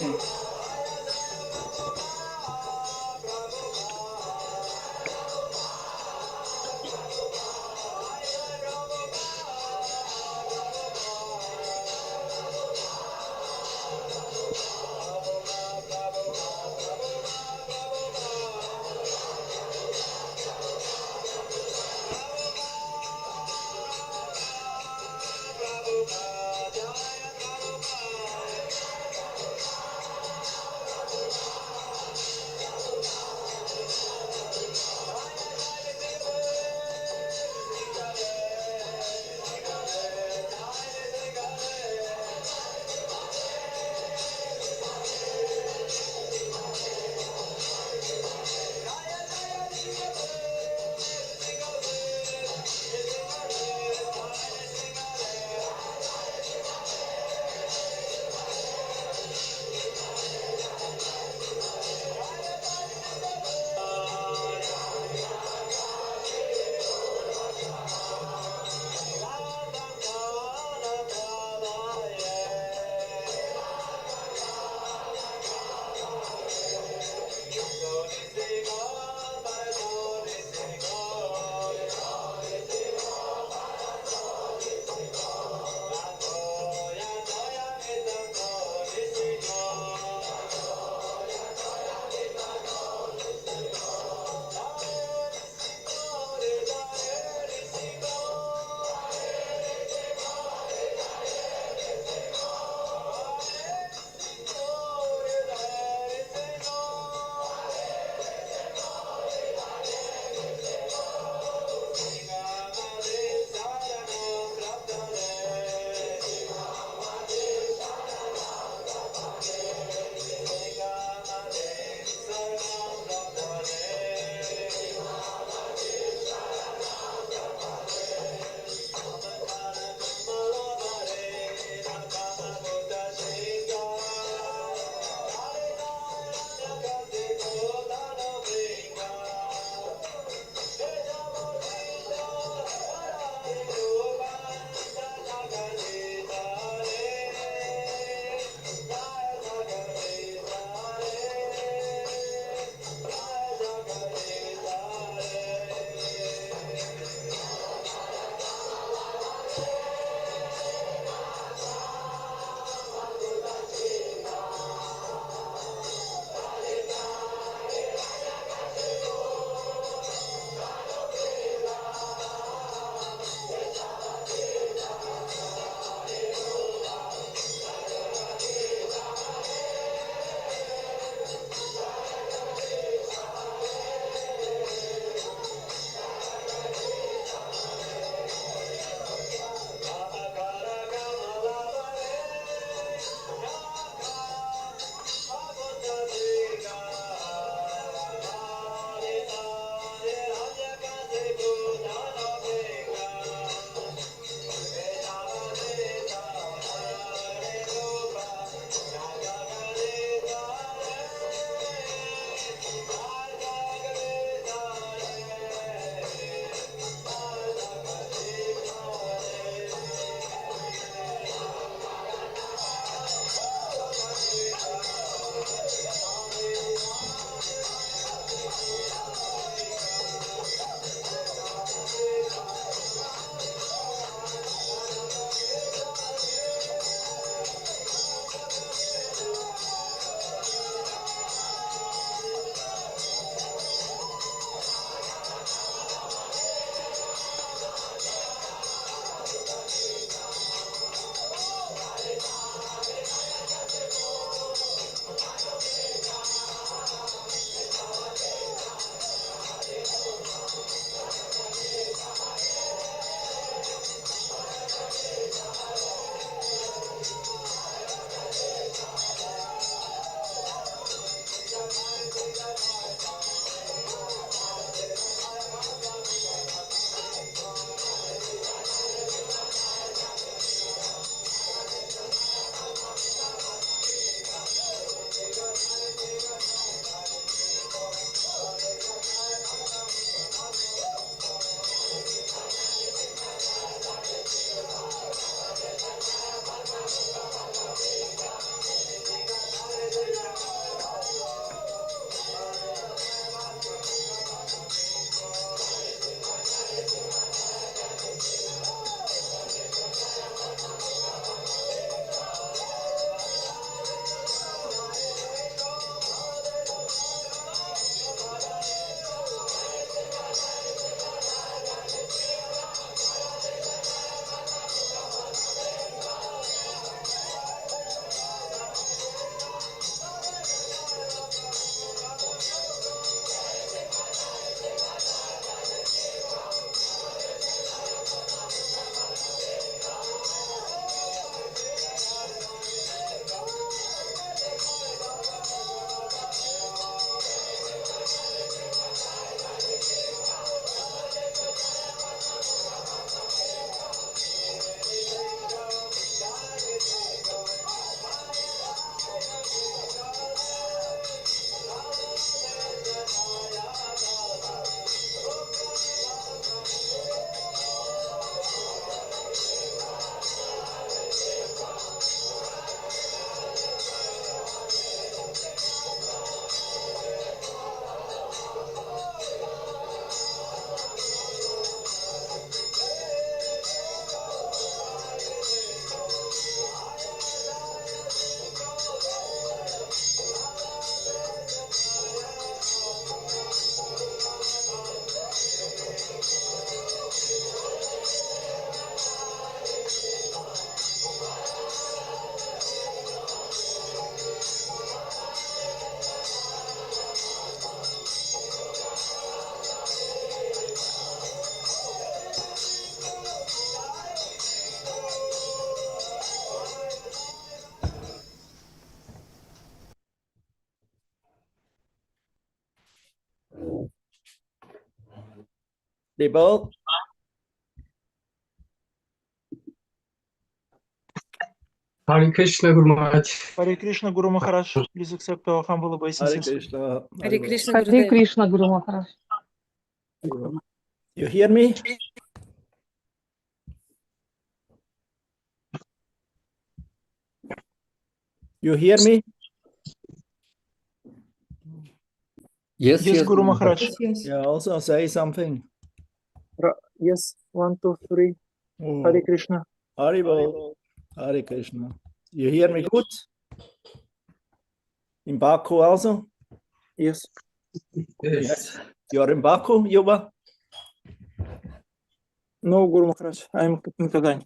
М. Debo. Hare Krishna, Guru Maharaj. Hare Krishna, Guru Maharaj. Please accept our humble Hare obeisances. Krishna. Hare Krishna, Hare Gurudev. Krishna, Guru Maharaj. You hear me? You hear me? Yes, Yes, Guru Maharaj. Yes, yes. Yeah, also say something. Yes, 1, 2, 3. Oh. Hare Krishna. Haribo. Hare Krishna. You hear me good? In Baku also? Yes. Yes. You're in Baku, Yuba? No, Guru Maharaj. I'm in Kagani.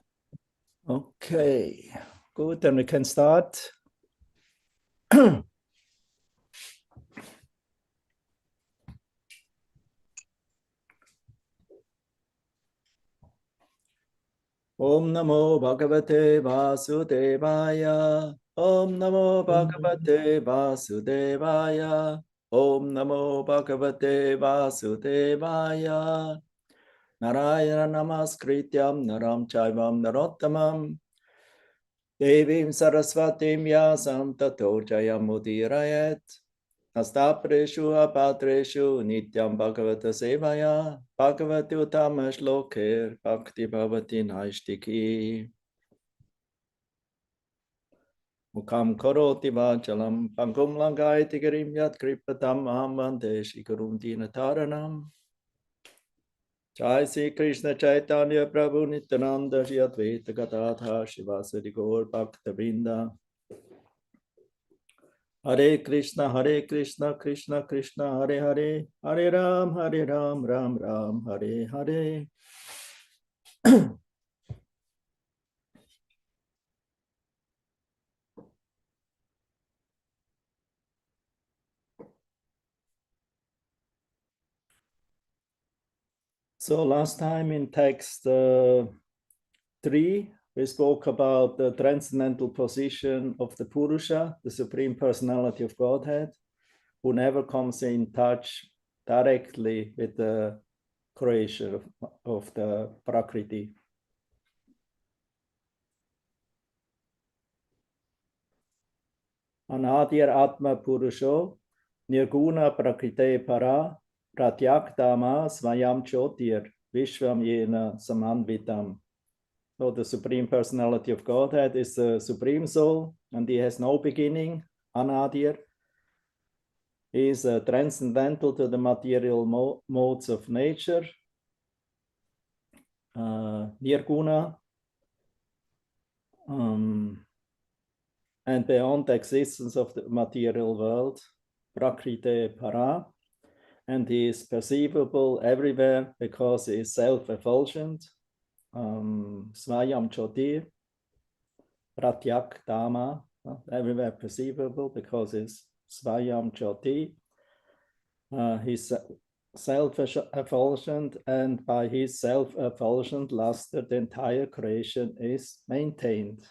Okay. Good, then we can start. Om Namo Bhagavate Vasudevaya. Om Namo Bhagavate Vasudevaya. Om Namo Bhagavate Vasudevaya. Narayana Namaskrityam Naram Chaivam Narottamam. Devim Saraswatim Yasam Tato Jayamudirayat. Astapreshu apatreshu nityam bhagavata sevaya bhagavati uttama shloker bhakti bhavati naishtiki mukham karoti vachalam pangum langayati garim yat kripatam aham vande shri gurum dinataranam. Jai Sri Krishna Chaitanya Prabhu Nityananda Shri Advaita Gadadhar Shivasadi Gaur Bhakta Vrinda. Hare Krishna, Krishna Krishna, Hare Hare, Hare Ram, Ram Ram, Hare Hare. So last time in text 3, we spoke about the transcendental position of the Purusha, the Supreme Personality of Godhead, who never comes in touch directly with the creation of the Prakriti. Anadir Atma Purusho, Nirguna Prakrite Para, Pratyaktama Svayam Chotir, Vishvam Yena Samanvitam. So the Supreme Personality of Godhead is the Supreme Soul, and he has no beginning, Anadir. He is transcendental to the material modes of nature, Nirguna, and beyond the existence of the material world, Prakrite Para, and he is perceivable everywhere because he is self-effulgent, Svayam Chotir, Pratyak Dhamma, everywhere perceivable because it's Svayam Choti. He's self-effulgent, and by his self-effulgent luster, the entire creation is maintained.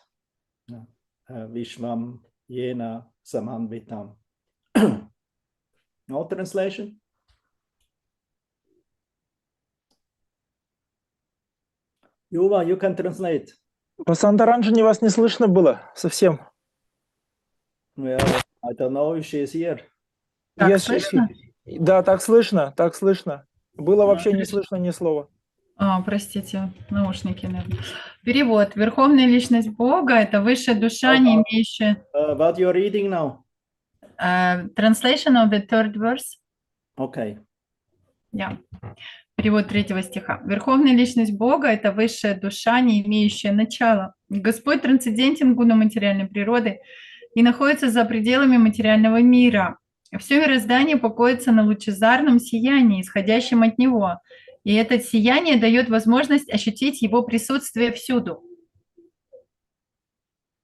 Vishvam Yena Samanvitam. No translation? Yuva, you can translate. Санта-Ранжине вас не слышно было совсем. Well, I don't know if she's here. Так Yes, слышно? Да, так слышно, так слышно. Было вообще не слышно ни слова. Простите, наушники, наверное. Перевод. Верховная личность Бога – это высшая душа, не имеющая... What you're reading now? Translation of the third verse. Okay. Yeah. Перевод 3 стиха. Верховная личность Бога – это высшая душа, не имеющая начала. Господь трансцендентен гуном материальной природы и находится за пределами материального мира. Все мироздание покоится на лучезарном сиянии, исходящем от Него. И это сияние дает возможность ощутить Его присутствие всюду.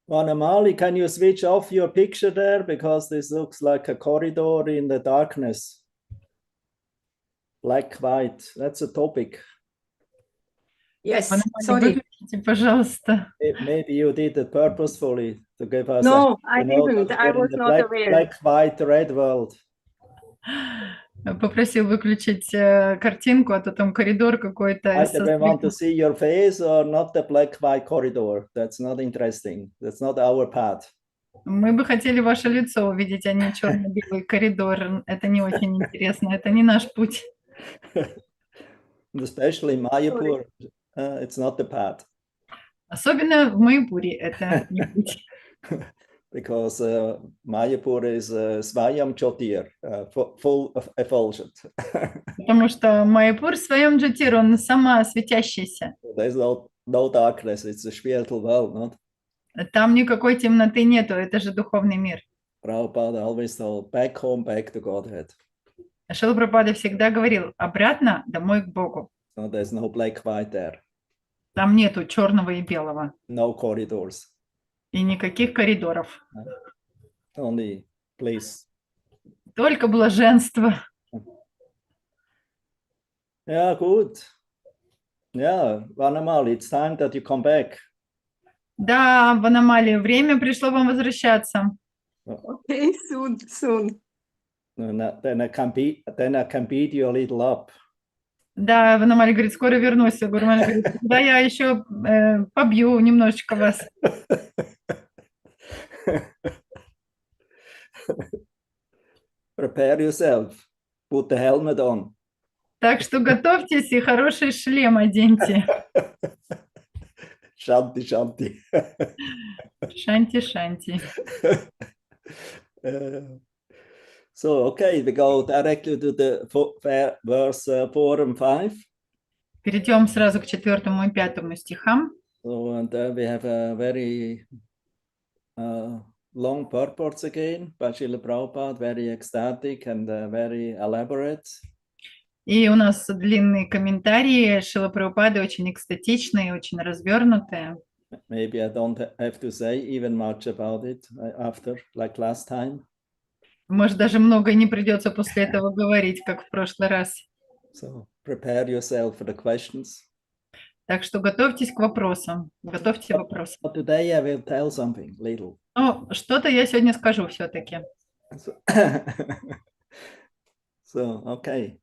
Vanamali, can you switch off your picture there? Because this looks like a corridor in the darkness. Black, white, that's a topic. Yes, Vanamali, sorry. выключите, пожалуйста. Maybe you did it purposefully to give us No, I that didn't. I we're in was the not aware. black, white, red world. Попросил выключить картинку, а то там коридор какой-то. I want to see your face or not the black-white corridor. That's not interesting. That's not our path. Мы бы хотели ваше лицо увидеть, а не черно-белый коридор. Это не очень интересно, это не наш путь. Especially in Mayapur, it's not the path. Особенно в Майяпуре это не путь. Because Mayapur is Swayam Chotir, full of effulgent. Потому что Майяпур в своем джатир, он сама светящийся. There's no darkness, it's a spiritual world, not? Там никакой темноты нету, это же духовный мир. Prabhupada always told, back home, back to Godhead. Шрила Прабхупада всегда говорил, обратно домой к Богу. So there's no black-white there. Там нету черного и белого. No corridors. И никаких коридоров. Only bliss. Только блаженство. Yeah, good. Yeah, Vanamal, it's time that you come back. Да, Ванамали, время пришло вам возвращаться. Okay, soon. Then I can beat you a little up. Да, Ванамали говорит, скоро вернусь. Гурман говорит, да, я еще побью немножечко вас. Prepare yourself. Put the helmet on. Так что готовьтесь и хороший шлем оденьте. Shanti, shanti. Шанти-шанти. So, okay, we go directly to the verse 4 and 5. Перейдем сразу к 4 и 5 стихам. So, and we have a very long purports again by Srila Prabhupada, very ecstatic and very elaborate. И у нас длинные комментарии Шрилы Прабхупады, очень экстатичные, очень развернутые. Maybe I don't have to say even much about it after, like last time. Может, даже много не придется после этого говорить, как в прошлый раз. So prepare yourself for the questions. Так что готовьтесь к вопросам. Готовьте вопросы. But today I will tell something little. Ну, что-то я сегодня скажу все-таки. So, okay.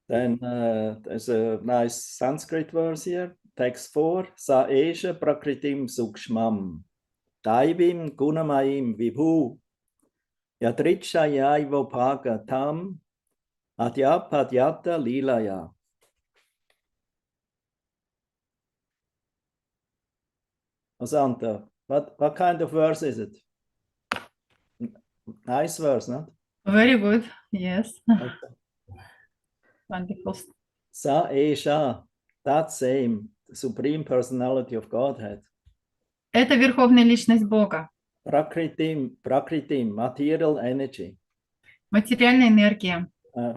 Then there's a nice Sanskrit verse here. Text 4. Sa esha prakritim sukshmam. Daivim gunamayim vibhu. Yadrichayaivo tam. Adyapadyata lilaya. Asanta, what kind of verse is it? Nice verse, not? Very good. Yes. Wonderful. Sa esha, that same, the Supreme Personality of Godhead. Это верховная личность Бога. Prakritim, material energy. Материальная энергия.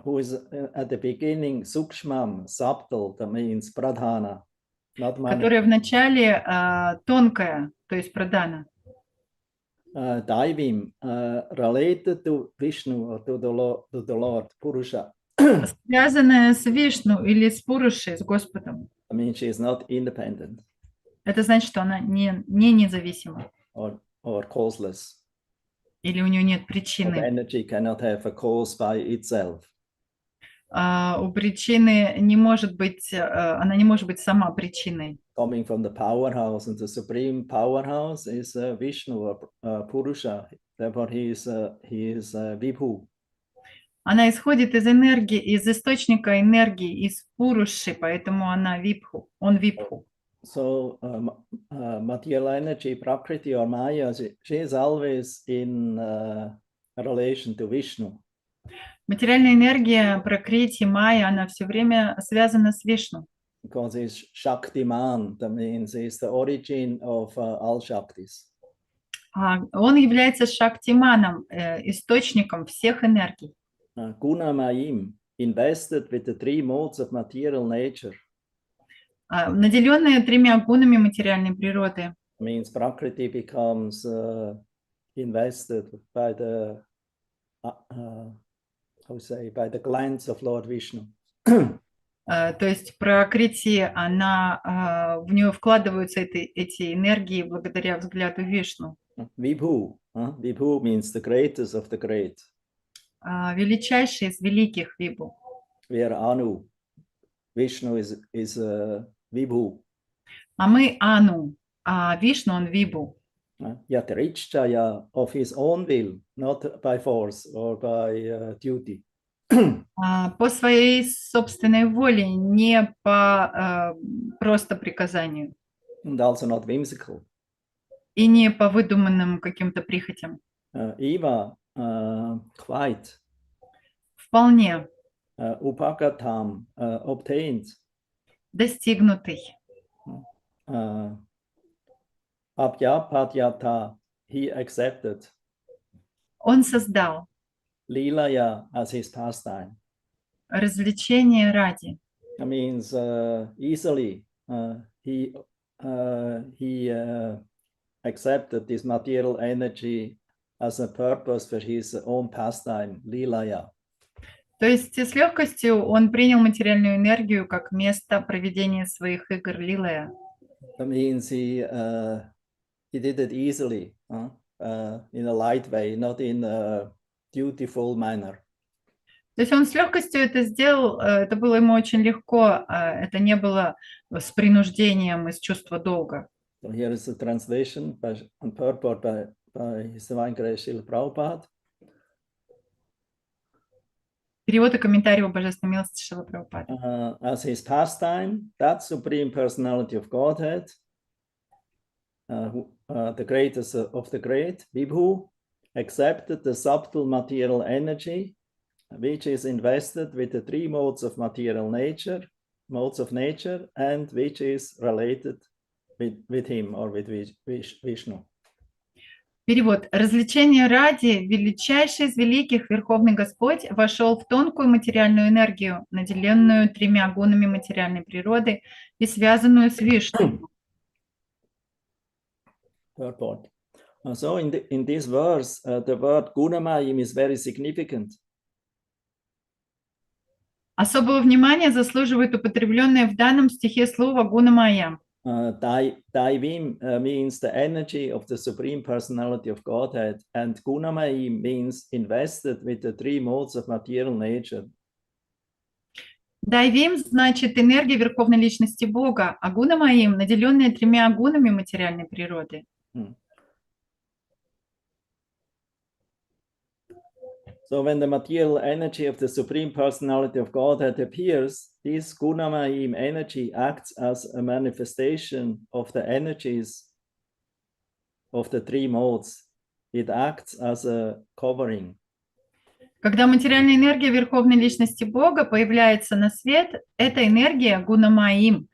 Who is at the beginning sukshmam, subtle, that means pradhana, not money. Которая вначале тонкая, то есть прадана. Daivim, related to Vishnu or to the Lord, Purusha. Связанная с Вишну или с Пурушей, с Господом. I mean, she is not independent. Это значит, что она не независима. Or causeless. Или у нее нет The причины. energy cannot have a cause by itself. У причины не может быть, она не может быть сама причиной. Coming from the powerhouse, and the supreme powerhouse is Vishnu or Purusha. Therefore, he is Vibhu. Она исходит из энергии, из источника энергии, из Пуруши, поэтому она Випху, он Випху. So, material energy, Prakriti or Maya, she is always in relation to Vishnu. Материальная энергия, Пракрити, Майя, она все время связана с Вишну. Because he's Shaktiman, that means he's the origin of all Shaktis. Он является Шактиманом, источником всех энергий. Gunamayim, invested with the three modes of material nature. Наделенная тремя гунами материальной природы. Means Prakriti becomes invested by the by the glance of Lord Vishnu. То есть Пракрити, в нее вкладываются эти энергии благодаря взгляду Вишну. Vibhu. Vibhu means the greatest of the great. величайший из великих Вибу. We are Anu. Vishnu is Vibhu. А мы Ану, а Вишну он Вибу. Yet reached Jaya of his own will, not by force or by duty. По своей собственной воле, не по просто приказанию. And also not whimsical. И не по выдуманным каким-то прихотям. Eva, quite. Вполне. Upagatam, obtained. Достигнутый. Abhyapadyata, he accepted. Он создал. Lilaya as his pastime. Развлечение ради. That means easily he accepted this material energy as a purpose for his own pastime, Lilaya. То есть с легкостью он принял материальную энергию как место проведения своих игр Лилая. That means he did it easily, in a light way, not in a dutiful manner. То есть он с легкостью это сделал, это было ему очень легко, это не было с принуждением из чувства долга. So here is the translation and purport by His Divine Grace Srila Prabhupada. Перевод и комментарий о божественной милости Шрилы Прабхупады. As his pastime, that Supreme Personality of Godhead, the greatest of the great, Vibhu, accepted the subtle material energy, which is invested with the three modes of material nature, and which is related with him or with Vishnu. Перевод. Развлечение ради, величайший из великих, Верховный Господь, вошел в тонкую материальную энергию, наделенную тремя гунами материальной природы и связанную с Вишну. Purport. So in this verse, the word gunami is very significant. Особого внимания заслуживает употребленное в данном стихе слово гунамая. Daivim means the energy of the Supreme Personality of Godhead, and gunamai means invested with the three modes of material nature. Дайвим значит энергия Верховной Личности Бога, а гунамаим наделенная тремя гунами материальной природы. So when the material energy of the Supreme Personality of Godhead appears, this gunamaim energy acts as a manifestation of the energies of the three modes. It acts as a covering. Когда материальная энергия Верховной Личности Бога появляется на свет, эта энергия гунамаим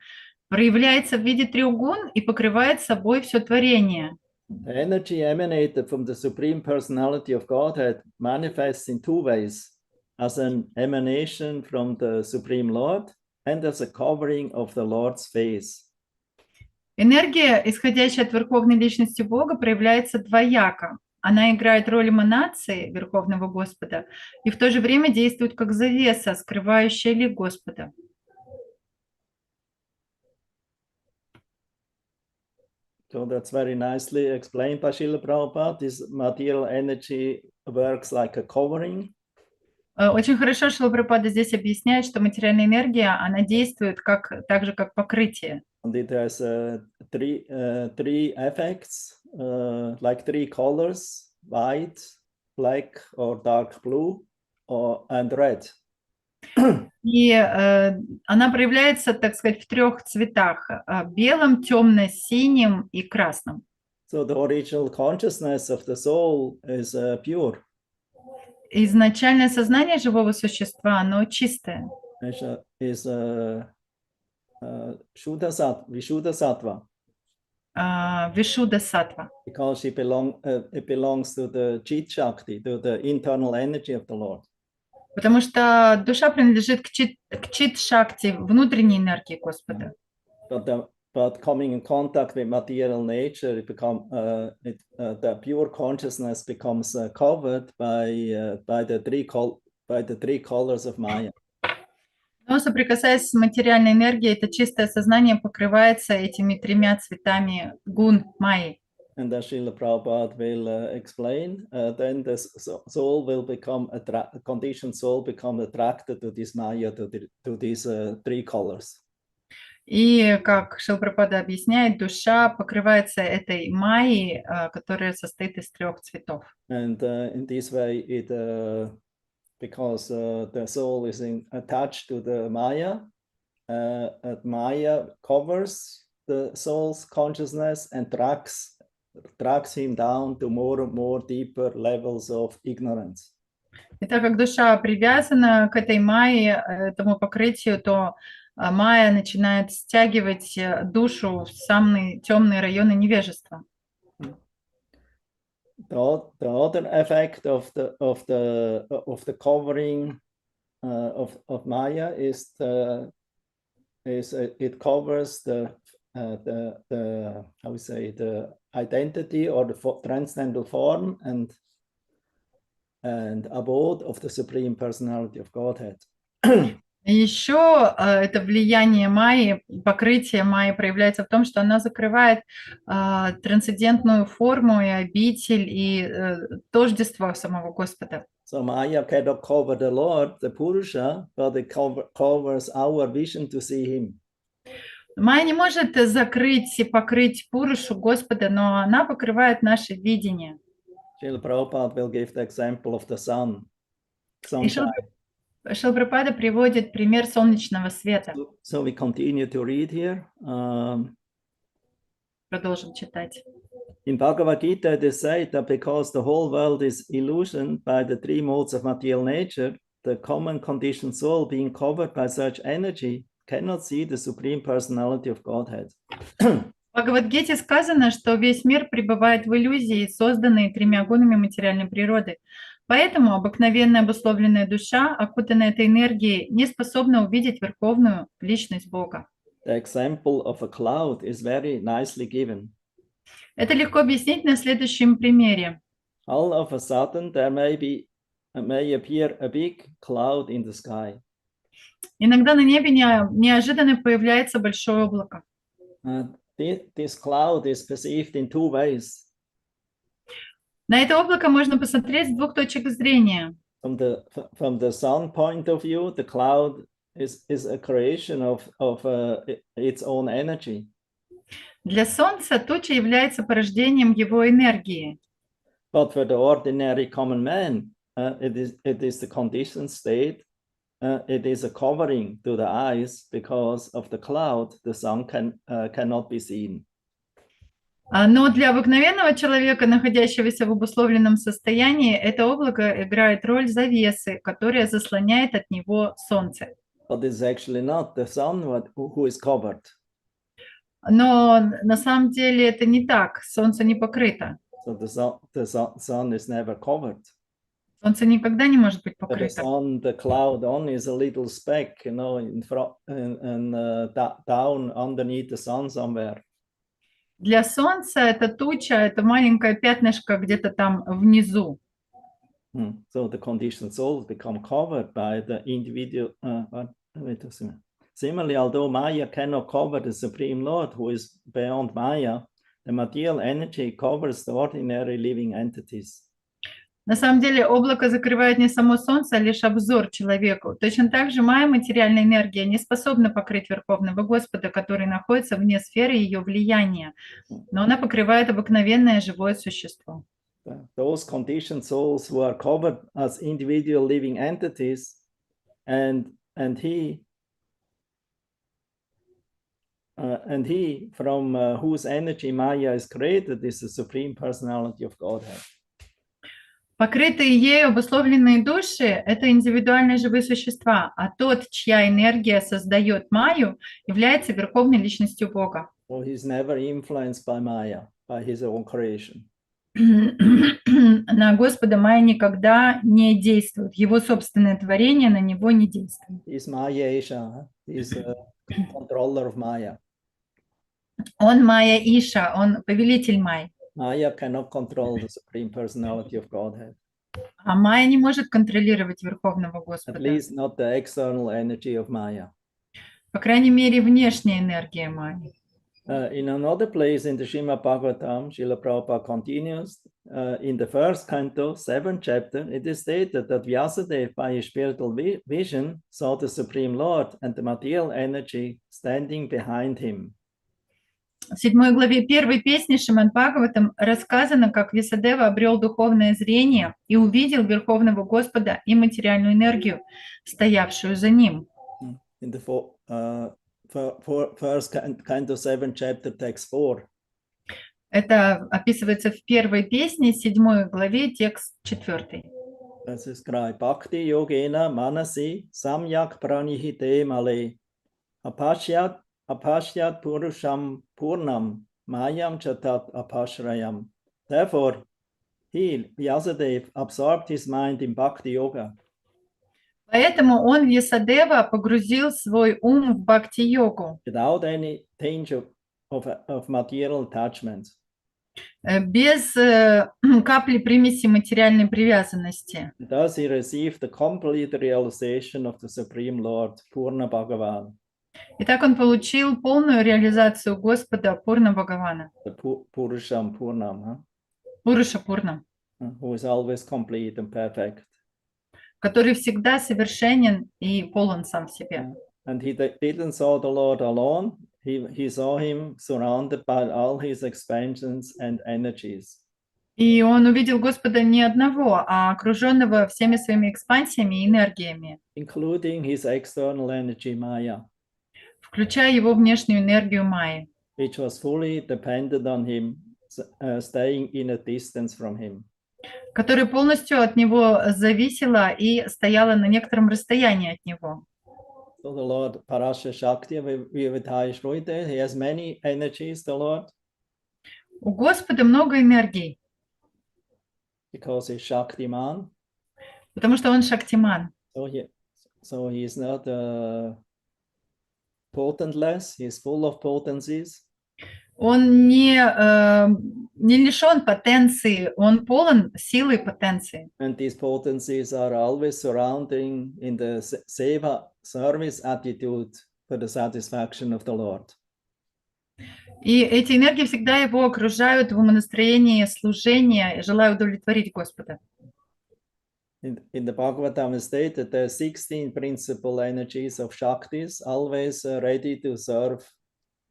проявляется в виде трех гун и покрывает собой все творение. The energy emanated from the Supreme Personality of Godhead manifests in two ways, as an emanation from the Supreme Lord and as a covering of the Lord's face. Энергия, исходящая от Верховной Личности Бога, проявляется двояко. Она играет роль эманации Верховного Господа и в то же время действует как завеса, скрывающая лик Господа. So that's very nicely explained by Srila Prabhupada. This material energy works like a covering. Очень хорошо Шрила Прабхупада здесь объясняет, что материальная энергия, она действует так же, как покрытие. And it has three effects, like three colors: white, black or dark blue, and red. И она проявляется, так сказать, в трех цветах: белом, темно-синим и красном. So the original consciousness of the soul is pure. Изначальное сознание живого существа, оно чистое. Is Vishuddha Sattva. Вишудда саттва. Because it belongs to the Chit Shakti, to the internal energy of the Lord. Потому что душа принадлежит к чит-шакти, внутренней энергии Господа. But coming in contact with material nature, the pure consciousness becomes covered by the three colors of Maya. Но соприкасаясь с материальной энергией, это чистое сознание покрывается этими тремя цветами гун Майи. and as Srila Prabhupada will explain, then the soul will become conditioned soul become attracted to this Maya, to these three colors. И, как Шрила Прабхупада объясняет, душа покрывается этой майей, которая состоит из 3 цветов. And in this way, it because the soul is attached to the Maya, Maya covers the soul's consciousness and drags him down to more and more deeper levels of ignorance. И так как душа привязана к этой майе, этому покрытию, то майя начинает стягивать душу в самые темные районы невежества. The other effect of the covering of Maya is it covers the how we say the identity or the transcendental form and abode of the Supreme Personality of Godhead. Еще это влияние майи, покрытие майи проявляется в том, что она закрывает трансцендентную форму и обитель, и тождество самого Господа. So Maya cannot cover the Lord, the Purusha, but it covers our vision to see Him. Майя не может закрыть и покрыть Пурушу Господа, но она покрывает наше видение. Srila Prabhupada will give the example of the sun. Шрила Прабхупада приводит пример солнечного света. So we continue to read here. Продолжим читать. In Bhagavad Gita, it is said that because the whole world is illusioned by the 3 modes of material nature, the common conditioned soul being covered by such energy cannot see the Supreme Personality of Godhead. В Бхагавад-гите сказано, что весь мир пребывает в иллюзии, созданной 3 гунами материальной природы. Поэтому обыкновенная обусловленная душа, окутанная этой энергией, не способна увидеть верховную личность Бога. The example of a cloud is very nicely given. Это легко объяснить на следующем примере. All of a sudden, there may appear a big cloud in the sky. Иногда на небе неожиданно появляется большое облако. This cloud is perceived in 2 ways. На это облако можно посмотреть с 2 точек зрения. From the sun point of view, the cloud is a creation of its own energy. Для Солнца туча является порождением его энергии. But for the ordinary common man, it is the conditioned state. It is a covering to the eyes because of the cloud. The sun cannot be seen. Но для обыкновенного человека, находящегося в обусловленном состоянии, это облако играет роль завесы, которая заслоняет от него солнце. But it's actually not the sun who is covered. Но на самом деле это не так. Солнце не покрыто. So the sun is never covered. Солнце никогда не может быть The покрыто. sun, the cloud only is a little speck, in front and down underneath the sun somewhere. Для Солнца эта туча, это маленькое пятнышко где-то там внизу. So the conditioned souls become covered by the individual. Similarly, although Maya cannot cover the Supreme Lord, who is beyond Maya, the material energy covers the ordinary living entities. На самом деле облако закрывает не само Солнце, а лишь обзор человеку. Точно так же майя, материальная энергия, не способна покрыть Верховного Господа, который находится вне сферы ее влияния, но она покрывает обыкновенное живое существо. Those conditioned souls who are covered as individual living entities, and he from whose energy Maya is created is the Supreme Personality of Godhead. Покрытые ею обусловленные души – это индивидуальные живые существа, а тот, чья энергия создает майю, является Верховной Личностью Бога. So he's never influenced by Maya, by his own creation. На Господа майя никогда не действует. Его собственное творение на него не действует. He's Maya Isha. He's a controller of Maya. Он майя Иша, он повелитель майи. Maya cannot control the Supreme Personality of Godhead. А майя не может контролировать Верховного At Господа. least not the external energy of Maya. По крайней мере, внешняя энергия майи. In another place in the Srimad Bhagavatam, Srila Prabhupada continues, in the first canto, 7th chapter, it is stated that Vyasadeva, by his spiritual vision, saw the Supreme Lord and the material energy standing behind him. В 7 главе 1 песни Шримад Бхагаватам рассказано, как Вьясадева обрел духовное зрение и увидел Верховного Господа и материальную энергию, стоявшую за ним. In the first canto 7 chapter text 4. Это описывается в 1 песне, 7 главе, текст 4. Das ist gerade Bhakti Yogena Manasi Samyak Pranihite Male Apashyat Purusham Purnam Mayam Chatat Apashrayam. Therefore, he, Vyasadeva, absorbed his mind in Bhakti Yoga. Поэтому он, Вьясадева, погрузил свой ум в бхакти-йогу. Without any danger of material attachment. Без капли примеси материальной привязанности. Thus he received the complete realization of the Supreme Lord, Purna Bhagavan. И так он получил полную реализацию Господа Пурна Бхагавана. The Purusham Purnam, Пуруша Пурна, who is always complete and perfect. который всегда совершенен и полон сам в себе. And he didn't saw the Lord alone. He saw him surrounded by all his expansions and energies. И он увидел Господа не одного, а окруженного всеми своими экспансиями и энергиями, Including his external energy, Maya, включая его внешнюю энергию Майи, which was fully dependent on him, staying in a distance from him. которая полностью от него зависела и стояла на некотором расстоянии от него. So the Lord Parasya Shakti, he has many energies, the Lord. У Господа много энергий, Because he's Shaktiman. потому что он шактиман. So he is not potentless, he is full of potencies. Он не лишен потенции, он полон силы и потенции. And these potencies are always surrounding in the seva service attitude for the satisfaction of the Lord. И эти энергии всегда его окружают в умонастроении служения, желая удовлетворить Господа. In the Bhagavatam is stated there are 16 principal energies of Shaktis, always ready to serve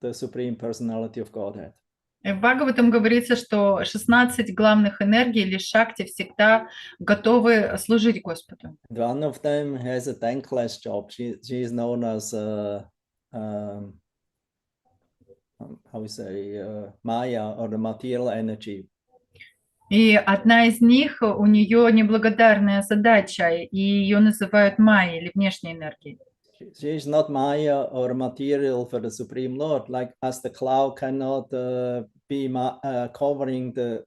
the Supreme Personality of Godhead. В Бхагаватам говорится, что 16 главных энергий или шакти всегда готовы служить Господу. And one of them has a thankless job. She is known as how we say Maya, or the material energy. И одна из них, у нее неблагодарная задача, и ее называют майей или внешней энергией. She is not Maya or material for the Supreme Lord, like as the cloud cannot be covering the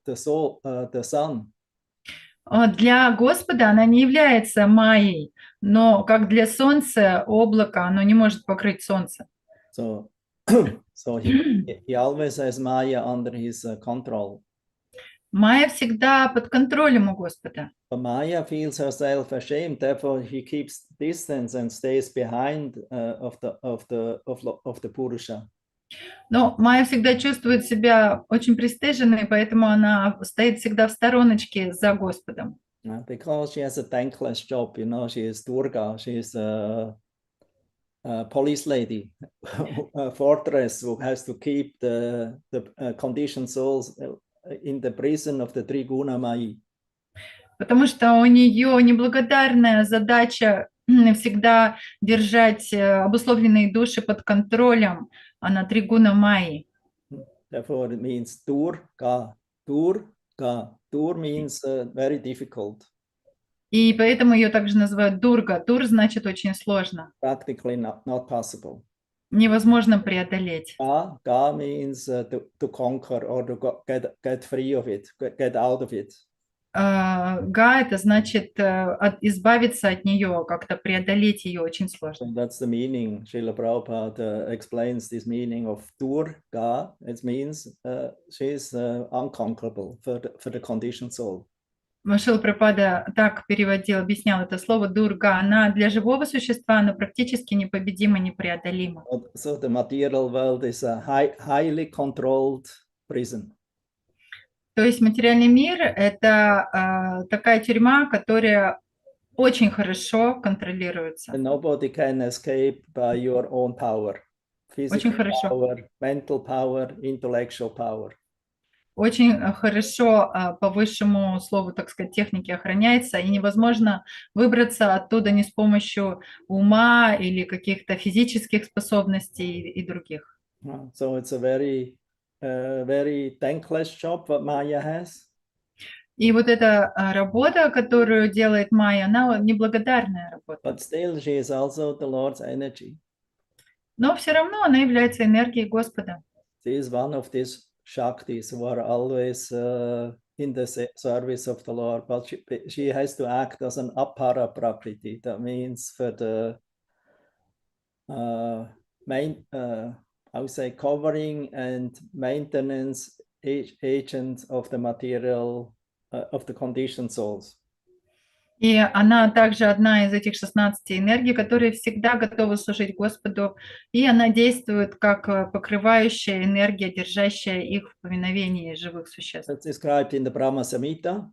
sun. Для Господа она не является майей, но как для Солнца облако, оно не может покрыть Солнце. So he always has Maya under his control. Майя всегда под контролем у Господа. But Maya feels herself ashamed, therefore he keeps distance and stays behind of the Purusha. Но Майя всегда чувствует себя очень пристыженной, поэтому она стоит всегда в стороночке за Господом. Because she has a thankless job, you know, she is Durga, she is a police lady, a fortress who has to keep the conditioned souls in the prison of the three gунами. Потому что у нее неблагодарная задача всегда держать обусловленные души под контролем, она три гуна майи. Therefore it means Durga. Durga. Dur means very difficult. И поэтому ее также называют Дурга. Дур значит очень сложно. Practically not possible. Невозможно преодолеть. Ga means to conquer or to get free of it, get out of it. Га это значит избавиться от нее, как-то преодолеть ее очень сложно. So that's the meaning. Srila Prabhupada explains this meaning of Durga. It means she is unconquerable for the conditioned soul. Шрила Прабхупада так переводил, объяснял это слово «дурга». Она для живого существа, но практически непобедима, непреодолима. So the material world is a highly controlled prison. То есть материальный мир – это такая тюрьма, которая очень хорошо контролируется. And nobody can escape by your own power. Очень Physical хорошо. power, mental power, intellectual power. Очень хорошо по высшему слову, так сказать, техники охраняется, и невозможно выбраться оттуда не с помощью ума или каких-то физических способностей и других. So it's a very thankless job what Maya has. И вот эта работа, которую делает Майя, она неблагодарная работа. But still she is also the Lord's energy. Но все равно она является энергией Господа. She is one of these Shaktis who are always in the service of the Lord, but she has to act as an apara prakriti. That means for the I would say covering and maintenance agent of the material, of the conditioned souls. И она также одна из этих 16 энергий, которые всегда готовы служить Господу, и она действует как покрывающая энергия, держащая их в повиновении живых существ. That's described in the Brahma Samhita.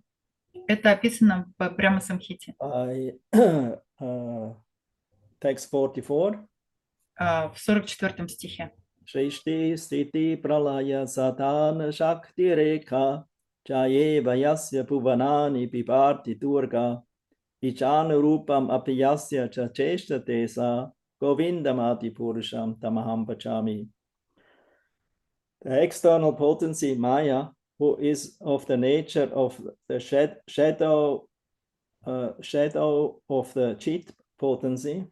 Это описано в Брахма Самхите. Text 44. В 44 стихе. Shrishti Sthiti Pralaya Sadhana Shakti Rekha Jayeva Yasya Bhuvanani Piparti Durga Ichanurupam Apiyasya Chacheshta Tesa Govindamati Purusham Tamaham Pachami. The external potency Maya, who is of the nature of the shadow of the Chit potency.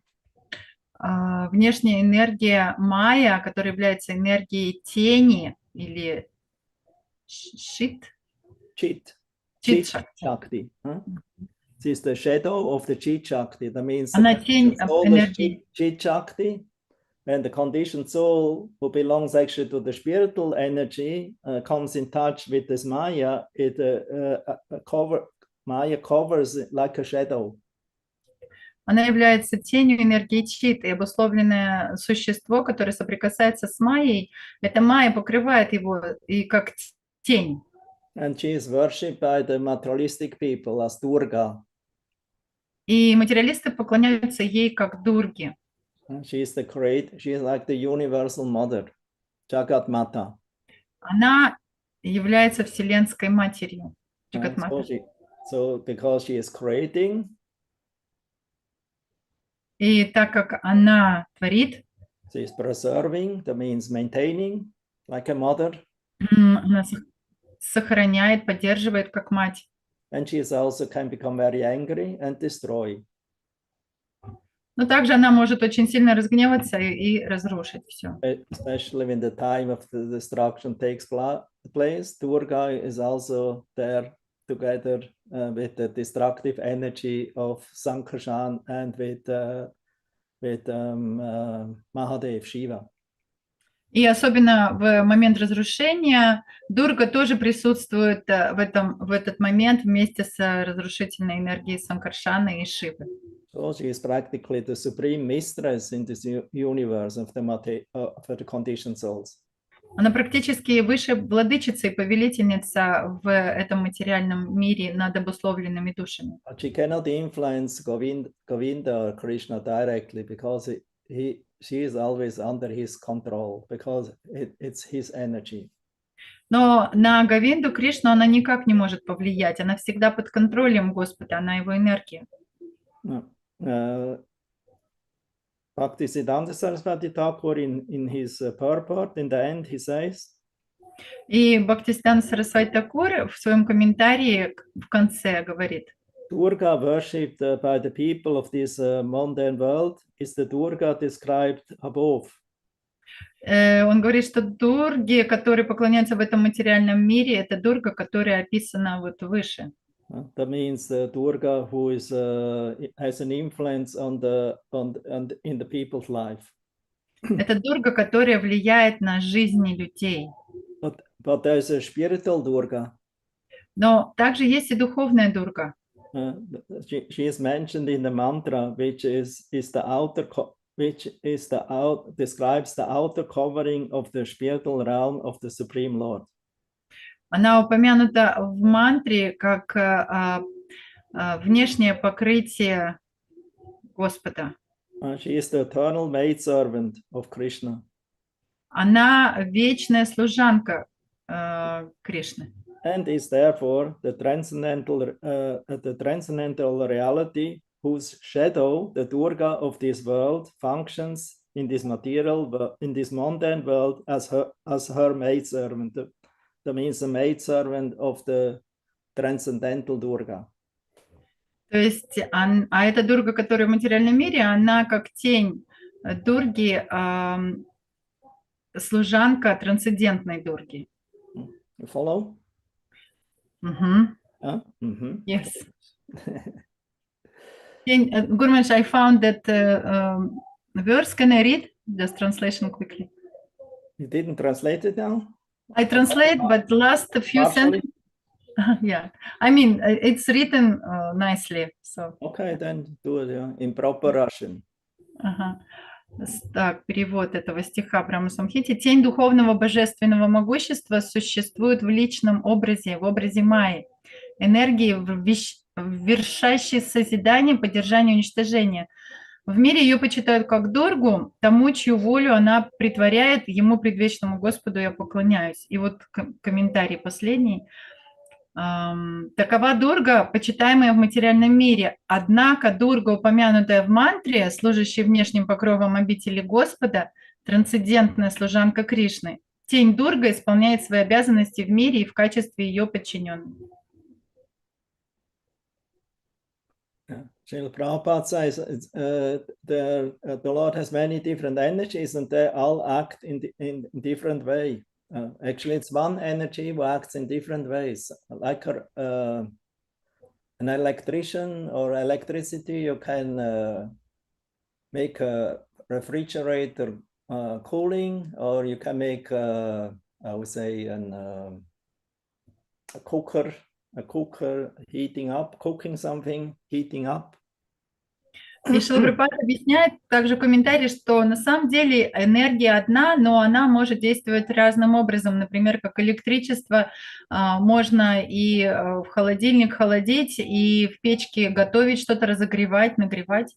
Внешняя энергия Майя, которая является энергией тени или Chit Shakti. It is the shadow of the Chit Shakti. That means она тень энергии. Chit Shakti, and the conditioned soul who belongs actually to the spiritual energy comes in touch with this Maya. Maya covers it like a shadow. Она является тенью энергии Чит, и обусловленное существо, которое соприкасается с Майей, эта Майя покрывает его и как тень. And she is worshipped by the materialistic people as Durga. И материалисты поклоняются ей как Дурге. She is like the universal mother, Jagat Mata. Она является вселенской матерью. So because she is creating, и так как она творит, she is preserving, that means maintaining, like a mother. Она сохраняет, поддерживает как мать. And she also can become very angry and destroy. Но также она может очень сильно разгневаться и разрушить все. Especially when the time of the destruction takes place, Durga is also there together with the destructive energy of Sankarshan and with Mahadev, Shiva. И особенно в момент разрушения Дурга тоже присутствует в этот момент вместе с разрушительной энергией Санкаршаны и Шивы. So she is practically the supreme mistress in this universe of the conditioned souls. Она практически высшая владычица и повелительница в этом материальном мире над обусловленными душами. But she cannot influence Govinda or Krishna directly because she is always under his control because it's his energy. Но на Говинду Кришну она никак не может повлиять. Она всегда под контролем Господа, она его энергия. Bhaktisiddhanta Saraswati Thakur in his purport, in the end, he says. И Бхактисиддханта Сарасвати Такур в своем комментарии в конце говорит: Durga worshipped by the people of this mundane world is the Durga described above. Он говорит, что Дурги, которые поклоняются в этом материальном мире, это Дурга, которая описана вот выше. That means the Durga who is has an influence in the people's life. Это Дурга, которая влияет на жизни людей. But there's a spiritual Durga. Но также есть и духовная Дурга. She is mentioned in the mantra, which is the outer, describes the outer covering of the spiritual realm of the Supreme Lord. Она упомянута в мантре как внешнее покрытие Господа. She is the eternal maidservant of Krishna. Она вечная служанка Кришны. And is therefore the transcendental reality whose shadow, the Durga of this world, functions in this mundane world as her maidservant. That means the maidservant of the transcendental Durga. То есть, эта Дурга, которая в материальном мире, она как тень Дурги, служанка трансцендентной Дурги. You follow? Yes. Gurmanj, I found that verse. Can I read? Just translation quickly. You didn't translate it now? I translate, but last few sentences. Yeah, I mean, it's written nicely. So. Okay, then do it in proper Russian. Так, перевод этого стиха Брахма Самхите. Тень духовного божественного могущества существует в личном образе, в образе Майи. Энергии, вершащей созидание, поддержание, уничтожение. В мире ее почитают как Дургу, тому, чью волю она притворяет, ему, предвечному Господу, я поклоняюсь. И вот комментарий последний. Такова Дурга, почитаемая в материальном мире. Однако Дурга, упомянутая в мантре, служащая внешним покровом обители Господа, трансцендентная служанка Кришны. Тень Дурга исполняет свои обязанности в мире и в качестве ее подчиненной. Srila Prabhupada says the Lord has many different energies and they all act in different way. Actually, it's one energy who acts in different ways. Like an electrician or electricity, you can make a refrigerator cooling, or you can make, I would say, a cooker heating up, cooking something, heating up. И Шрила Прабхупада объясняет также в комментарии, что на самом деле энергия одна, но она может действовать разным образом. Например, как электричество, можно и в холодильник холодить, и в печке готовить что-то, разогревать, нагревать.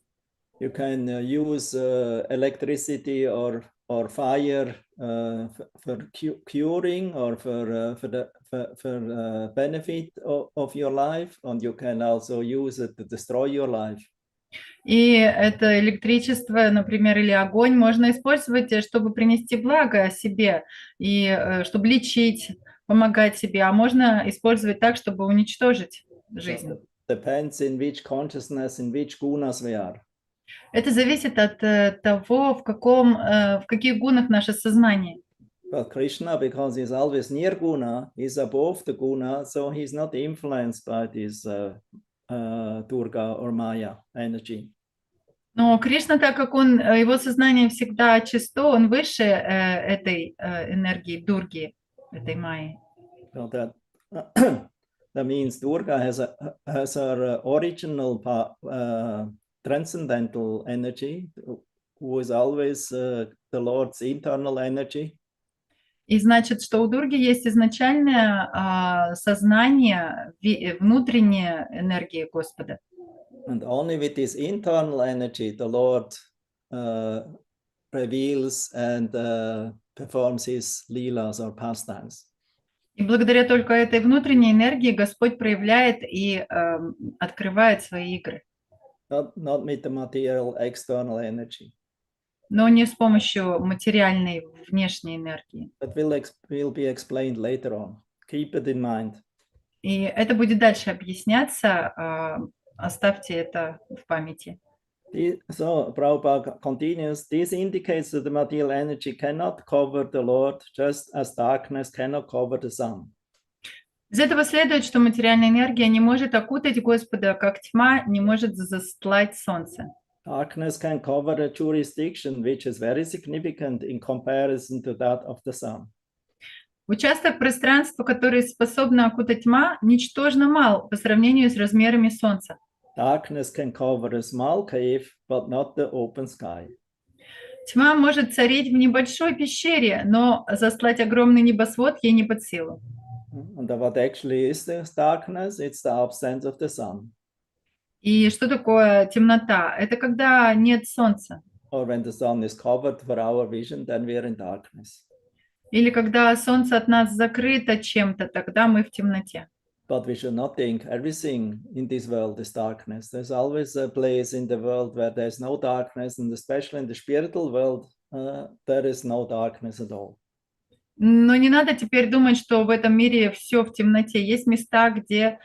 You can use electricity or fire for curing or for benefit of your life, and you can also use it to destroy your life. И это электричество, например, или огонь можно использовать, чтобы принести благо себе и чтобы лечить, помогать себе, а можно использовать так, чтобы уничтожить жизнь. Depends in which consciousness, in which gunas we are. Это зависит от того, в каких гунах наше сознание. But Krishna, because he's always near guna, he's above the guna, so he's not influenced by this Durga or Maya energy. Но Кришна, так как его сознание всегда чисто, он выше этой энергии Дурги, этой Майи. So that means Durga has her original transcendental energy, who is always the Lord's internal energy. И значит, что у Дурги есть изначальное сознание, внутренняя энергия Господа. And only with this internal energy, the Lord reveals and performs his leelas or pastimes. И благодаря только этой внутренней энергии Господь проявляет и открывает свои игры. Not with the material external energy. Но не с помощью материальной внешней энергии. That will be explained later on. Keep it in mind. И это будет дальше объясняться. Оставьте это в памяти. So Prabhupada continues, this indicates that the material energy cannot cover the Lord, just as darkness cannot cover the sun. Из этого следует, что материальная энергия не может окутать Господа, как тьма не может застлать солнце. Darkness can cover a jurisdiction which is very significant in comparison to that of the sun. Участок пространства, который способна окутать тьма, ничтожно мал по сравнению с размерами Солнца. Darkness can cover a small cave, but not the open sky. Тьма может царить в небольшой пещере, но заслать огромный небосвод ей не под силу. And what actually is this darkness? It's the absence of the sun. И что такое темнота? Это когда нет солнца. Or when the sun is covered for our vision, then we are in darkness. Или когда солнце от нас закрыто чем-то, тогда мы в темноте. But we should not think everything in this world is darkness. There's always a place in the world where there's no darkness, and especially in the spiritual world, there is no darkness at all. Но не надо теперь думать, что в этом мире все в темноте. Есть места, где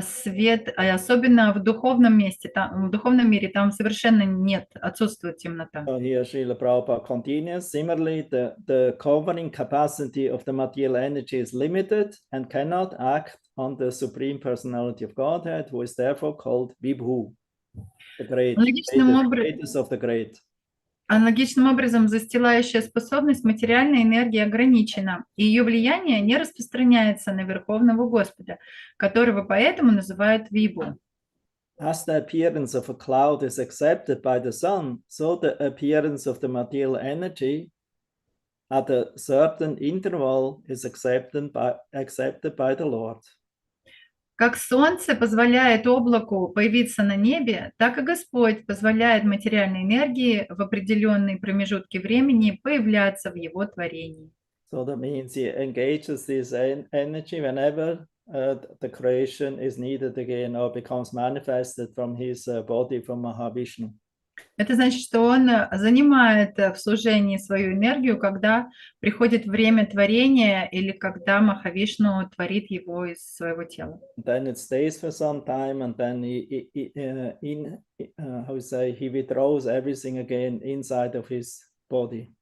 свет, особенно в духовном месте, там, в духовном мире, там совершенно нет, отсутствует темнота. So here Srila Prabhupada continues. Similarly, the covering capacity of the material energy is limited and cannot act on the Supreme Personality of Godhead, who is therefore called Vibhu, the great, greatest of the great. Аналогичным образом, застилающая способность материальной энергии ограничена, и ее влияние не распространяется на Верховного Господа, которого поэтому называют Вибу. As the appearance of a cloud is accepted by the sun, so the appearance of the material energy at a certain interval is accepted by the Lord. Как солнце позволяет облаку появиться на небе, так и Господь позволяет материальной энергии в определенные промежутки времени появляться в его творении. So that means he engages this energy whenever the creation is needed again or becomes manifested from his body, from Mahavishnu. Это значит, что он занимает в служении свою энергию, когда приходит время творения или когда Махавишну творит его из своего тела. Then it stays for some time, and then he withdraws everything again inside of his body.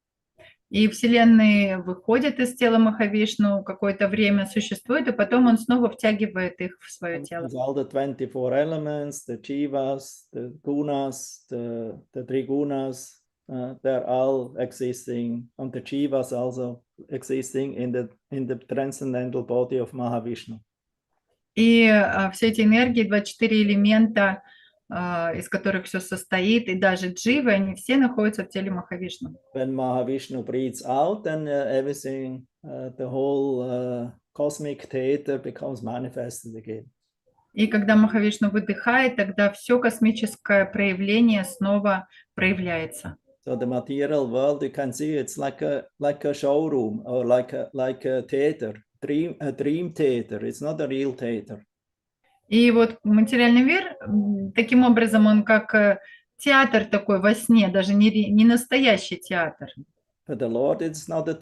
И Вселенные выходят из тела Махавишну, какое-то время существует, и потом он снова втягивает их в свое тело. All the 24 elements, the Jivas, the Gunas, the Trigunas, they're all existing, and the Jivas also existing in the transcendental body of Mahavishnu. И все эти энергии, 24 элемента, из которых все состоит, и даже дживы, они все находятся в теле Махавишну. When Mahavishnu breathes out, then everything, the whole cosmic theater becomes manifested again. И когда Махавишну выдыхает, тогда все космическое проявление снова проявляется. So the material world, you can see, it's like a showroom or like a theater, a dream theater. It's not a real theater. И вот материальный мир, таким образом, он как театр такой во сне, даже не настоящий театр. But the Lord, it's not a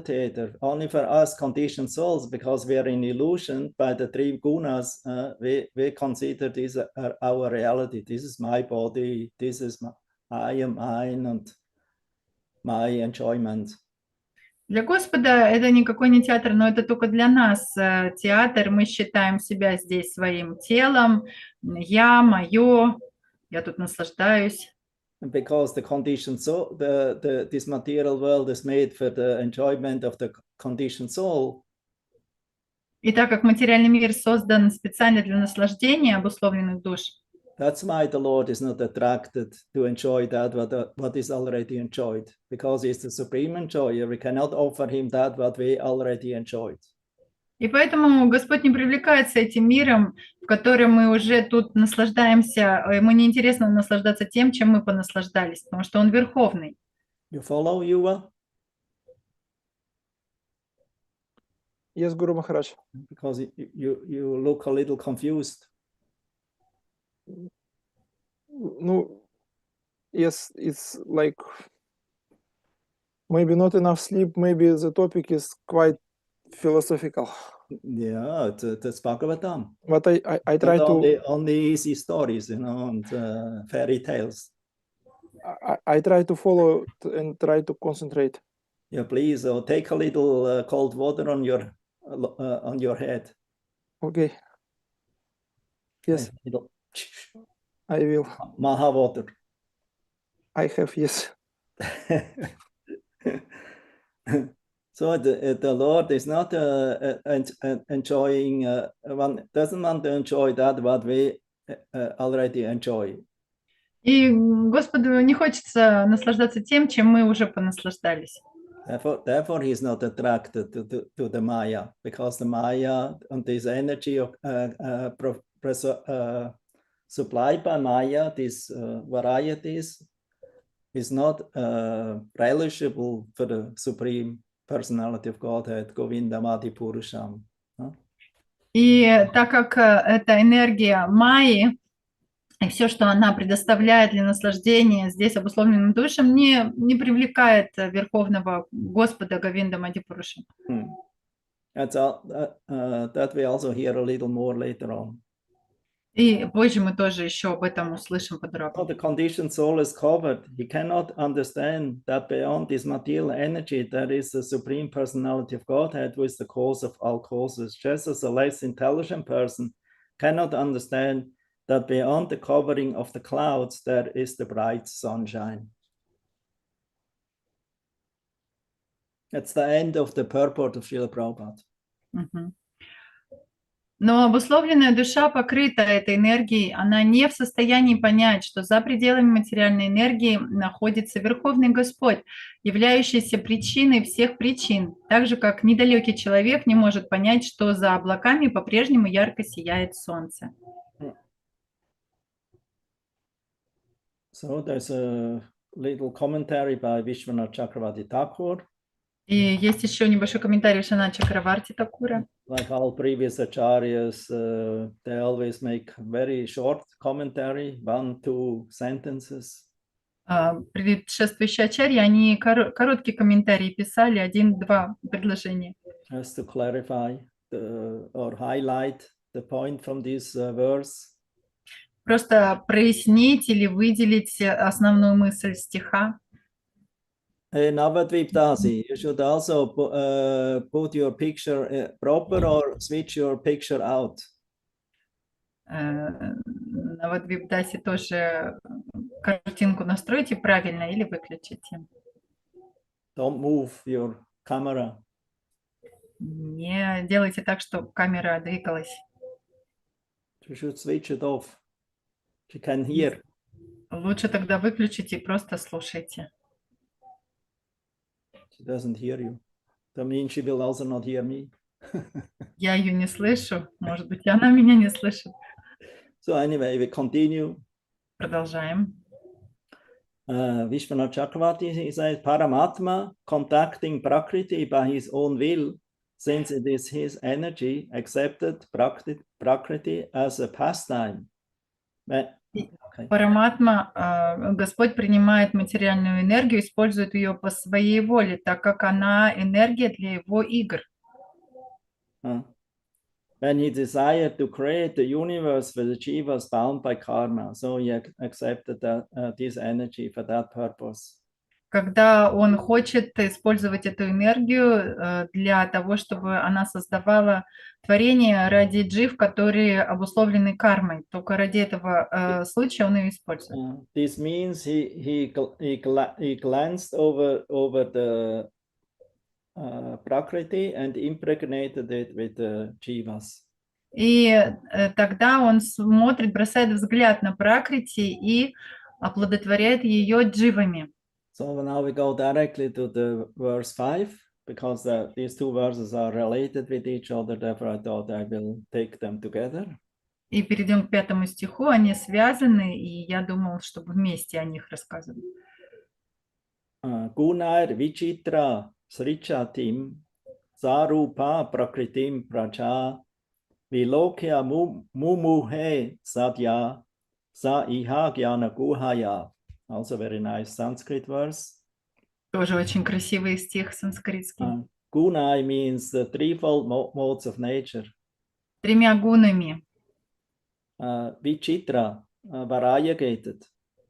theater. Only for us conditioned souls, because we are in illusion by the three gunas, we consider this our reality. This is my body. This is I am mine and my enjoyment. Для Господа это никакой не театр, но это только для нас театр. Мы считаем себя здесь своим телом. Я, мое, я тут наслаждаюсь. Because the conditioned soul, this material world is made for the enjoyment of the conditioned soul. И так как материальный мир создан специально для наслаждения обусловленных душ, that's why the Lord is not attracted to enjoy that what is already enjoyed, because he's the supreme enjoyer. We cannot offer him that what we already enjoyed. И поэтому Господь не привлекается этим миром, в котором мы уже тут наслаждаемся. Ему неинтересно наслаждаться тем, чем мы понаслаждались, потому что Он верховный. You follow, Yuva? Yes, Guru Maharaj. Because you look a little confused. No, yes, it's like maybe not enough sleep. Maybe the topic is quite philosophical. Yeah, it's Bhagavatam. But I try to only easy stories, and fairy tales. I try to follow and try to concentrate. Yeah, please take a little cold water on your head. Okay. Yes, I will. Maha water. I have, yes. So the Lord is not enjoying, one doesn't want to enjoy that what we already enjoy. И Господу не хочется наслаждаться тем, чем мы уже понаслаждались. Therefore, he is not attracted to the Maya, because the Maya and this energy supplied by Maya, these varieties, is not relishable for the Supreme Personality of Godhead, Govindamadi Purusham. И так как эта энергия Майи, и все, что она предоставляет для наслаждения здесь обусловленным душам, не привлекает Верховного Господа Говинда Мадипуруша. That we also hear a little more later on. И позже мы тоже еще об этом услышим подробно. The conditioned soul is covered. He cannot understand that beyond this material energy, there is the Supreme Personality of Godhead, who is the cause of all causes. Just as a less intelligent person cannot understand that beyond the covering of the clouds, there is the bright sunshine. That's the end of the purport of Srila Prabhupada. Но обусловленная душа покрыта этой энергией, она не в состоянии понять, что за пределами материальной энергии находится Верховный Господь, являющийся причиной всех причин, так же, как недалекий человек не может понять, что за облаками по-прежнему ярко сияет солнце. So there's a little commentary by Vishwanath Chakravarti Thakur. И есть еще небольшой комментарий Вишванатха Чакраварти Такура. Like all previous acharyas, they always make very short commentary, 1-2 sentences. Предшествующие ачарьи, они короткие комментарии писали, 1-2 предложения. Just to clarify or highlight the point from this verse. Просто прояснить или выделить основную мысль стиха. Navadvipdasi, you should also put your picture proper or switch your picture out. Навадвипдаси тоже картинку настройте правильно или выключите. Don't move your camera. Не делайте так, чтобы камера двигалась. You should switch it off. You can hear. Лучше тогда выключите и просто слушайте. She doesn't hear you. That means she will also not hear me. Я ее не слышу. Может быть, и она меня не слышит. So anyway, we continue. Продолжаем. Vishwanath Chakravarti, he says, Paramatma contacting Prakriti by his own will, since it is his energy, accepted Prakriti as a pastime. Okay. Параматма, Господь принимает материальную энергию, использует ее по своей воле, так как она энергия для его игр. When he desired to create the universe for the jivas bound by karma, so he accepted this energy for that purpose. Когда он хочет использовать эту энергию для того, чтобы она создавала творение ради джив, которые обусловлены кармой, только ради этого случая он ее использует. This means he glanced over the Prakriti and impregnated it with the jivas. И тогда он смотрит, бросает взгляд на Пракрити и оплодотворяет ее дживами. So now we go directly to the verse 5, because these two verses are related with each other, therefore I thought I will take them together. И перейдем к 5 стиху, они связаны, и я думал, чтобы вместе о них рассказывать. Gunair vichitra srichatim sarupa prakritim praja vilokya mumuhe sadya sa iha gyana guhaya. Also very nice Sanskrit verse. Тоже очень красивый стих санскритский. Gunai means the threefold modes of nature. 3 гунами. Vichitra, variegated.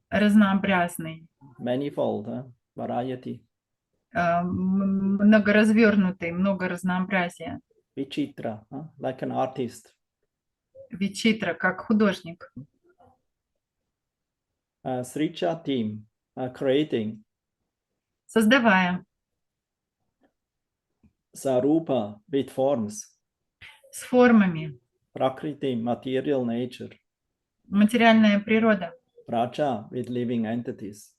Разнообразный. Manifold, variety. Многоразвернутый, много разнообразия. Vichitra, like an artist. Вичитра, как художник. Sricha team, creating. Создавая. Sarupa, with forms. с формами, Prakriti, material nature. материальная природа, Praja, with living entities.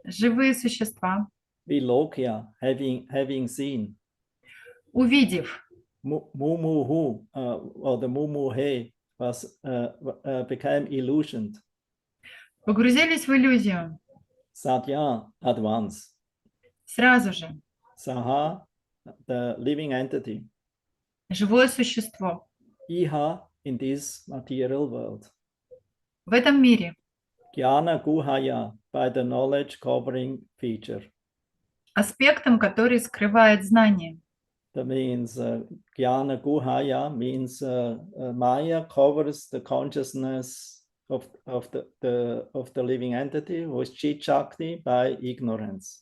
живые существа, Vilokya, having seen. увидев, Mumuhu, or the mumuhe, became illusioned. погрузились в иллюзию Satya, at once. сразу же. Saha, the living entity. Живое существо Iha, in this material world. в этом мире. Jnana guhaya, by the knowledge covering feature. Аспектом, который скрывает знание. That means Jnana guhaya means Maya covers the consciousness of the living entity, who is Chit Shakti, by ignorance.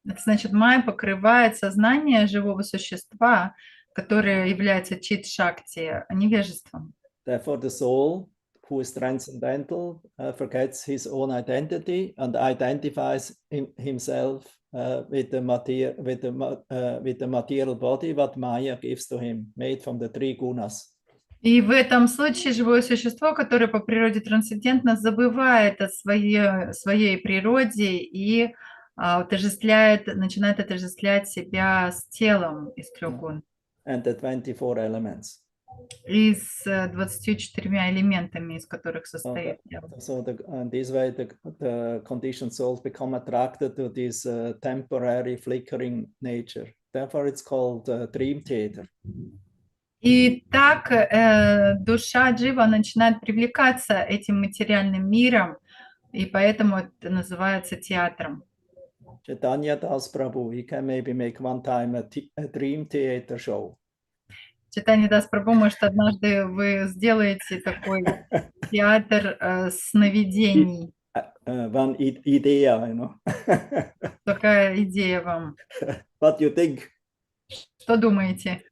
Это значит, майя покрывает сознание живого существа, которое является чит-шакти, невежеством. Therefore, the soul, who is transcendental, forgets his own identity and identifies himself with the material body what Maya gives to him, made from the three gunas. И в этом случае живое существо, которое по природе трансцендентно, забывает о своей природе и начинает отождествлять себя с телом из трех гун. And the 24 elements. И с 24 элементами, из которых состоит тело. So this way the conditioned souls become attracted to this temporary flickering nature. Therefore it's called dream theater. И так душа джива начинает привлекаться этим материальным миром, и поэтому это называется театром. Chaitanya Das Prabhu, he can maybe make one time a dream theater show. Чайтанья Дас Прабху, может, однажды вы сделаете такой театр сновидений. One idea, you know. Такая идея вам. What you think? Что думаете?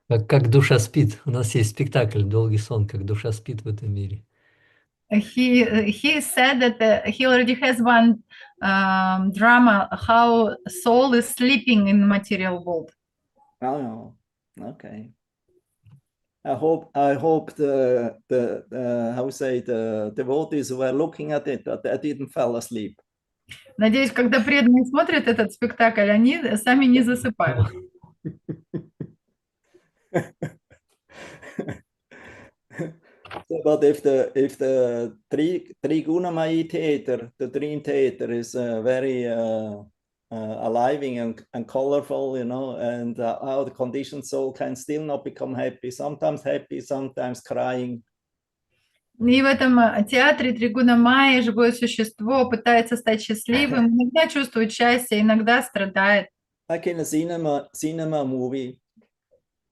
Как душа спит. У нас есть спектакль «Долгий сон», как душа спит в этом мире. He said that he already has one drama, how soul is sleeping in the material world. Oh, okay. I hope the devotees who were looking at it, that they didn't fall asleep. Надеюсь, когда преданные смотрят этот спектакль, они сами не засыпают. But if the three gunami theater, the dream theater, is very alive and colorful, you know, and how the conditioned soul can still not become happy, sometimes crying. И в этом театре Тригуна Майи живое существо пытается стать счастливым, иногда чувствует счастье, иногда страдает. Like in a cinema movie.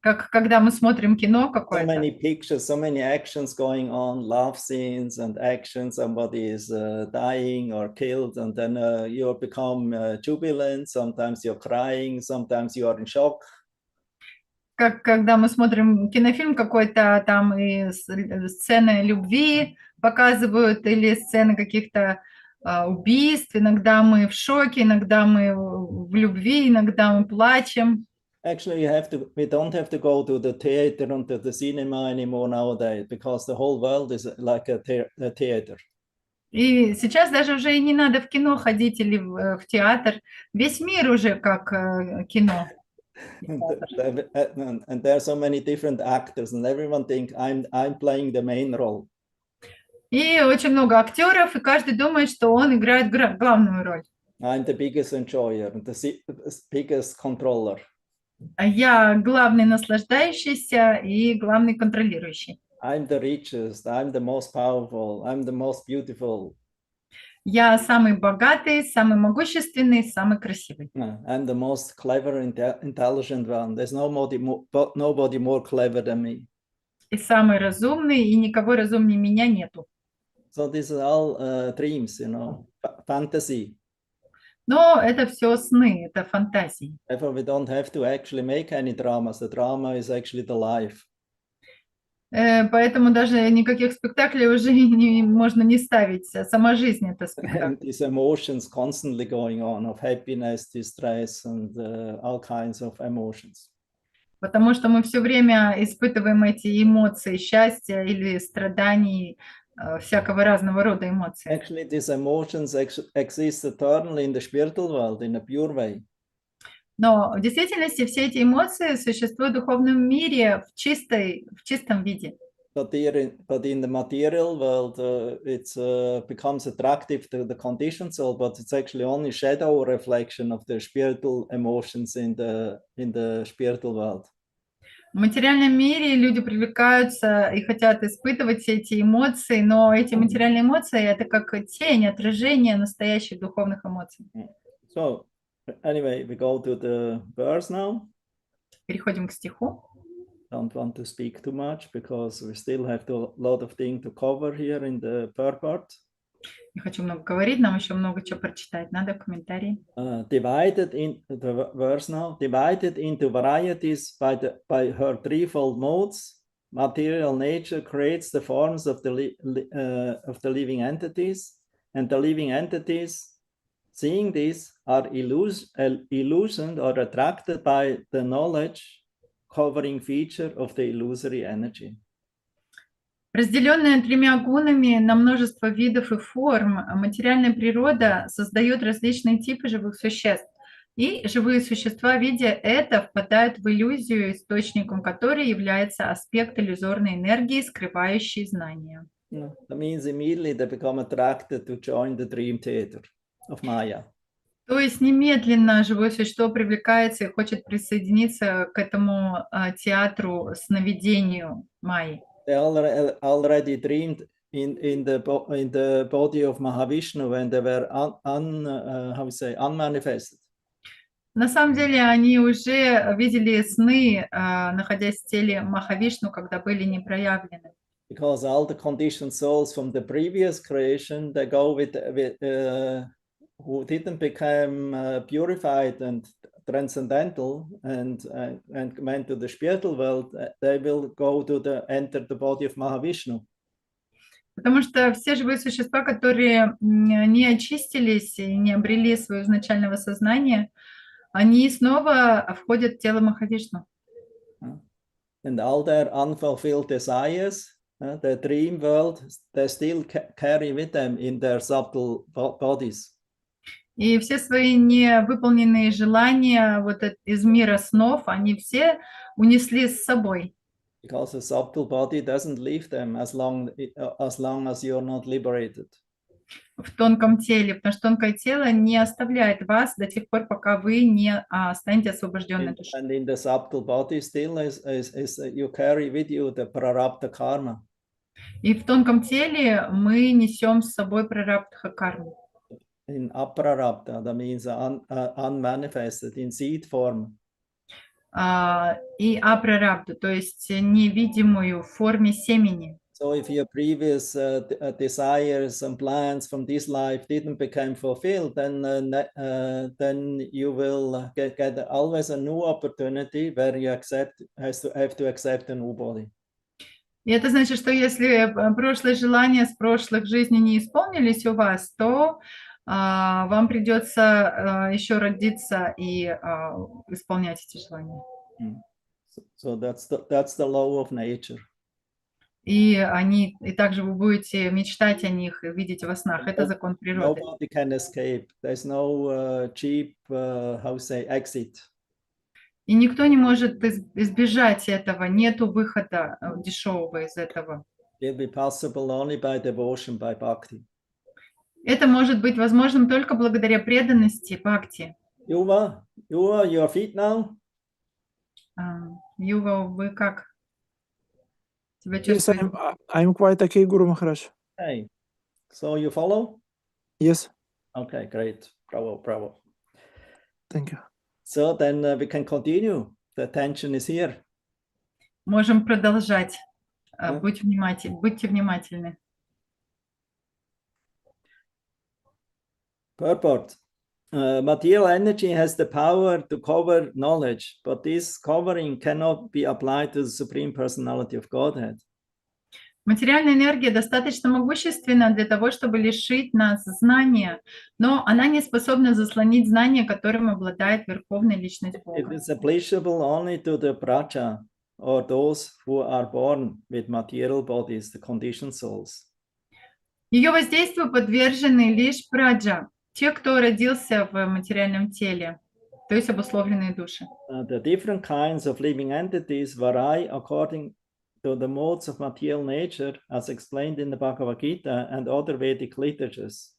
Как когда мы смотрим кино So какое-то. many pictures, so many actions going on, love scenes and action. Somebody is dying or killed, and then you become jubilant. Sometimes you're crying, sometimes you are in shock. Как когда мы смотрим кинофильм какой-то, там и сцены любви показывают, или сцены каких-то убийств. Иногда мы в шоке, иногда мы в любви, иногда мы плачем. Actually, we don't have to go to the theater and to the cinema anymore nowadays, because the whole world is like a theater. И сейчас даже уже и не надо в кино ходить или в театр. Весь мир уже как кино. And there are so many different actors, and everyone thinks I'm playing the main role. И очень много актеров, и каждый думает, что он играет главную роль. I'm the biggest enjoyer, the biggest controller. Я главный наслаждающийся и главный контролирующий. I'm the richest, I'm the most powerful, I'm the most beautiful. Я самый богатый, самый могущественный, самый красивый. I'm the most clever, intelligent one. There's nobody more clever than me. И самый разумный, и никого разумнее меня нету. So this is all dreams, you know, fantasy. Но это все сны, это фантазии. Therefore, we don't have to actually make any dramas. The drama is actually the life. Поэтому даже никаких спектаклей уже можно не ставить. Сама жизнь — это спектакль. And these emotions constantly going on of happiness, distress, and all kinds of emotions. Потому что мы все время испытываем эти эмоции счастья или страданий, всякого разного рода эмоций. Actually, these emotions exist eternally in the spiritual world in a pure way. Но в действительности все эти эмоции существуют в духовном мире в чистом виде. But in the material world, it becomes attractive to the conditioned soul, but it's actually only shadow reflection of the spiritual emotions in the spiritual world. В материальном мире люди привлекаются и хотят испытывать все эти эмоции, но эти материальные эмоции — это как тень, отражение настоящих духовных эмоций. So, anyway, we go to the verse now. Переходим к стиху. Don't want to speak too much because we still have a lot of things to cover here in the purport. Не хочу много говорить, нам еще много чего прочитать надо в комментарии. Divided in the verse now, divided into varieties by her threefold modes. Material nature creates the forms of the living entities, and the living entities, seeing these, are illusioned or attracted by the knowledge covering feature of the illusory energy. Разделенная тремя гунами на множество видов и форм, материальная природа создает различные типы живых существ. И живые существа, видя это, впадают в иллюзию, источником которой является аспект иллюзорной энергии, скрывающей знания. That means immediately they become attracted to join the dream theater of Maya. То есть немедленно живое существо привлекается и хочет присоединиться к этому театру сновидению Майи. They already dreamed in the body of Mahavishnu when they were unmanifested. На самом деле они уже видели сны, находясь в теле Махавишну, когда были не проявлены. Because all the conditioned souls from the previous creation, they go with who didn't become purified and transcendental and went to the spiritual world, they will go to enter the body of Mahavishnu. Потому что все живые существа, которые не очистились и не обрели своего изначального сознания, они снова входят в тело Махавишну. And all their unfulfilled desires, the dream world, they still carry with them in their subtle bodies. И все свои невыполненные желания вот из мира снов, они все унесли с собой. Because the subtle body doesn't leave them as long as you're not liberated. В тонком теле, потому что тонкое тело не оставляет вас до тех пор, пока вы не станете освобожденной душой. And in the subtle body still is you carry with you the prarabdha karma. И в тонком теле мы несем с собой прарабдха карму. In aprarabdha, that means unmanifested, in seed form. И апрарабду, то есть невидимую в форме семени. So if your previous desires and plans from this life didn't become fulfilled, then you will get always a new opportunity where you have to accept a new body. И это значит, что если прошлые желания с прошлых жизней не исполнились у вас, то вам придется еще родиться и исполнять эти желания. So that's the law of nature. И также вы будете мечтать о них и видеть во снах. Это закон природы. Nobody can escape. There's no cheap, exit. И никто не может избежать этого. Нету выхода дешевого из этого. It'll be possible only by devotion, by bhakti. Это может быть возможным только благодаря преданности, бхакти. Yuva, your feet now? Юва, вы как? Тебя Yes, чувствуете? I'm quite okay, Guru Maharaj. Okay. So you follow? Yes, Okay, great. Bravo. thank you. So then we can continue. The attention is here. Можем продолжать. Будьте внимательны. Purport. Material energy has the power to cover knowledge, but this covering cannot be applied to the Supreme Personality of Godhead. Материальная энергия достаточно могущественна для того, чтобы лишить нас знания, но она не способна заслонить знания, которым обладает Верховная Личность It Бога. is applicable only to the praja or those who are born with material bodies, the conditioned souls. Ее воздействию подвержены лишь праджа, те, кто родился в материальном теле, то есть обусловленные души. The different kinds of living entities vary according to the modes of material nature, as explained in the Bhagavad Gita and other Vedic literatures.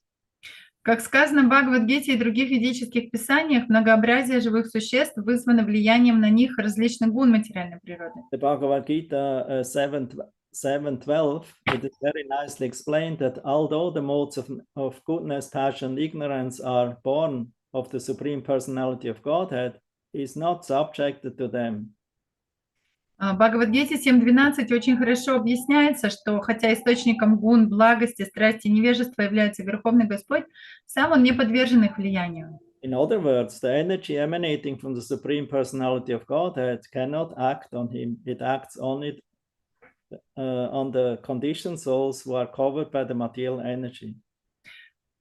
Как сказано в Бхагавад-гите и других ведических писаниях, многообразие живых существ вызвано влиянием на них различных гун материальной природы. The Bhagavad Gita 7:12, it is very nicely explained that although the modes of goodness, passion, ignorance are born of the Supreme Personality of Godhead, he is not subjected to them. В Бхагавад-гите 7.12 очень хорошо объясняется, что хотя источником гун, благости, страсти и невежества является Верховный Господь, сам он не подвержен их влиянию. In other words, the energy emanating from the Supreme Personality of Godhead cannot act on him. It acts only on the conditioned souls who are covered by the material energy.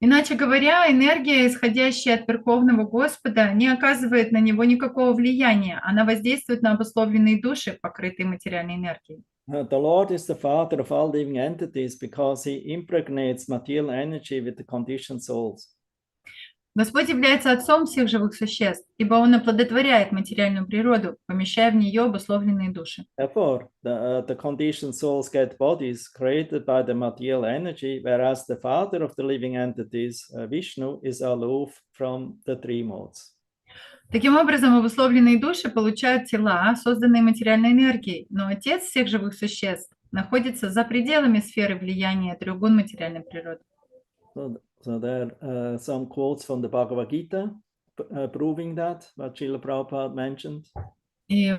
Иначе говоря, энергия, исходящая от Верховного Господа, не оказывает на него никакого влияния. Она воздействует на обусловленные души, покрытые материальной энергией. The Lord is the father of all living entities because he impregnates material energy with the conditioned souls. Господь является отцом всех живых существ, ибо Он оплодотворяет материальную природу, помещая в нее обусловленные души. Therefore, the conditioned souls get bodies created by the material energy, whereas the father of the living entities, Vishnu, is aloof from the three modes. Таким образом, обусловленные души получают тела, созданные материальной энергией, но Отец всех живых существ находится за пределами сферы влияния трех гун материальной природы. So there are some quotes from the Bhagavad Gita proving that, what Srila Prabhupada mentioned. И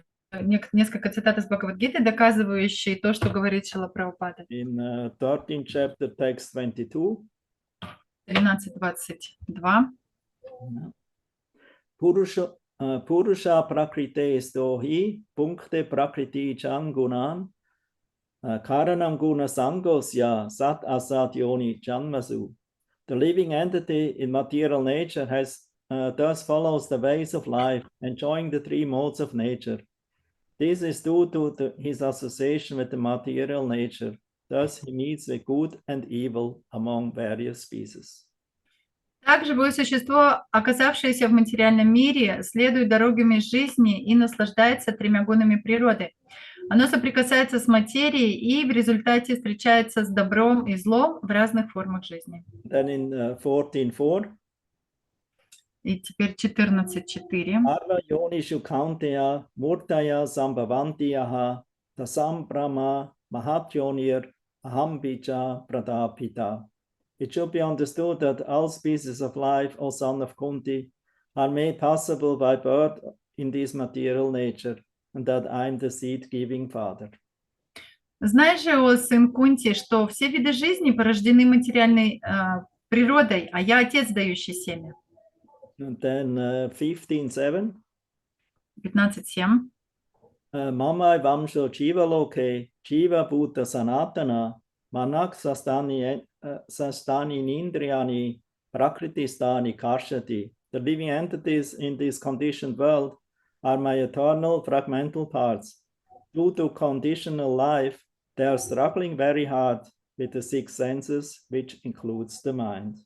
несколько цитат из Бхагавад-гиты, доказывающие то, что говорит Шрила Прабхупада. In 13th chapter, text 22. 13.22. Purusha prakrite stohi punkte prakriti chan gunan karanam guna sangosya sat asat yoni janmasu. The living entity in material nature has thus follows the ways of life, enjoying the three modes of nature. This is due to his association with the material nature. Thus he meets with good and evil among various species. Так живое существо, оказавшееся в материальном мире, следует дорогами жизни и наслаждается тремя гунами природы. Оно соприкасается с материей и в результате встречается с добром и злом в разных формах жизни. Then in 14.4. И теперь 14.4. Arva yonishu kaunteya murtaya sambhavantiyaha tasam brahma mahatyonir ahambija pradapita. It should be understood that all species of life, O son of Kunti, are made possible by birth in this material nature, and that I am the seed-giving father. Знаешь же, о сын Кунти, что все виды жизни порождены материальной природой, а я отец, дающий семя. And then 15.7. 15.7. Mamai vamsho jiva loke jiva bhuta sanatana manak sastani nindriyani prakriti-stani karshati. The living entities in this conditioned world are my eternal fragmental parts. Due to conditional life, they are struggling very hard with the six senses, which includes the mind.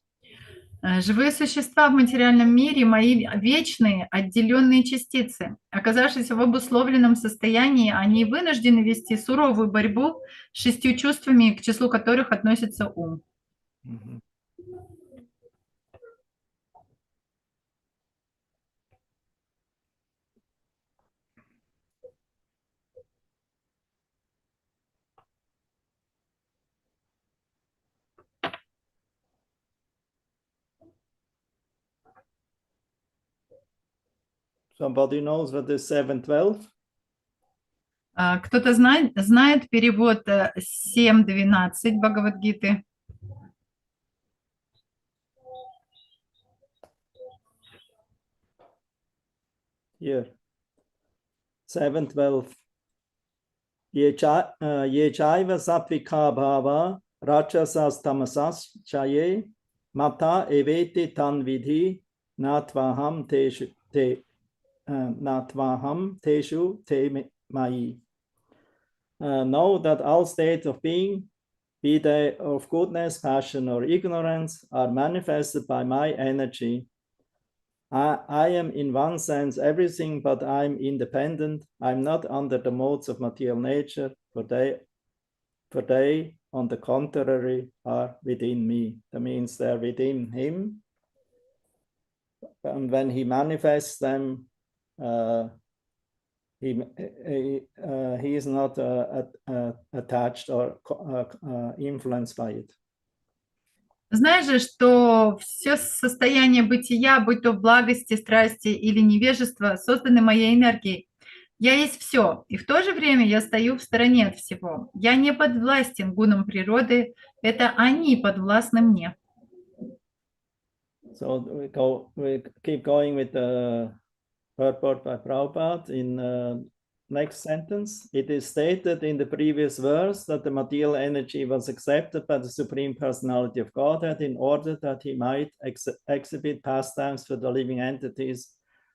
Живые существа в материальном мире – мои вечные, отделенные частицы. Оказавшись в обусловленном состоянии, они вынуждены вести суровую борьбу с 6 чувствами, к числу которых относится ум. Mm-hmm. Somebody knows what is 7.12? Кто-то знает перевод 7.12 Бхагавад-гиты? Here. 7.12. ye chaiva satvika bhava rajasas tamasas chaye mata eveti tan vidhi natvaham teshu te mai. Know that all states of being, be they of goodness, passion, or ignorance, are manifested by my energy. I am in one sense everything, but I'm independent. I'm not under the modes of material nature, for they, on the contrary, are within me. That means they're within him. And when he manifests them, he is not attached or influenced by it. Знаешь же, что все состояние бытия, будь то благости, страсти или невежества, созданы моей энергией. Я есть все, и в то же время я стою в стороне от всего. Я не подвластен гунам природы, это они подвластны мне. So we keep going with the purport by Prabhupada in next sentence. It is stated in the previous verse that the material energy was accepted by the Supreme Personality of Godhead in order that he might exhibit pastimes for the living entities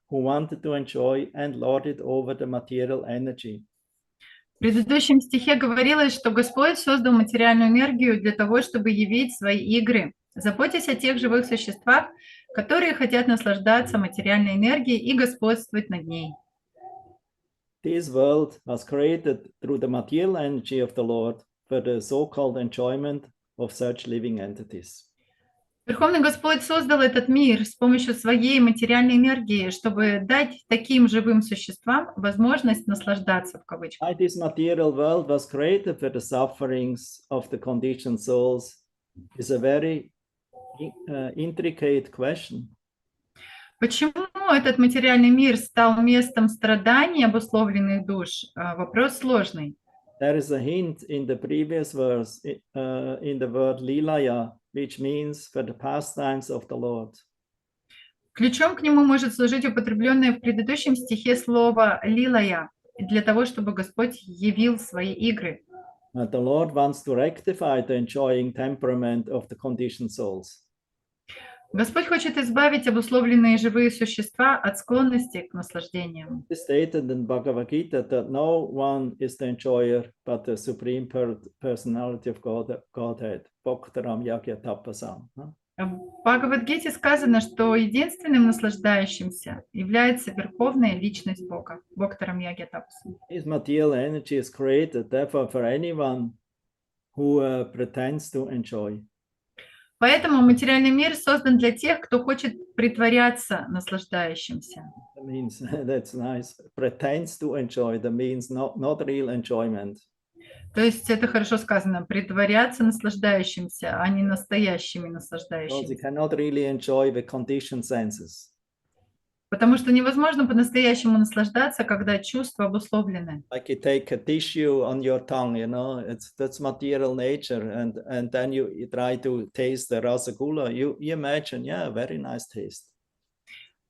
who wanted to enjoy and lord it over the material energy. В предыдущем стихе говорилось, что Господь создал материальную энергию для того, чтобы явить свои игры. Заботьтесь о тех живых существах, которые хотят наслаждаться материальной энергией и господствовать над ней. This world was created through the material energy of the Lord for the so-called enjoyment of such living entities. Верховный Господь создал этот мир с помощью своей материальной энергии, чтобы дать таким живым существам возможность наслаждаться, в кавычках. Why this material world was created for the sufferings of the conditioned souls is a very intricate question. Почему этот материальный мир стал местом страданий обусловленных душ? Вопрос сложный. There is a hint in the previous verse in the word lilaya, which means for the pastimes of the Lord. Ключом к нему может служить употребленное в предыдущем стихе слово «лилая», для того, чтобы Господь явил свои игры. The Lord wants to rectify the enjoying temperament of the conditioned souls. Господь хочет избавить обусловленные живые существа от склонности к наслаждениям. It is stated in Bhagavad Gita that no one is the enjoyer but the Supreme Personality of Godhead, Bhaktaram Yagyatapasam. В Бхагавад-гите сказано, что единственным наслаждающимся является Верховная Личность Бога, Бхактарам Ягьятапасам. His material energy is created, therefore, for anyone who pretends to enjoy. Поэтому материальный мир создан для тех, кто хочет притворяться наслаждающимся. That means that's nice. Pretends to enjoy. That means not real enjoyment. То есть это хорошо сказано, притворяться наслаждающимся, а не настоящими Because you наслаждающимися. cannot really enjoy the conditioned senses. Потому что невозможно по-настоящему наслаждаться, когда чувства обусловлены. Like you take a tissue on your tongue, you know, that's material nature, and then you try to taste the rasagula. You imagine, yeah, very nice taste.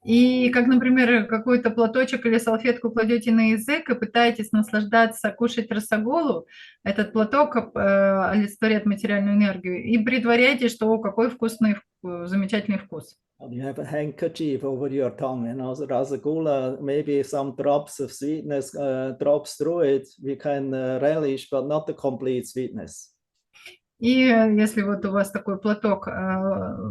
И как, например, какой-то платочек или салфетку кладете на язык и пытаетесь наслаждаться, кушать расагулу, этот платок олицетворяет материальную энергию, и притворяетесь, что какой вкусный, замечательный вкус. You have a handkerchief over your tongue, you know, the rasagula, maybe some drops of sweetness drops through it, we can relish, but not the complete sweetness. И если вот у вас такой платок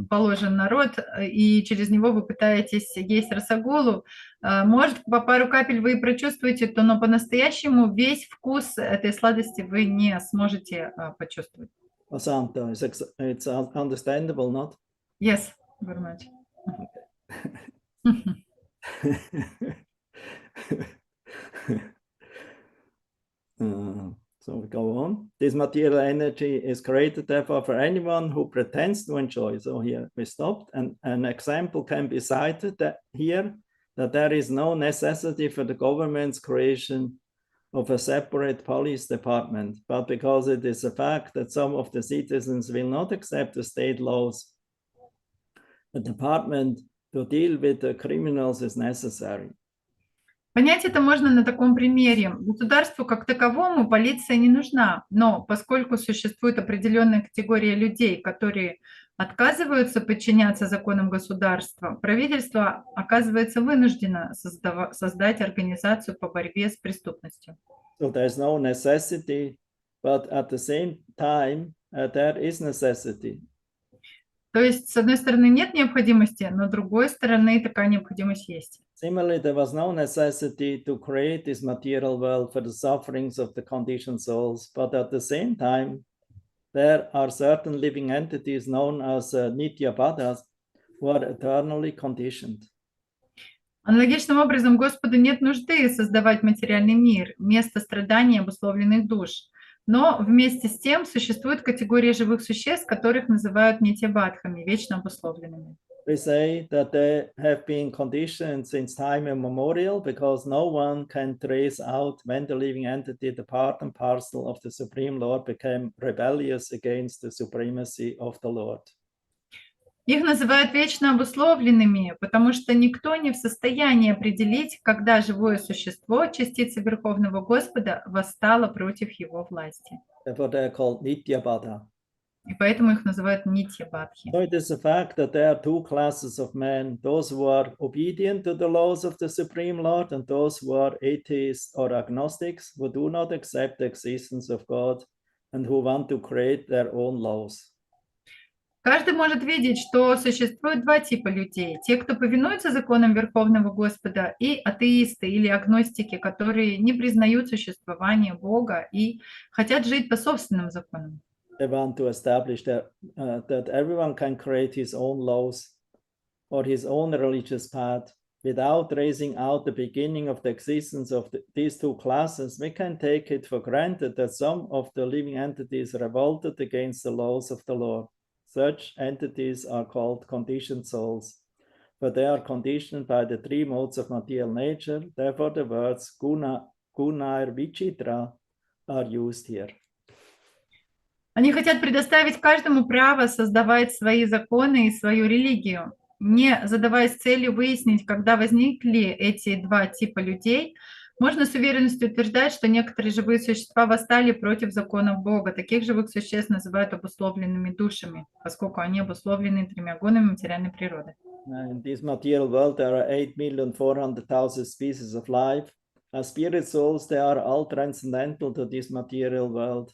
положен на рот, и через него вы пытаетесь есть расагулу, может, по пару капель вы и прочувствуете, но по-настоящему весь вкус этой сладости вы не сможете почувствовать. Asanta, it's understandable, not? Yes, very much. So we go on. This material energy is created, therefore, for anyone who pretends to enjoy. So here we stopped. And an example can be cited that there is no necessity for the government's creation of a separate police department, but because it is a fact that some of the citizens will not accept the state laws, the department to deal with the criminals is necessary. Понять это можно на таком примере. Государству как таковому полиция не нужна, но поскольку существует определенная категория людей, которые отказываются подчиняться законам государства, правительство оказывается вынуждено создать организацию по борьбе с преступностью. So there's no necessity, but at the same time, there is necessity. То есть, с одной стороны, нет необходимости, но с другой стороны, такая необходимость есть. Similarly, there was no necessity to create this material world for the sufferings of the conditioned souls, but at the same time, there are certain living entities known as Nityabadas who are eternally conditioned. Аналогичным образом, Господу нет нужды создавать материальный мир, место страданий обусловленных душ. Но вместе с тем существует категория живых существ, которых называют нитьябадхами, вечно обусловленными. We say that they have been conditioned since time immemorial because no one can trace out when the living entity, the part and parcel of the Supreme Lord, became rebellious against the supremacy of the Lord. Их называют вечно обусловленными, потому что никто не в состоянии определить, когда живое существо, частица Верховного Господа, восстало против его власти. Therefore, they are called Nityabada. И поэтому их называют нитьябадхи. So it is a fact that there are two classes of men, those who are obedient to the laws of the Supreme Lord and those who are atheists or agnostics, who do not accept the existence of God and who want to create their own laws. Каждый может видеть, что существует два типа людей. Те, кто повинуется законам Верховного Господа, и атеисты или агностики, которые не признают существование Бога и хотят жить по собственным законам. They want to establish that everyone can create his own laws or his own religious path. Without tracing out the beginning of the existence of these two classes, we can take it for granted that some of the living entities revolted against the laws of the Lord. Such entities are called conditioned souls, but they are conditioned by the three modes of material nature. Therefore, the words guna, gunair, vichitra are used here. Они хотят предоставить каждому право создавать свои законы и свою религию, не задаваясь целью выяснить, когда возникли эти два типа людей. Можно с уверенностью утверждать, что некоторые живые существа восстали против законов Бога. Таких живых существ называют обусловленными душами, поскольку они обусловлены тремя гунами материальной природы. In this material world, there are 8,400,000 species of life. As spirit souls, they are all transcendental to this material world.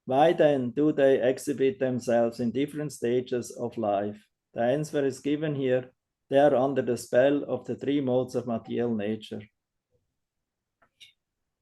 Why then do they exhibit themselves in different stages of life? The answer is given here. They are under the spell of the three modes of material nature.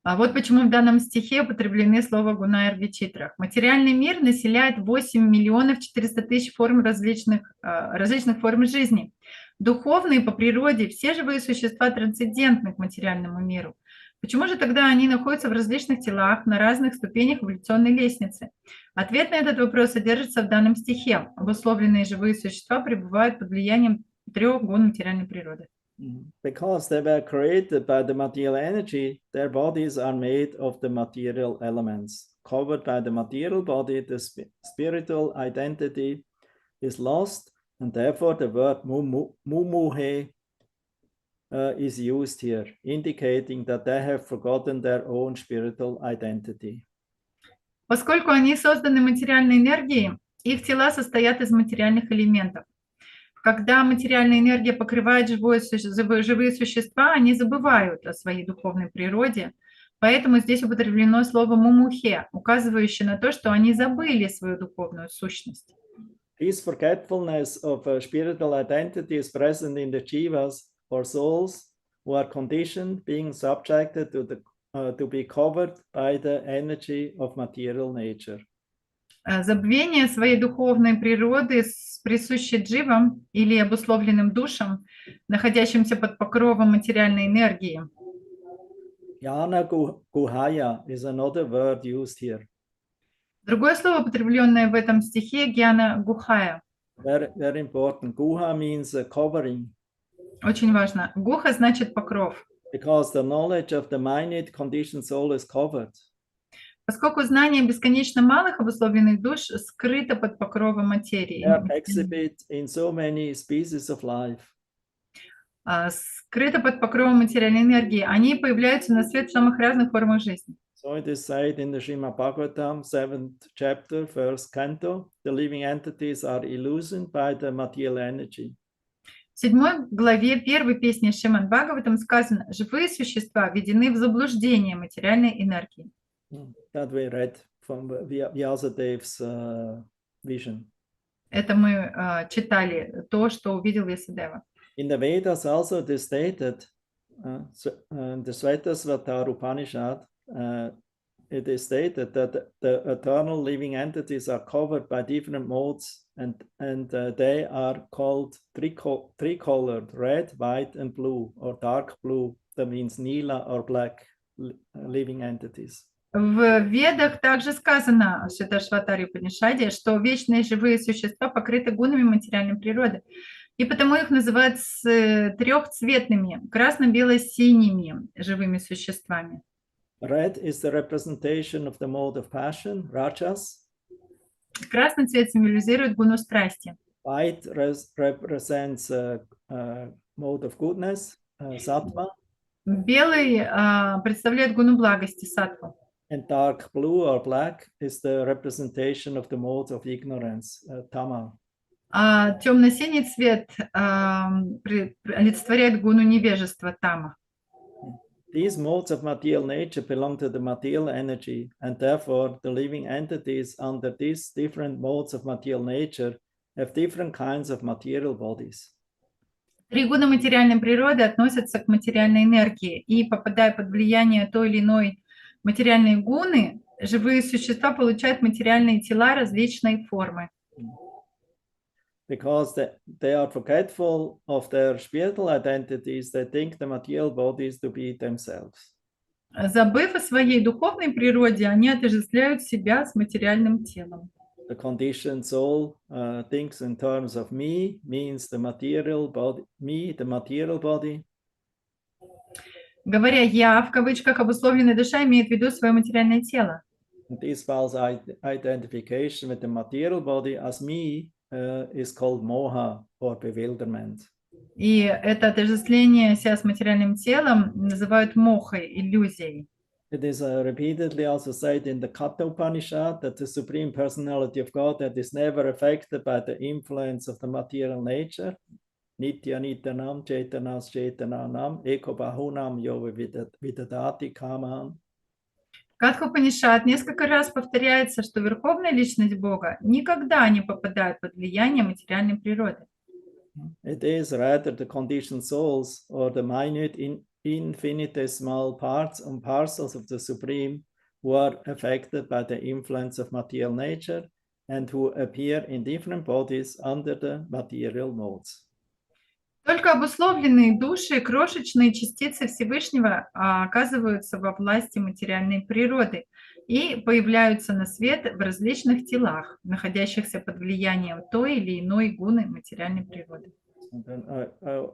А вот почему в данном стихе употреблены слова гунайр вичитрах. Материальный мир населяет 8,400,000 форм различных форм жизни. Духовные по природе все живые существа трансцендентны к материальному миру. Почему же тогда они находятся в различных телах на разных ступенях эволюционной лестницы? Ответ на этот вопрос содержится в данном стихе. Обусловленные живые существа пребывают под влиянием трех гун материальной природы. Because they were created by the material energy, their bodies are made of the material elements. Covered by the material body, the spiritual identity is lost, and therefore the word mumuhe is used here, indicating that they have forgotten their own spiritual identity. Поскольку они созданы материальной энергией, их тела состоят из материальных элементов. Когда материальная энергия покрывает живые существа, они забывают о своей духовной природе, поэтому здесь употреблено слово «мумухе», указывающее на то, что они забыли свою духовную сущность. This forgetfulness of a spiritual identity is present in the jivas, or souls, who are conditioned, being subjected to be covered by the energy of material nature. Забвение своей духовной природы присуще дживам или обусловленным душам, находящимся под покровом материальной энергии. Jnana guhaya is another word used here. Другое слово, употребленное в этом стихе, гьяна гухая. Very important. Guha means covering. Очень важно. Гуха значит покров. Because the knowledge of the minute conditioned soul is covered. Поскольку знание бесконечно малых обусловленных душ скрыто под покровом материи. They are exhibit in so many species of life. скрыто под покровом материальной энергии, они появляются на свет в самых разных формах жизни. So it is said in the Srimad Bhagavatam, 7th chapter, 1st canto, the living entities are illusioned by the material energy. В 7 главе 1 песни Шримад Бхагаватам сказано: живые существа введены в заблуждение материальной энергии. That we read from Vyasadev's vision. Это мы читали то, что увидел Вьясадева. In the Vedas also it is stated, the Svetasvatara Upanishad, it is stated that the eternal living entities are covered by different modes, and they are called three-colored: red, white, and blue, or dark blue. That means Nila or black living entities. В Ведах также сказано, в Шватаре Упанишаде, что вечные живые существа покрыты гунами материальной природы, и потому их называют трехцветными, красно-бело-синими живыми существами. Red is the representation of the mode of passion, rajas. Красный цвет символизирует гуну страсти. White represents mode of goodness, sattva. Белый представляет гуну благости, саттву. And dark blue or black is the representation of the mode of ignorance, tama. А темно-синий цвет олицетворяет гуну невежества, тама. These modes of material nature belong to the material energy, and therefore the living entities under these different modes of material nature have different kinds of material bodies. Три гуна материальной природы относятся к материальной энергии, и, попадая под влияние той или иной материальной гуны, живые существа получают материальные тела различной формы. Because they are forgetful of their spiritual identities, they think the material bodies to be themselves. Забыв о своей духовной природе, они отождествляют себя с материальным телом. The conditioned soul thinks in terms of me, means the material body, me, the material body. Говоря «я», в кавычках, обусловленная душа имеет в виду свое материальное тело. And this false identification with the material body as me is called moha or bewilderment. И это отождествление себя с материальным телом называют мохой, иллюзией. It is repeatedly also said in the Katha Upanishad that the Supreme Personality of God that is never affected by the influence of the material nature, Nitya Nityanam Chaitanas Chaitananam Eko Bahunam Yova Vidadati Kaman. Катха Упанишад несколько раз повторяется, что верховная личность Бога никогда не попадает под влияние материальной природы. It is rather the conditioned souls or the minute infinitesimal parts and parcels of the Supreme who are affected by the influence of material nature and who appear in different bodies under the material modes. Только обусловленные души, крошечные частицы Всевышнего оказываются во власти материальной природы и появляются на свет в различных телах, находящихся под влиянием той или иной гуны материальной природы. And then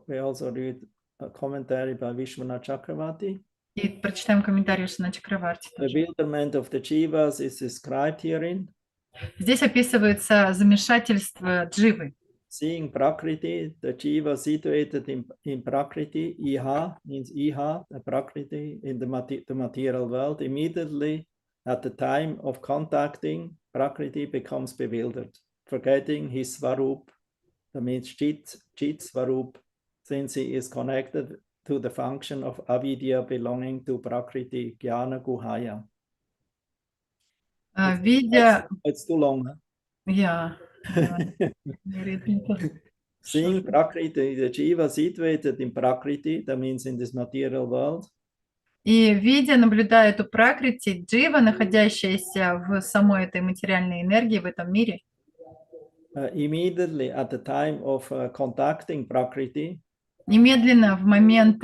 we also read a commentary by Vishwanath Chakravarti. И прочитаем комментарий Вишванаth Чакраварти. The bewilderment of the jivas is described herein. Здесь описывается замешательство дживы. Seeing Prakriti, the jiva situated in Prakriti, Iha means Iha, the Prakriti in the material world, immediately at the time of contacting, Prakriti becomes bewildered, forgetting his Svarup, that means Chit Svarup, since he is connected to the function of avidya belonging to Prakriti, Jnana Guhaya. Видя... It's too long, huh? Yeah. Seeing Prakriti, the jiva situated in Prakriti, that means in this material world. И видя, наблюдая эту пракрити, джива, находящаяся в самой этой материальной энергии, в этом мире, immediately at the time of contacting Prakriti, немедленно в момент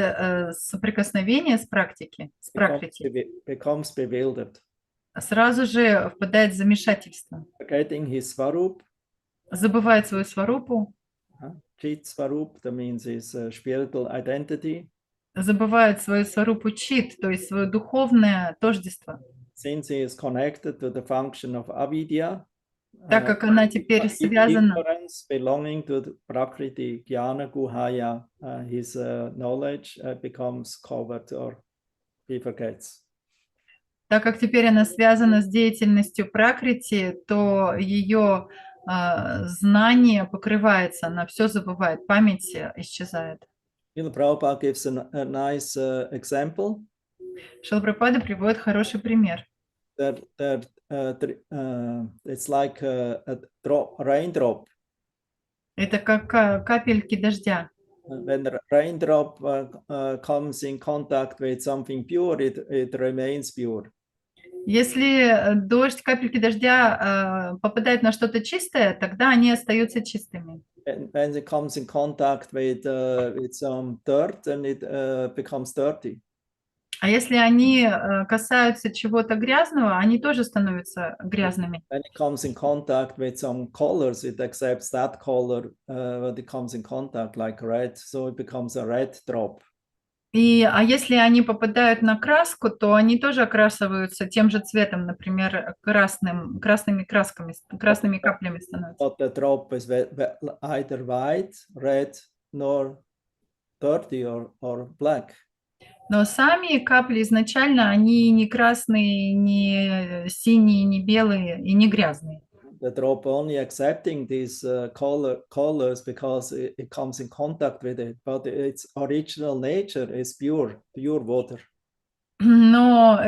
соприкосновения с практикой, с пракрити, becomes bewildered, сразу же впадает в замешательство, forgetting his Svarup, забывает свою сварупу, Chit Svarup, that means his spiritual identity, забывает свою сварупу чит, то есть свое духовное тождество. Since he is connected to the function of avidya, так как она теперь связана. Ignorance belonging to the Prakriti, Jnana Guhaya, his knowledge becomes covered or he forgets. Так как теперь она связана с деятельностью Пракрити, то ее знание покрывается, она все забывает, память исчезает. Prabhupada gives a nice example. Шрила Прабхупада приводит хороший пример. It's like a raindrop. Это как капельки дождя. When the raindrop comes in contact with something pure, it remains pure. Если дождь, капельки дождя попадают на что-то чистое, тогда они остаются чистыми. And when it comes in contact with some dirt, then it becomes dirty. А если они касаются чего-то грязного, они тоже становятся грязными. When it comes in contact with some colors, it accepts that color when it comes in contact, like red, so it becomes a red drop. А если они попадают на краску, то они тоже окрашиваются тем же цветом, например, красными красками, красными каплями становятся. But the drop is either white, red, nor dirty or black. Но сами капли изначально, они не красные, не синие, не белые и не грязные. The drop only accepting these colors because it comes in contact with it, but its original nature is pure water. Но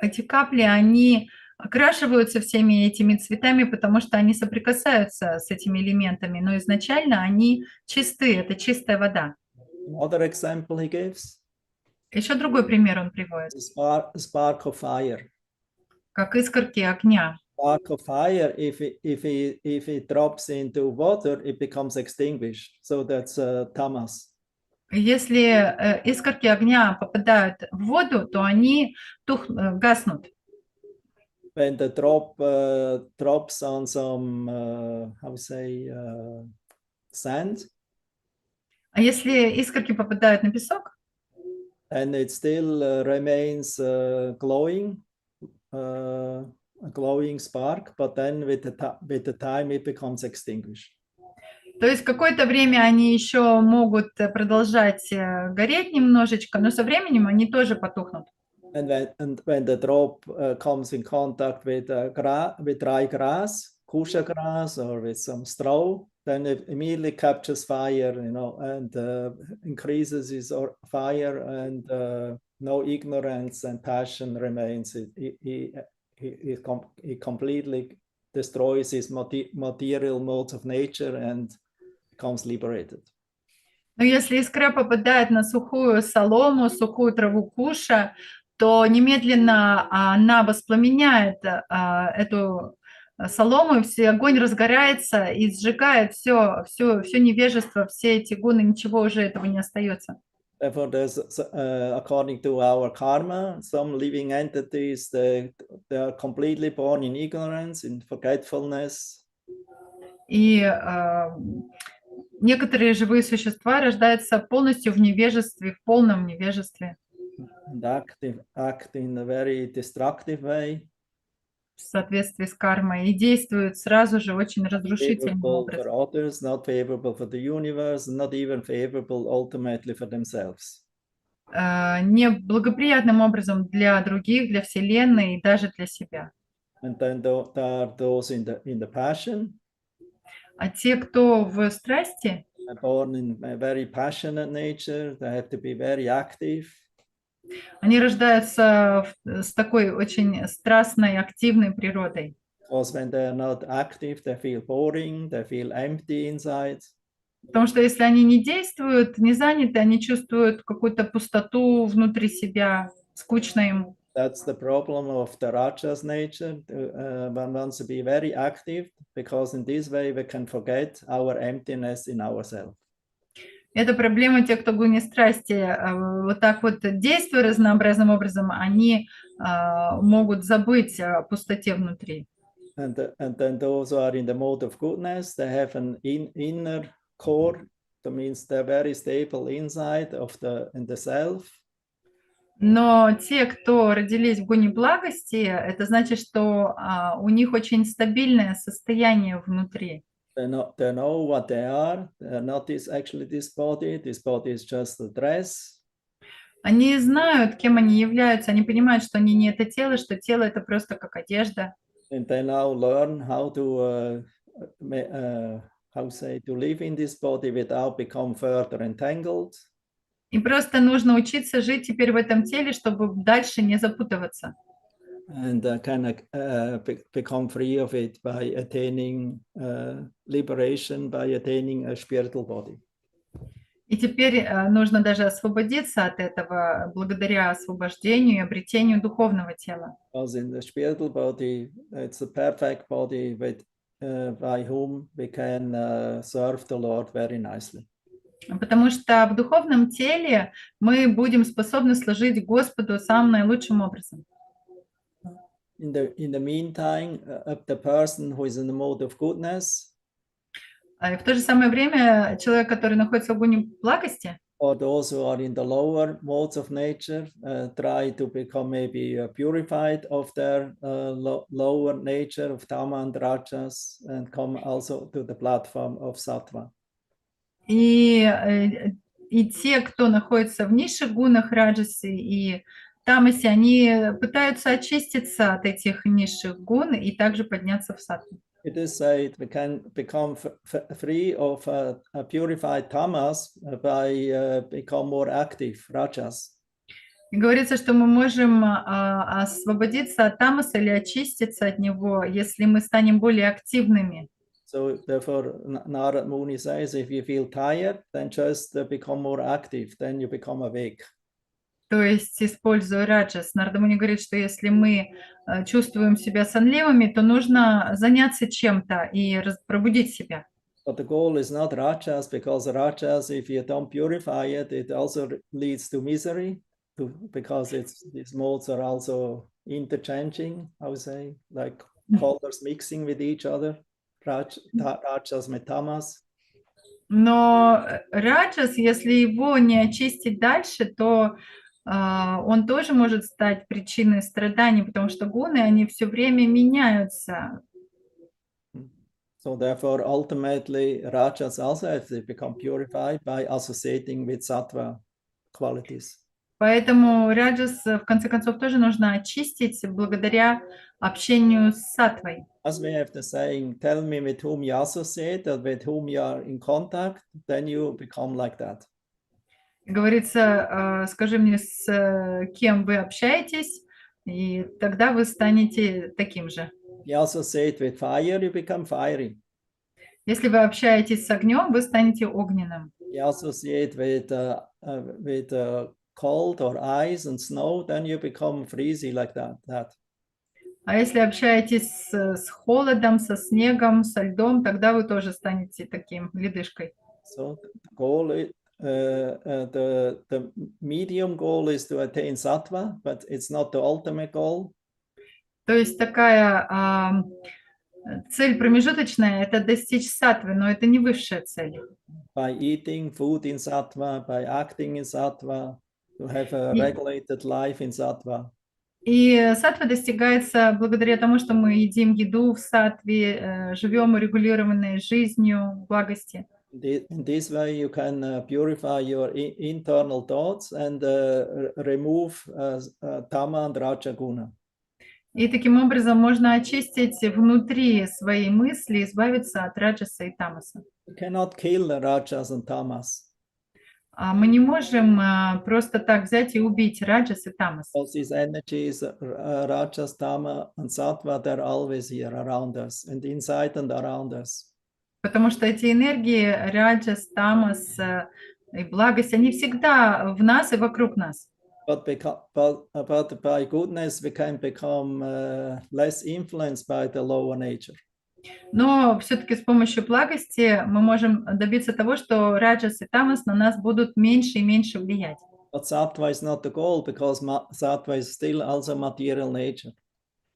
эти капли, они окрашиваются всеми этими цветами, потому что они соприкасаются с этими элементами, но изначально они чисты, это чистая вода. Another example he gives. Еще другой пример он приводит. Spark of fire. Как искорки огня. Spark of fire, if it drops into water, it becomes extinguished. So that's tamas. Если искорки огня попадают в воду, то они гаснут. When the drop drops on some, sand. А если искорки попадают на песок, and it still remains glowing, a glowing spark, but then with the time it becomes extinguished. то есть какое-то время они еще могут продолжать гореть немножечко, но со временем они тоже потухнут. And when the drop comes in contact with dry grass, kusha grass, or with some straw, then it immediately captures fire, and increases its fire, and no ignorance and passion remains. He completely destroys his material modes of nature and becomes liberated. Но если искра попадает на сухую солому, сухую траву куша, то немедленно она воспламеняет эту солому, и огонь разгорается и сжигает все невежество, все эти гуны, ничего уже этого не остается. Therefore, there's, according to our karma, some living entities, they are completely born in ignorance, in forgetfulness. И некоторые живые существа рождаются полностью в невежестве, в полном невежестве. And act in a very destructive way. В соответствии с кармой, и действуют сразу же очень разрушительным образом. For others, not favorable for the universe, not even favorable ultimately for themselves. Неблагоприятным образом для других, для Вселенной и даже для себя. And then there are those in the passion. А те, кто в страсти, Born in a very passionate nature, they have to be very active. они рождаются с такой очень страстной, активной природой. Because when they are not active, they feel boring, they feel empty inside. Потому что если они не действуют, не заняты, они чувствуют какую-то пустоту внутри себя, скучно им. That's the problem of the Rajas nature. One wants to be very active because in this way we can forget our emptiness in ourselves. Это проблема тех, кто гуни страсти. Вот так вот действуя разнообразным образом, они могут забыть о пустоте внутри. And then those who are in the mode of goodness, they have an inner core. That means they're very stable inside in the self. Но те, кто родились в гуне благости, это значит, что у них очень стабильное состояние внутри. They know what they are. They're not actually this body. This body is just a dress. Они знают, кем они являются, они понимают, что они не это тело, что тело это просто как одежда. And they now learn how to to live in this body without become further entangled. И просто нужно учиться жить теперь в этом теле, чтобы дальше не запутываться. And become free of it by attaining liberation, by attaining a spiritual body. И теперь нужно даже освободиться от этого благодаря освобождению и обретению духовного тела. Because in the spiritual body, it's the perfect body by whom we can serve the Lord very nicely. Потому что в духовном теле мы будем способны служить Господу самым наилучшим образом. In the meantime, the person who is in the mode of goodness, И в то же самое время человек, который находится в гуне благости, or those who are in the lower modes of nature, try to become maybe purified of their lower nature of Tama and Rajas and come also to the platform of Sattva. и те, кто находится в низших гунах раджасе и тамасе, они пытаются очиститься от этих низших гун и также подняться в саттву. It is said we can become free of purified tamas by become more active rajas. И говорится, что мы можем освободиться от тамаса или очиститься от него, если мы станем более активными. So therefore, Narad Muni says, if you feel tired, then just become more active, then you become awake. То есть, используя раджас, Нарада Муни говорит, что если мы чувствуем себя сонливыми, то нужно заняться чем-то и пробудить себя. But the goal is not rajas, because rajas, if you don't purify it, it also leads to misery, because these modes are also interchanging, I would say, like colors mixing with each other, rajas with tamas. Но раджас, если его не очистить дальше, то он тоже может стать причиной страданий, потому что гуны, они все время меняются. So therefore, ultimately, rajas also have to become purified by associating with sattva qualities. Поэтому раджас, в конце концов, тоже нужно очистить благодаря общению с саттвой. As we have the saying, tell me with whom you associate or with whom you are in contact, then you become like that. Говорится, скажи мне, с кем вы общаетесь, и тогда вы станете таким же. You associate with fire, you become fiery. Если вы общаетесь с огнем, вы станете огненным. You associate with cold or ice and snow, then you become freezy like that. А если общаетесь с холодом, со снегом, со льдом, тогда вы тоже станете таким ледышкой. So the goal is, the medium goal is to attain sattva, but it's not the ultimate goal. То есть такая цель промежуточная – это достичь саттвы, но это не высшая цель. By eating food in sattva, by acting in sattva, to have a regulated life in sattva. И саттва достигается благодаря тому, что мы едим еду в саттве, живем урегулированной жизнью в благости. In this way, you can purify your internal thoughts and remove tama and raja guna. И таким образом можно очистить внутри свои мысли, избавиться от раджаса и тамаса. You cannot kill the rajas and tamas. Мы не можем просто так взять и убить раджас и тамас. All these energies, rajas, tama, and sattva, they're always here around us, and inside and around us. Потому что эти энергии, раджас, тамас и благость, они всегда в нас и вокруг нас. But by goodness, we can become less influenced by the lower nature. Но все-таки с помощью благости мы можем добиться того, что раджас и тамас на нас будут меньше и меньше влиять. But sattva is not the goal, because sattva is still also material nature.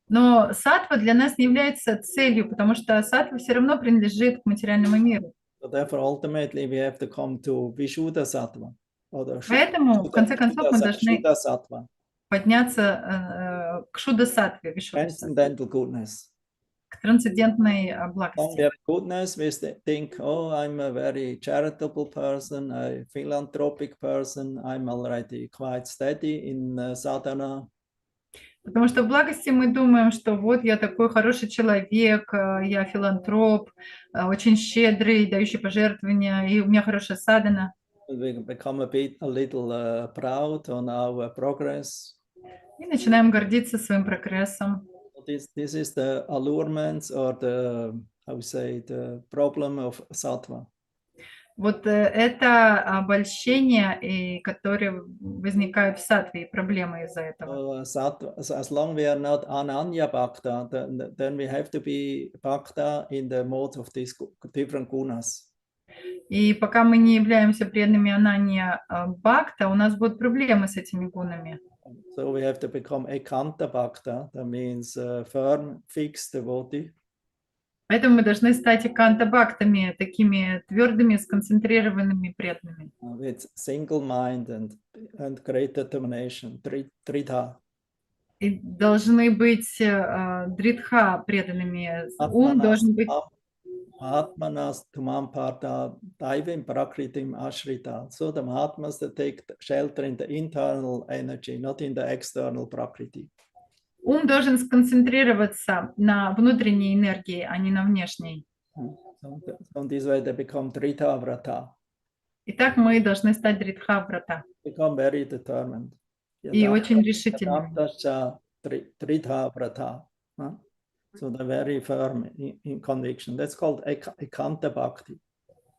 Но саттва для нас не является целью, потому что саттва все равно принадлежит к материальному миру. So therefore, ultimately, we have to come to Vishuddha sattva. oder Поэтому, в конце концов, мы должны Shuddha Sattva, подняться к шуда-саттве, вишудха-саттве, transcendental goodness. к трансцендентной From благости. their goodness, we think, oh, I'm a very charitable person, a philanthropic person, I'm already quite steady in sadhana. Потому что в благости мы думаем, что вот я такой хороший человек, я филантроп, очень щедрый, дающий пожертвования, и у меня хорошая садхана. We become a little proud on our progress. И начинаем гордиться своим прогрессом. This is the allurement or the, how say, the problem of sattva. Вот это обольщение, которое возникает в саттве, и проблемы из-за этого. So as long we are not ananya bhakta, then we have to be bhakta in the mode of these different gunas. И пока мы не являемся преданными ананья бхакта, у нас будут проблемы с этими гунами. So we have to become ekanta bhakta, that means firm, fixed devotee. Поэтому мы должны стать эканта-бхактами, такими твердыми, сконцентрированными преданными. With single mind and great determination, tridha. И должны быть дритха преданными. Ум должен быть... Mahatmanas tumam parta daivim prakritim ashrita. So the Mahatmas that take shelter in the internal energy, not in the external prakriti. Ум должен сконцентрироваться на внутренней энергии, а не на внешней. So this way they become Dritha Vrata. Итак, мы должны стать дритха врата. Become very determined. И очень решительными. Dritha Vrata. So they're very firm in conviction. That's called ekanta bhakti.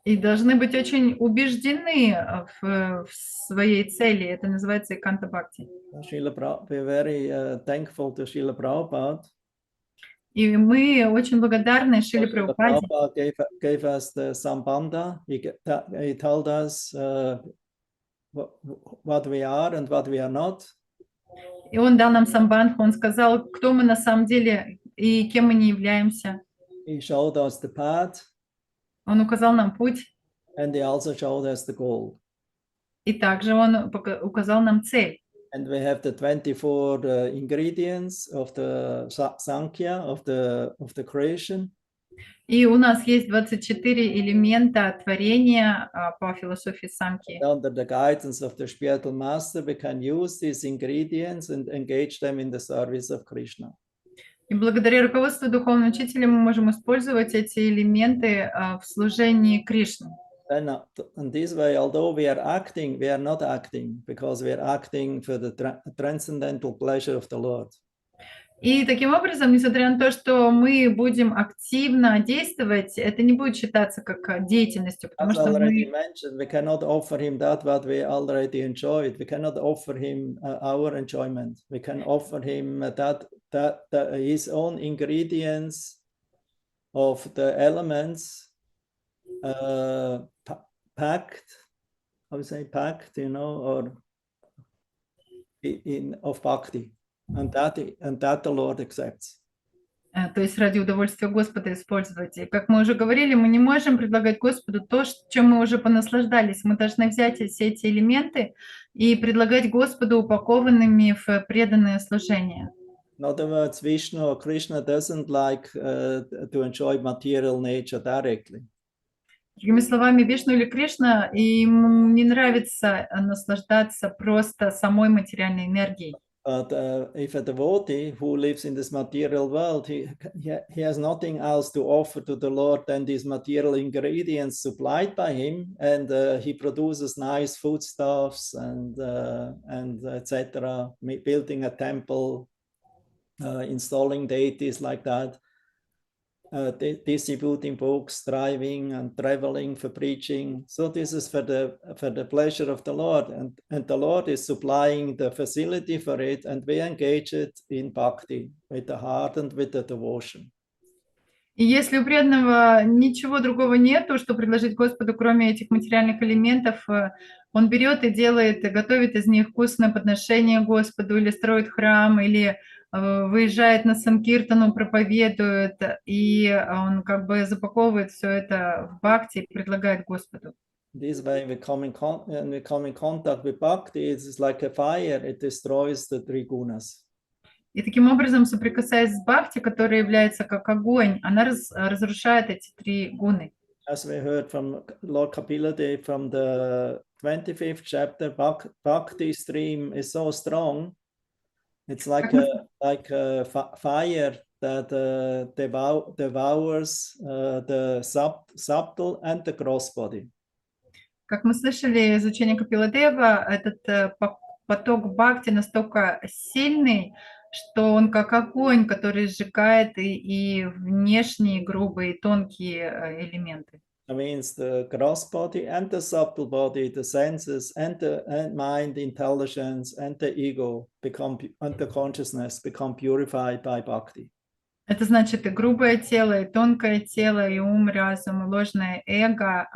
И должны быть очень убеждены в своей цели. Это называется эканта-бхакти. We're very thankful to Srila Prabhupada. И мы очень благодарны Шриле Прабхупаде. Prabhupada gave us the Sambandha. He told us what we are and what we are not. И он дал нам самбандху, он сказал, кто мы на самом деле и кем мы не являемся. He showed us the path. Он указал нам путь. And he also showed us the goal. И также он указал нам цель. And we have the 24 ingredients of the Sankhya, of the creation. И у нас есть 24 элемента творения по философии Санки. Under the guidance of the spiritual master, we can use these ingredients and engage them in the service of Krishna. И благодаря руководству духовного учителя мы можем использовать эти элементы в служении Кришны. Then, in this way, although we are acting, we are not acting because we are acting for the transcendental pleasure of the Lord. И таким образом, несмотря на то, что мы будем активно действовать, это не будет считаться как деятельностью, потому что мы... We cannot offer him that what we already enjoyed. We cannot offer him our enjoyment. We can offer him that his own ingredients of the elements packed, how to say packed, you know, or of bhakti. And that the Lord accepts. То есть ради удовольствия Господа использовать. И как мы уже говорили, мы не можем предлагать Господу то, чем мы уже понаслаждались. Мы должны взять все эти элементы и предлагать Господу упакованными в преданное служение. In other words, Vishnu or Krishna doesn't like to enjoy material nature directly. Другими словами, Вишну или Кришна, ему не нравится наслаждаться просто самой материальной энергией. But if a devotee who lives in this material world, he has nothing else to offer to the Lord than these material ingredients supplied by him, and he produces nice foodstuffs and etc., building a temple, installing deities like that. Distributing books, driving and traveling for preaching. So this is for the pleasure of the Lord, and the Lord is supplying the facility for it, and we engage it in bhakti with the heart and with the devotion. И если у преданного ничего другого нету, что предложить Господу, кроме этих материальных элементов, он берет и делает, готовит из них вкусное подношение Господу, или строит храм, или выезжает на санкиртану, проповедует, и он как бы запаковывает все это в бхакти и предлагает Господу. This way we come in contact with Bhakti. It's like a fire. It destroys the three gunas. И таким образом, соприкасаясь с Бхакти, которая является как огонь, она разрушает эти три гуны. As we heard from Lord Kapila Dev from the 25th chapter, Bhakti stream is so strong. It's like a fire that devours the subtle and the gross body. Как мы слышали из учения Капиладева, этот поток Бхакти настолько сильный, что он как огонь, который сжигает и внешние грубые, тонкие элементы. That means the gross body and the subtle body, the senses and the mind, intelligence and the ego and the consciousness become purified by bhakti. Это значит и грубое тело, и тонкое тело, и ум, разум, и ложное эго,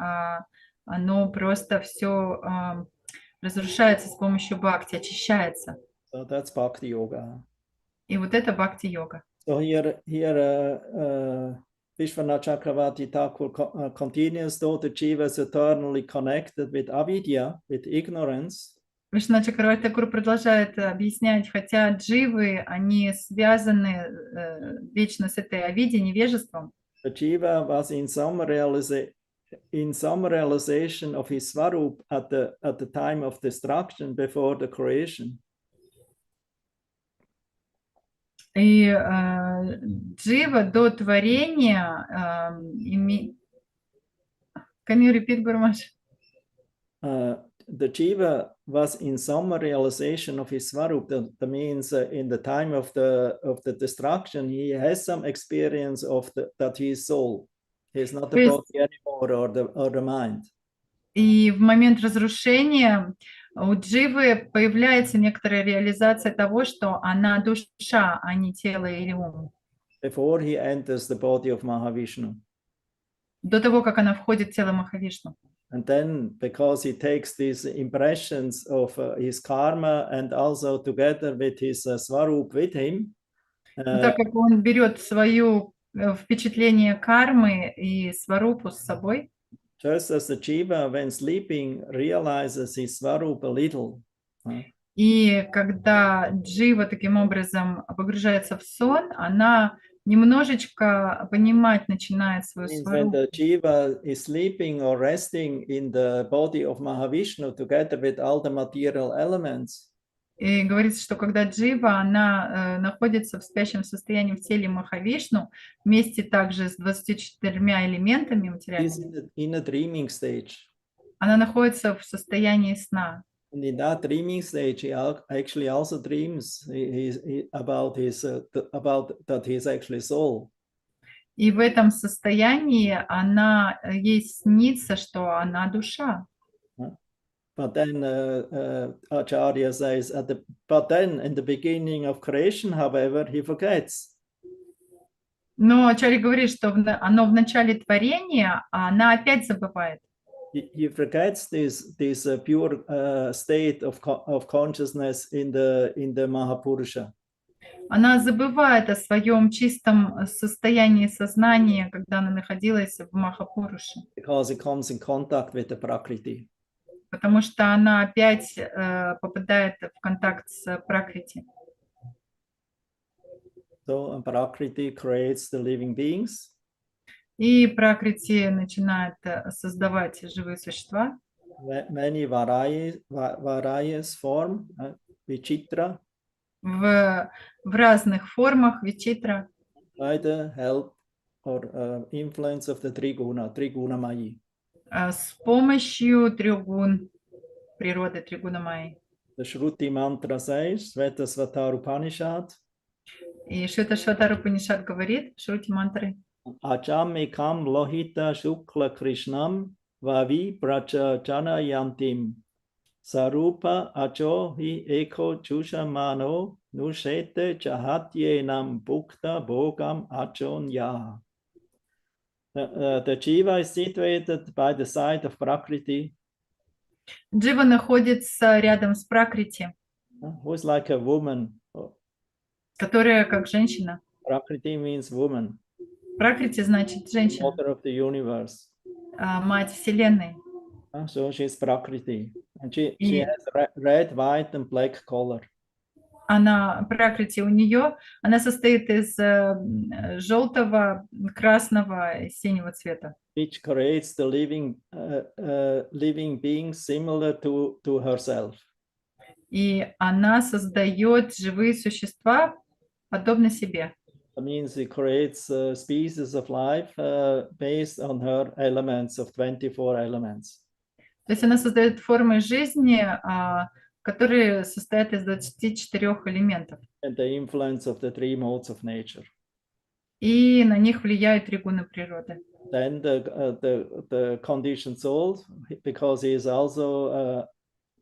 оно просто все разрушается с помощью бхакти, очищается. So that's bhakti yoga. И вот это бхакти-йога. So here Vishwanath Chakravarti Thakur continues, though the jiva is eternally connected with avidya, with ignorance. Вишванат Чакраварти Тхакур продолжает объяснять, хотя дживы, они связаны вечно с этой авидей, невежеством. The jiva was in some realization of his svarup at the time of destruction, before the creation. И джива до творения Can you repeat, Gurmash? The jiva was in some realization of his svarup. That means in the time of the destruction, he has some experience of that he is soul. He is not the body anymore or the mind. И в момент разрушения у дживы появляется некоторая реализация того, что она душа, а не тело или ум. Before he enters the body of Mahavishnu. До того, как она входит в тело Махавишну. And then, because he takes these impressions of his karma and also together with his svarup with him. Так как он берет свое впечатление кармы и сварупу с собой. Just as the jiva, when sleeping, realizes his svarup a little. И когда джива таким образом погружается в сон, она немножечко понимать начинает свою сварупу. When the jiva is sleeping or resting in the body of Mahavishnu together with all the material elements. И говорится, что когда джива, она находится в спящем состоянии в теле Махавишну, вместе также с 24 элементами материальными, in a dreaming stage. Она находится в состоянии сна. And in that dreaming stage, he actually also dreams about that he is actually soul. И в этом состоянии ей снится, что она душа. But then Acharya says, but then in the beginning of creation, however, he forgets. Но Ачарья говорит, что оно в начале творения, а она опять забывает. He forgets this pure state of consciousness in the Mahapurusha. Она забывает о своем чистом состоянии сознания, когда она находилась в Махапуруше. Because it comes in contact with the Prakriti. Потому что она опять попадает в контакт с Пракрити. So Prakriti creates the living beings. И Пракрити начинает создавать живые существа. Many various form, vichitra. В разных формах, вичитра. By the help or influence of the Triguna Mayi. С помощью трех гун природы, тригуна майи. The Shruti mantra says, Svetasvatar Upanishad. И Шветашватар Упанишад говорит, Шрути мантры. Achamikam lohita shukla krishnam vavi pracha janayantim. Sarupa acho hi eko chushamano nushete chahatyenam bhukta bhogam achon ya. The jiva is situated by the side of Prakriti. Джива находится рядом с Пракрити, Who is like a woman. которая как женщина. Prakriti means woman. Пракрити значит женщина, Mother of the universe. мать Вселенной. So she's Prakriti. And she И has red, white, and black color. она, Пракрити у нее, она состоит из желтого, красного и синего цвета. Which creates the living being similar to herself. И она создает живые существа, подобно себе. That means it creates species of life based on her elements of 24 elements. То есть она создает формы жизни, которые состоят из 24 элементов. And the influence of the three modes of nature. И на них влияют три гуна природы. Then the conditioned soul, because he is also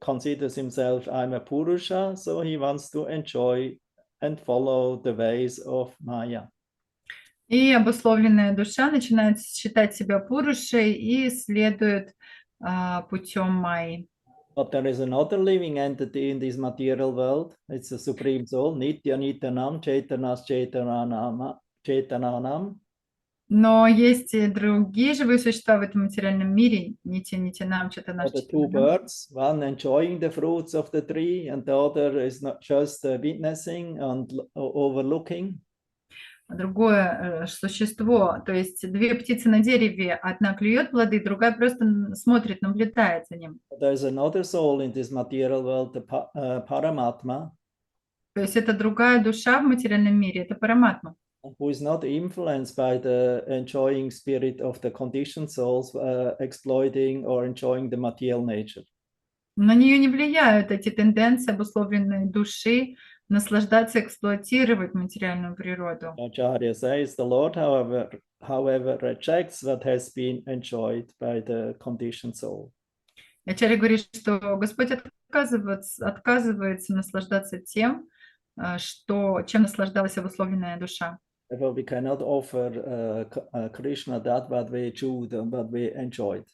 considers himself I'm a Purusha, so he wants to enjoy and follow the ways of Maya. И обусловленная душа начинает считать себя пурушей и следует путем майи. But there is another living entity in this material world. It's the Supreme Soul, Nitya Nityanam, Chaitanas Chaitananam. Но есть и другие живые существа в этом материальном мире. Нитянам, Чайтанаш, The two birds, one enjoying the fruits of the tree, and the other is not just witnessing and overlooking. Другое существо, то есть две птицы на дереве, одна клюет плоды, другая просто смотрит, наблюдает за ним. There's another soul in this material world, the Paramatma. То есть это другая душа в материальном мире, это Параматма. Who is not influenced by the enjoying spirit of the conditioned souls, exploiting or enjoying the material nature. На нее не влияют эти тенденции обусловленной души наслаждаться, эксплуатировать материальную природу. Acharya says the Lord, however, rejects what has been enjoyed by the conditioned soul. Ачарья говорит, что Господь отказывается наслаждаться тем, чем наслаждалась обусловленная душа. Therefore, we cannot offer Krishna that what we chewed and what we enjoyed.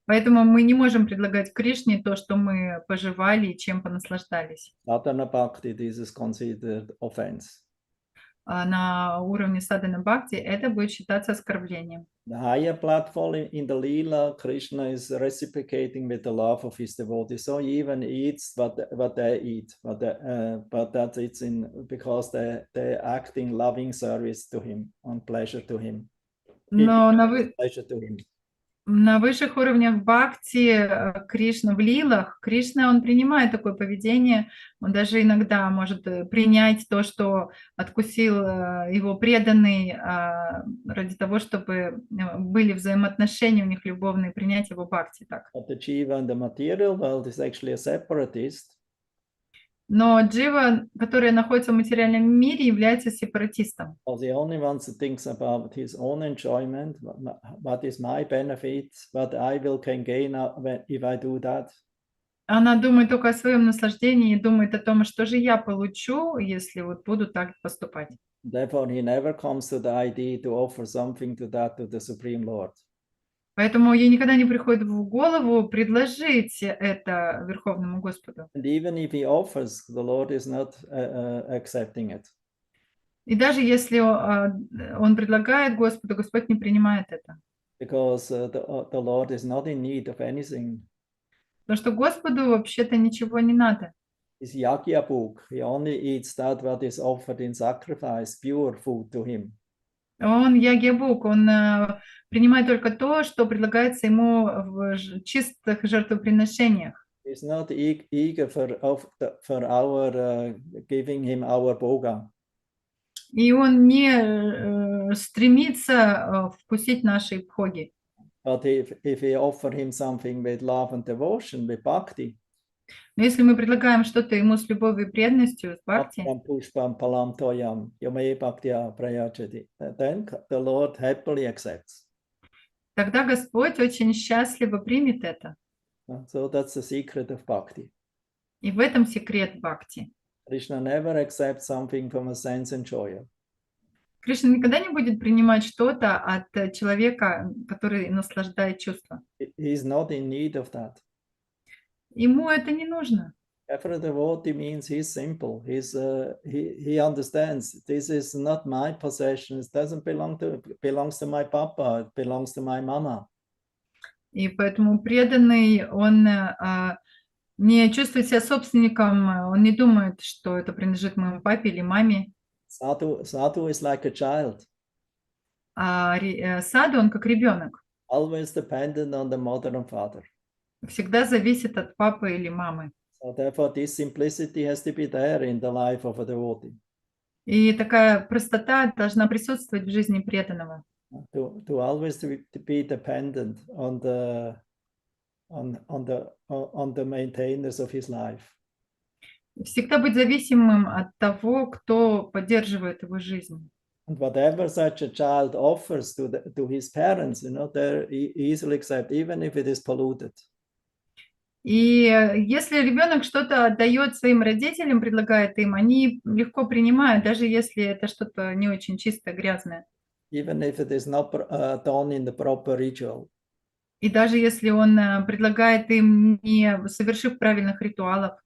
Поэтому мы не можем предлагать Кришне то, что мы пожевали и чем понаслаждались. Sadhana Bhakti, this is considered offense. На уровне садхана бхакти это будет считаться оскорблением. The higher platform in the Leela, Krishna is reciprocating with the love of his devotees. So he even eats what they eat, but that it's because they act in loving service to him, on pleasure to him. Но Pleasure to him. на высших уровнях бхакти Кришна, в лилах, Кришна, он принимает такое поведение, он даже иногда может принять то, что откусил его преданный, ради того, чтобы были взаимоотношения у них любовные, принять его бхакти так. But the Jiva in the material world is actually a separatist. Но джива, который находится в материальном мире, является сепаратистом. The only one who thinks about his own enjoyment, what is my benefit, what I can gain if I do that. Она думает только о своем наслаждении и думает о том, что же я получу, если вот буду так поступать. Therefore, he never comes to the idea to offer something to the Supreme Lord. Поэтому ей никогда не приходит в голову предложить это Верховному Господу. And even if he offers, the Lord is not accepting it. И даже если он предлагает Господу, Господь не принимает это. Because the Lord is not in need of anything. Потому что Господу вообще-то ничего не надо. He's Yagyabhuk. He only eats that what is offered in sacrifice, pure food to him. Он ягьябук, он принимает только то, что предлагается ему в чистых жертвоприношениях. He's not eager for our giving him our bhoga. И он не стремится вкусить наши бхоги. But if we offer him something with love and devotion, with bhakti, Но если мы предлагаем что-то ему с любовью и преданностью, с бхакти, then the Lord happily accepts. тогда Господь очень счастливо примет это. So that's the secret of bhakti. И в этом секрет бхакти. Krishna never accepts something from a sense enjoyer. Кришна никогда не будет принимать что-то от человека, который наслаждает чувства. He's not in need of that. Ему это не нужно. Every devotee means he's simple. He understands this is not my possession. It doesn't belongs to my papa. It belongs to my mama. И поэтому преданный, он не чувствует себя собственником, он не думает, что это принадлежит моему папе или маме. Sadhu is like a child, А саду, он как ребенок, always dependent on the mother and father. всегда зависит от папы или мамы. So therefore, this simplicity has to be there in the life of a devotee. И такая простота должна присутствовать в жизни преданного. To always be dependent on the maintainers of his life. Всегда быть зависимым от того, кто поддерживает его жизнь. And whatever such a child offers to his parents, they easily accept, even if it is polluted. И если ребенок что-то отдает своим родителям, предлагает им, они легко принимают, даже если это что-то не очень чистое, грязное. Even if it is not done in the proper ritual. И даже если он предлагает им, не совершив правильных ритуалов.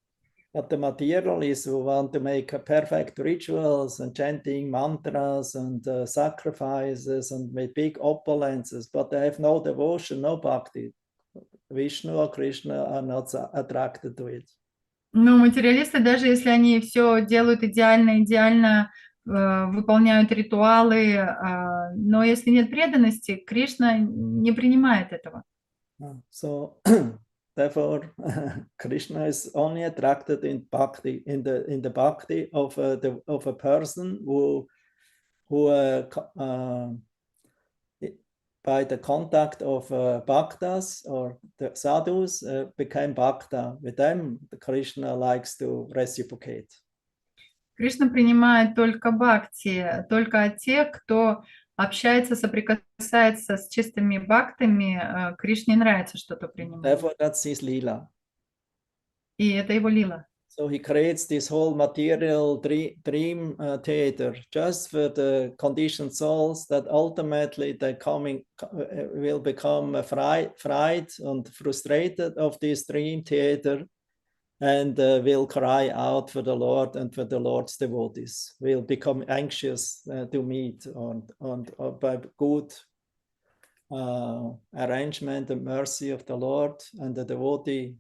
But the materialists who want to make perfect rituals and chanting mantras and sacrifices and make big opulences, but they have no devotion, no bhakti. Vishnu or Krishna are not attracted to it. Но материалисты, даже если они все делают идеально выполняют ритуалы, но если нет преданности, Кришна не принимает этого. So therefore, Krishna is only attracted in bhakti, in the bhakti of a person who by the contact of bhaktas or the sadhus became bhakta. With them, Krishna likes to reciprocate. Кришна принимает только бхакти, только от тех, кто общается, соприкасается с чистыми бхактами, Кришне нравится что-то принимать. Therefore, that's his lila. И это его лила. So he creates this whole material dream theater just for the conditioned souls that ultimately they will become fried and frustrated of this dream theater and will cry out for the Lord and for the Lord's devotees, will become anxious to meet and by good arrangement and mercy of the Lord and the devotee,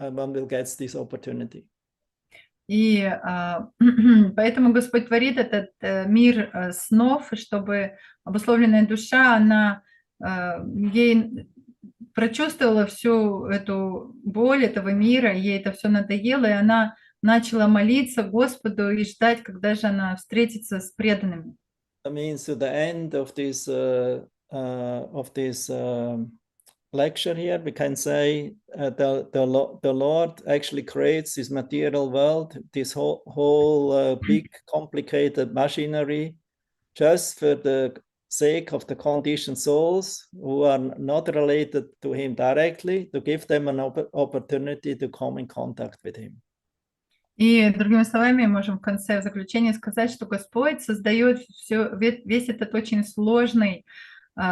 one will get this opportunity. И поэтому Господь творит этот мир снов, чтобы обусловленная душа, она ей прочувствовала всю эту боль этого мира, ей это все надоело, и она начала молиться Господу и ждать, когда же она встретится с преданными. That means to the end of this lecture here, we can say the Lord actually creates this material world, this whole big complicated machinery, just for the sake of the conditioned souls who are not related to him directly, to give them an opportunity to come in contact with him. И другими словами, можем в конце, в заключение сказать, что Господь создает весь этот очень сложный,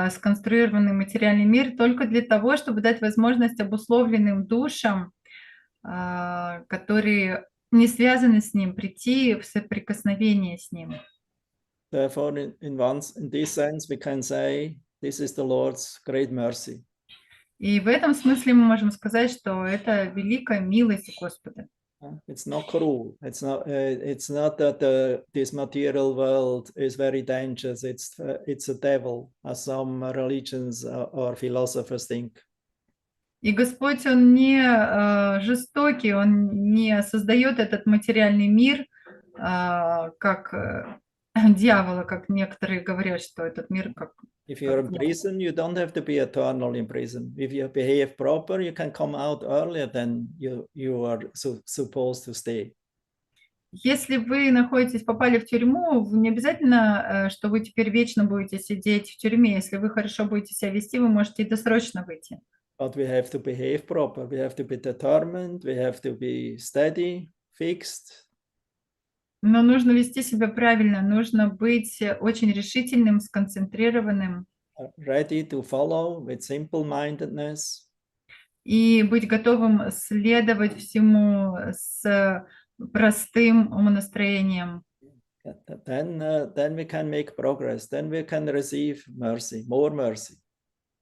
сконструированный материальный мир только для того, чтобы дать возможность обусловленным душам, которые не связаны с ним, прийти в соприкосновение с ним. Therefore, in this sense, we can say this is the Lord's great mercy. И в этом смысле мы можем сказать, что это великая милость Господа. It's not cruel. It's not that this material world is very dangerous. It's a devil, as some religions or philosophers think. И Господь, Он не жестокий, Он не создает этот материальный мир как дьявола, как некоторые говорят, что этот мир как... If you're in prison, you don't have to be eternal in prison. If you behave proper, you can come out earlier than you are supposed to stay. Если вы попали в тюрьму, не обязательно, что вы теперь вечно будете сидеть в тюрьме. Если вы хорошо будете себя вести, вы можете и досрочно выйти. But we have to behave proper. We have to be determined. We have to be steady, fixed. Но нужно вести себя правильно, нужно быть очень решительным, сконцентрированным. Ready to follow with simple-mindedness. И быть готовым следовать всему с простым умонастроением. Then we can make progress. Then we can receive mercy, more mercy.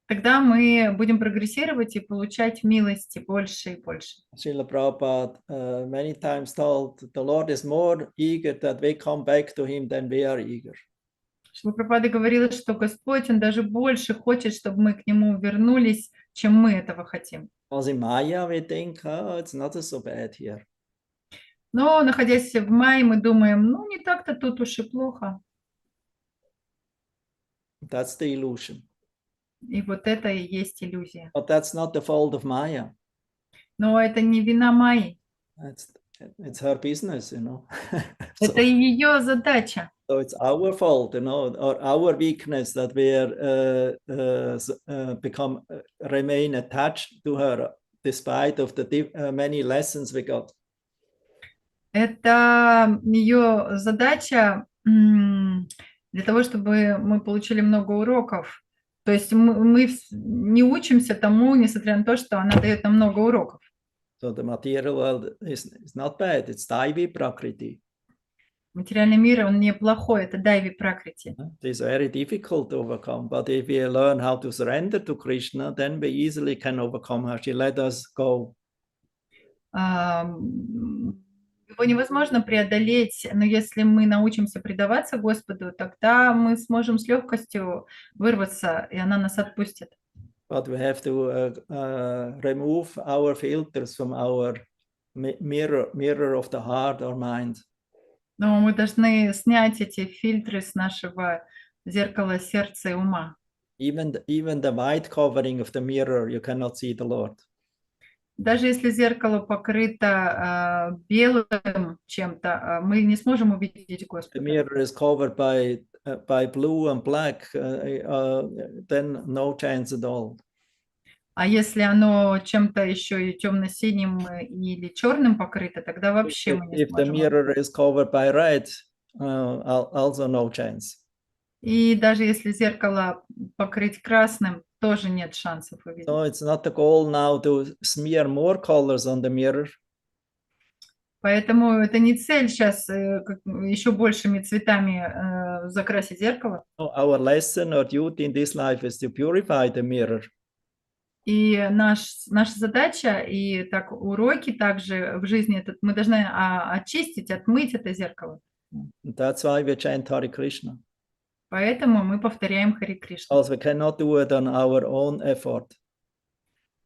тогда мы будем прогрессировать и получать милости больше и больше. Srila Prabhupada many times told the Lord is more eager that we come back to him than we are eager. Шрила Прабхупада говорила, что Господь, Он даже больше хочет, чтобы мы к Нему вернулись, чем мы этого хотим. Because in Maya we think, oh, it's not so bad here. Но, находясь в мае, мы думаем, ну, не так-то тут уж и плохо. That's the illusion. И вот это и есть иллюзия. But that's not the fault of Maya. Но это не вина Майи. It's her business, you know. Это ее задача. So it's our fault, you know, or our weakness that we remain attached to her despite of the many lessons we got. Это ее задача для того, чтобы мы получили много уроков. То есть мы не учимся тому, несмотря на то, что она дает нам много уроков. So the material world is not bad, it's Daivi Prakriti. Материальный мир, он неплохой, это дайви пракрити. It is very difficult to overcome, but if we learn how to surrender to Krishna, then we easily can overcome her. She let us go. Его невозможно преодолеть, но если мы научимся предаваться Господу, тогда мы сможем с легкостью вырваться, и она нас отпустит. But we have to remove our filters from our mirror of the heart or mind. Но мы должны снять эти фильтры с нашего зеркала сердца и ума. Even the white covering of the mirror, you cannot see the Lord. Даже если зеркало покрыто белым чем-то, мы не сможем увидеть Господа. The mirror is covered by blue and black, then no chance at all. А если оно чем-то еще и темно-синим или черным покрыто, тогда вообще мы не If the сможем. mirror is covered by red, also no chance. И даже если зеркало покрыть красным, тоже нет шансов увидеть. So it's not the goal now to smear more colors on the mirror. Поэтому это не цель сейчас еще большими цветами закрасить зеркало. Our lesson or duty in this life is to purify the mirror. И наша задача, и так уроки также в жизни, мы должны очистить, отмыть это зеркало. That's why we chant Hare Krishna. Поэтому мы повторяем Хари Кришна. Also we cannot do it on our own effort.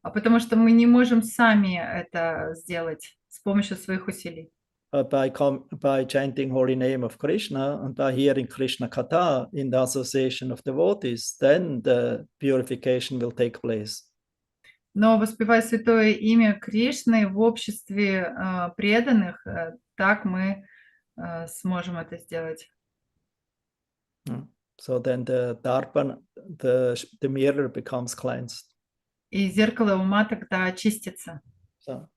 А потому что мы не можем сами это сделать с помощью своих усилий. But by chanting holy name of Krishna and by hearing Krishna Katha in the association of devotees, then the purification will take place. Но воспевая святое имя Кришны в обществе преданных, так мы сможем это сделать. So then the darpan, the mirror becomes cleansed. И зеркало ума тогда очистится. So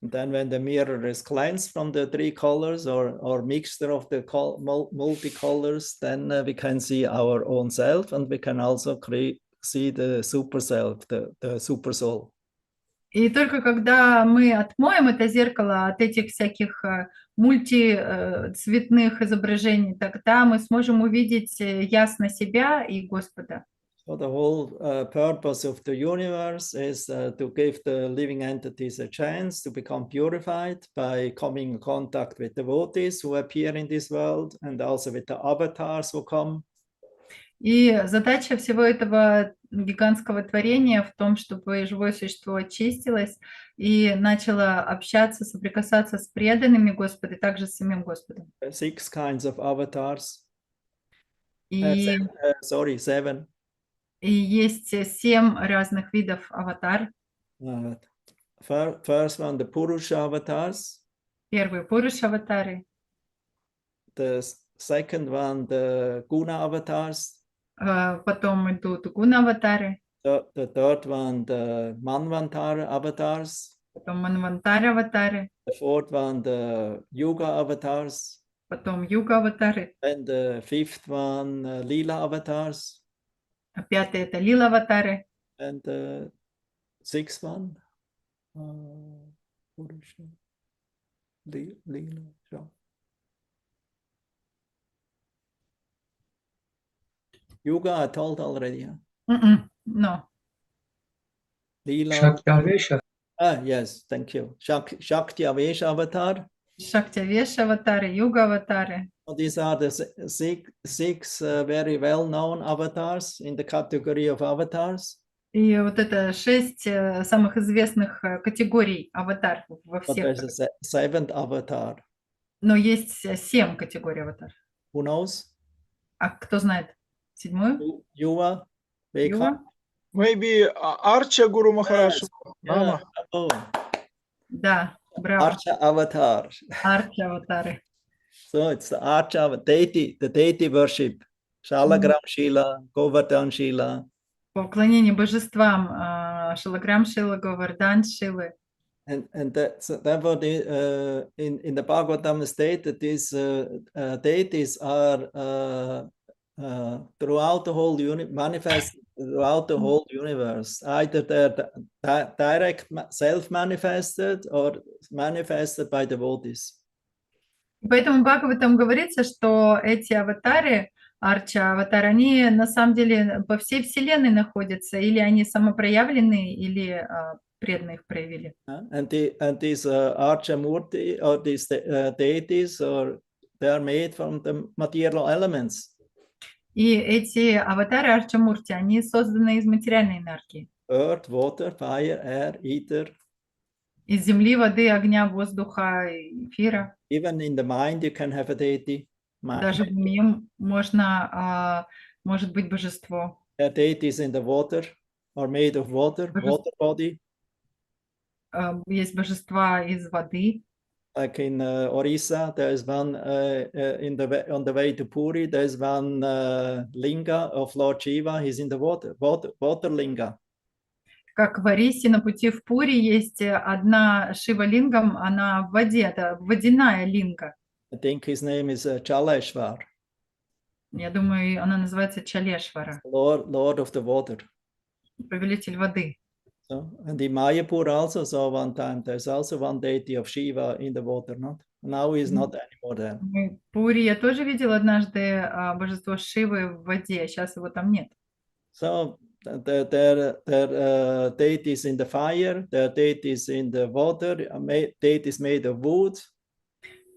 then when the mirror is cleansed from the three colors or mixture of the multicolors, then we can see our own self, and we can also see the super self, the super soul. И только когда мы отмоем это зеркало от этих всяких мультицветных изображений, тогда мы сможем увидеть ясно себя и Господа. So the whole purpose of the universe is to give the living entities a chance to become purified by coming in contact with devotees who appear in this world and also with the avatars who come. И задача всего этого гигантского творения в том, чтобы живое существо очистилось и начало общаться, соприкасаться с преданными Господа, и также с самим Господом. 6 kinds of avatars. И, Seven. И есть 7 разных видов аватар. First one, the Purusha avatars. Первый Пуруша-аватары. The second one, the Guna avatars. Потом идут Гуна-аватары. The third one, the Manvantara avatars. Потом Манвантара-аватары. The fourth one, the Yuga avatars. Потом Юга-аватары. And the fifth one, Lila avatars. А пятый это Лила-аватары. And the sixth one, Purusha, Lila. Yuga I told already. No. Lila. Shaktavesha. Yes, thank you. Shakti Avesh avatar. Шактявеш аватары, юга аватары. So these are the six very well-known avatars in the category of avatars. И вот это 6 самых известных категорий аватар во But всех. there's a seventh avatar. Но есть 7 категорий аватар. Who knows? А кто знает? 7-ю? Yuva? Юга? Maybe Archa Guru Maharaj. Yeah. Oh. Да, браво. Archa avatar. Арча аватары. So it's the Archa deity, the deity worship. Shalagram Shila, Govardhan Shila. Поклонение божествам Шалаграм Шила, Говардан Шилы. And therefore, in the Bhagavatam state that these deities are throughout the whole manifest throughout the whole universe. Either they're direct self-manifested or manifested by devotees. Поэтому в Бхагаватам говорится, что эти аватары, арча-аватары, они на самом деле по всей Вселенной находятся, или они самопроявленные, или преданные их проявили. And these Archa Murti or these deities, they are made from the material elements. И эти аватары Арча-мурти, они созданы из материальной энергии. Earth, water, fire, air, ether. Из земли, воды, огня, воздуха, эфира. Even in the mind you can have a deity. Даже в уме может быть божество. There are deities in the water or made of water, water body. Есть божества из воды. Like in Orissa, there is one on the way to Puri. There is one linga of Lord Shiva. He's in the water linga. Как в Орисе на пути в Пури есть одна Шива-лингам, она в воде, это водяная линга. I think his name is Chaleshwar. Я думаю, она называется Чалешвара. Lord of the water. Повелитель воды. So, and in Mayapur also saw one time, there's also one deity of Shiva in the water, not? Now he's not anymore there. В Пури я тоже видела однажды божество Шивы в воде, сейчас его там нет. So there are deities in the fire, there are deities in the water, deities made of wood.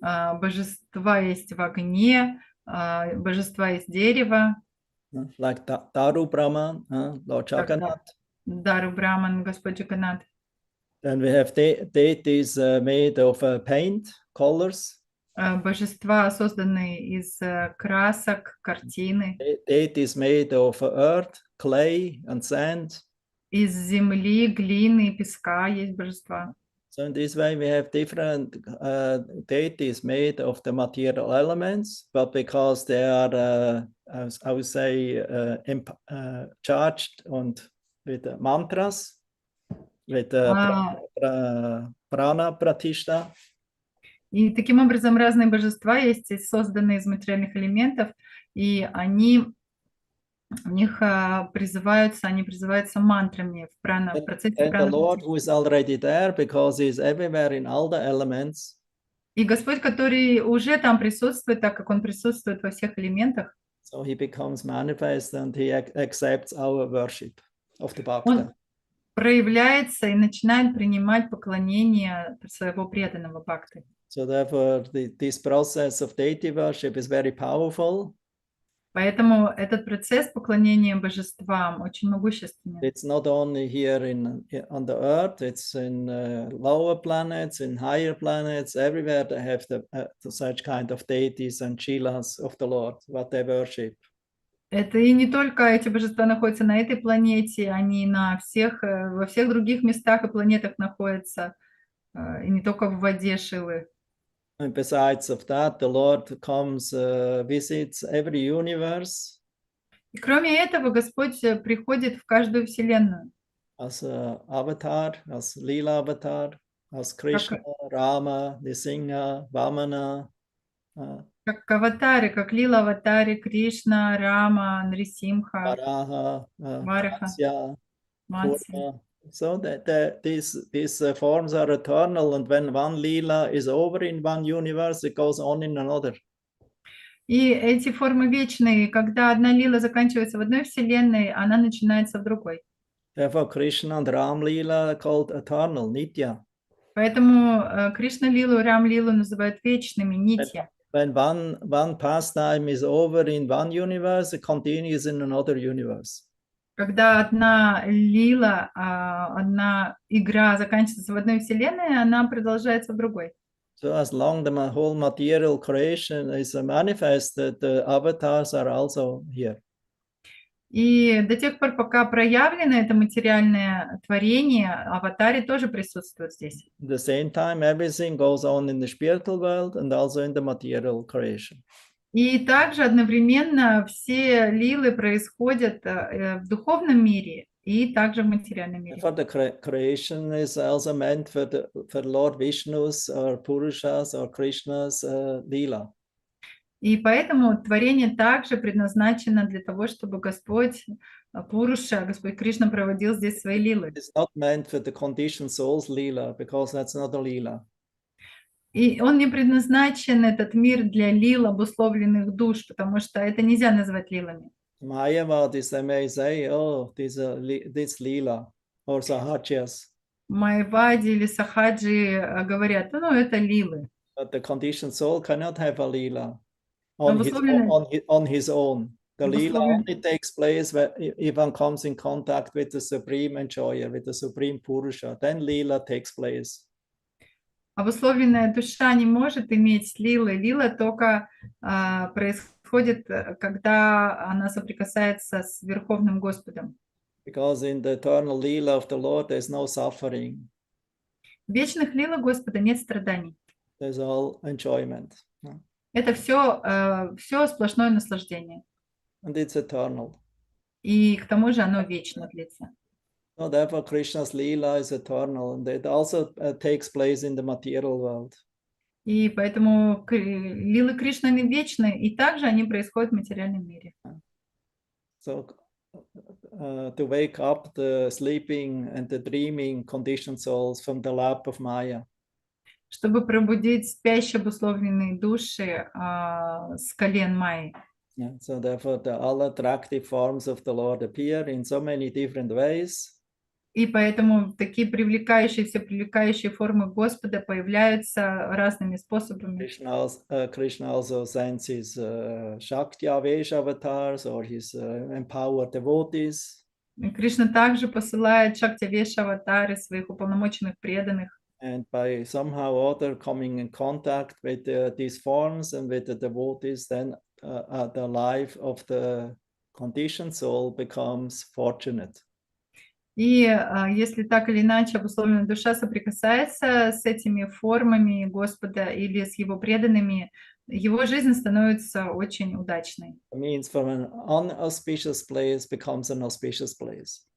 Божества есть в огне, божества из дерева. Like Daru Brahman, Lord Jagannath. Дару Браман, Господь Джаганнат. Then we have deities made of paint, colors. Божества, созданные из красок, картины. Deities made of earth, clay and sand. Из земли, глины и песка есть божества. So in this way we have different deities made of the material elements, but because they are, I would say, charged and with mantras, with prana pratishta. И таким образом разные божества есть созданные из материальных элементов, и они призываются мантрами в процессе And the Lord who is already there, because he is everywhere in all the elements. И Господь, который уже там присутствует, так как Он присутствует во всех элементах, So he becomes manifest and he accepts our worship of the Bhakta. Он проявляется и начинает принимать поклонение своего преданного бхакты. So therefore, this process of deity worship is very powerful. Поэтому этот процесс поклонения божествам очень могущественен. It's not only here on the earth, it's in lower planets, in higher planets, everywhere they have such kind of deities and shilas of the Lord, what they worship. Это и не только эти божества находятся на этой планете, они во всех других местах и планетах находятся, и не только в воде Шилы. And besides of that, the Lord comes, visits every universe. И кроме этого, Господь приходит в каждую вселенную. As avatar, as Lila avatar, as Krishna, Rama, Nisingha, Vamana. Как аватары, как Лила-аватари, Кришна, Рама, Нрисимха, Varaha, Вараха, Matsya, Матси. Kurma. So that these forms are eternal, and when one Leela is over in one universe, it goes on in another. И эти формы вечные, когда одна лила заканчивается в одной вселенной, она начинается в другой. Therefore, Krishna and Ram Lila are called eternal, Nitya. Поэтому Кришна-лилу и Рам-лилу называют вечными, нитья. When one pastime is over in one universe, it continues in another universe. Когда одна лила, одна игра заканчивается в одной вселенной, она продолжается в другой. So as long as the whole material creation is manifested, the avatars are also here. И до тех пор, пока проявлено это материальное творение, аватари тоже присутствуют здесь. At the same time, everything goes on in the spiritual world and also in the material creation. И также одновременно все лилы происходят в духовном мире и также в материальном мире. For the creation is also meant for Lord Vishnu's or Purushas or Krishna's lila. И поэтому творение также предназначено для того, чтобы Господь Пуруша, Господь Кришна проводил здесь свои лилы. It's not meant for the conditioned soul's lila, because that's not a lila. И он не предназначен, этот мир, для лил, обусловленных душ, потому что это нельзя назвать лилами. Mayavadis, they may say, oh, this lila, or sahajas. Майвади или сахаджи говорят, ну, это лилы. But the conditioned soul cannot have a lila on his own. The lila only takes place if one comes in contact with the supreme enjoyer, with the supreme Purusha. Then lila takes place. Обусловленная душа не может иметь лилы. Лила только происходит, когда она соприкасается с Верховным Господом. Because in the eternal lila of the Lord, there's no suffering. В вечных лилах Господа нет страданий. There's all enjoyment. Это все сплошное наслаждение. And it's eternal. И к тому же оно вечно длится. So therefore, Krishna's lila is eternal, and it also takes place in the material world. И поэтому лилы Кришны вечны, и также они происходят в материальном мире. So to wake up the sleeping and the dreaming conditioned souls from the lap of Maya. Чтобы пробудить спящие обусловленные души с колен Майи. Yeah, so therefore, the all attractive forms of the Lord appear in so many different ways. И поэтому такие все привлекающие формы Господа появляются разными способами. Krishna also sends his Shakti Avesh avatars or his empowered devotees. Кришна также посылает Шакти-Авеш аватары своих уполномоченных преданных. And by somehow or other coming in contact with these forms and with the devotees, then the life of the conditioned soul becomes fortunate. И если так или иначе обусловленная душа соприкасается с этими формами Господа или с его преданными, его жизнь становится очень удачной. It means from an unauspicious place becomes an auspicious place.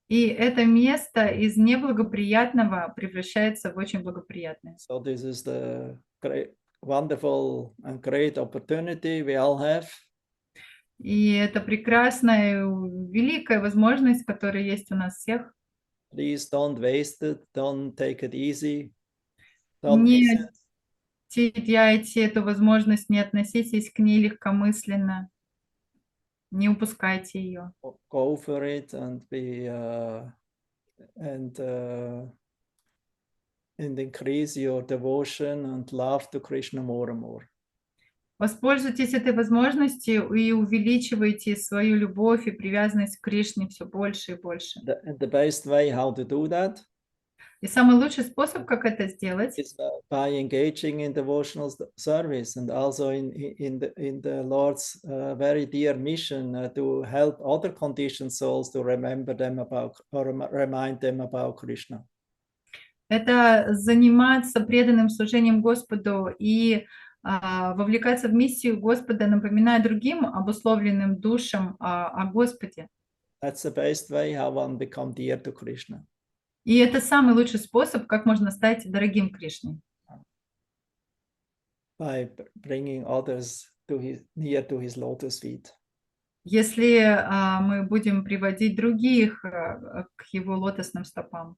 И это место из неблагоприятного превращается в очень благоприятное. So this is the great, wonderful and great opportunity we all have. И это прекрасная, великая возможность, которая есть у нас всех. Please don't waste it, don't take it easy. Не теряйте эту возможность, не относитесь к ней легкомысленно, не упускайте ее. Go for it and increase your devotion and love to Krishna more and more. Воспользуйтесь этой возможностью и увеличивайте свою любовь и привязанность к Кришне все больше и больше. The best way how to do that И самый лучший способ, как это сделать, is by engaging in devotional service and also in the Lord's very dear mission to help other conditioned souls to remember them about or remind them about Krishna. это заниматься преданным служением Господу и вовлекаться в миссию Господа, напоминая другим обусловленным душам о Господе. That's the best way how one become dear to Krishna. И это самый лучший способ, как можно стать дорогим Кришне. By bringing others near to his lotus feet. Если мы будем приводить других к его лотосным стопам.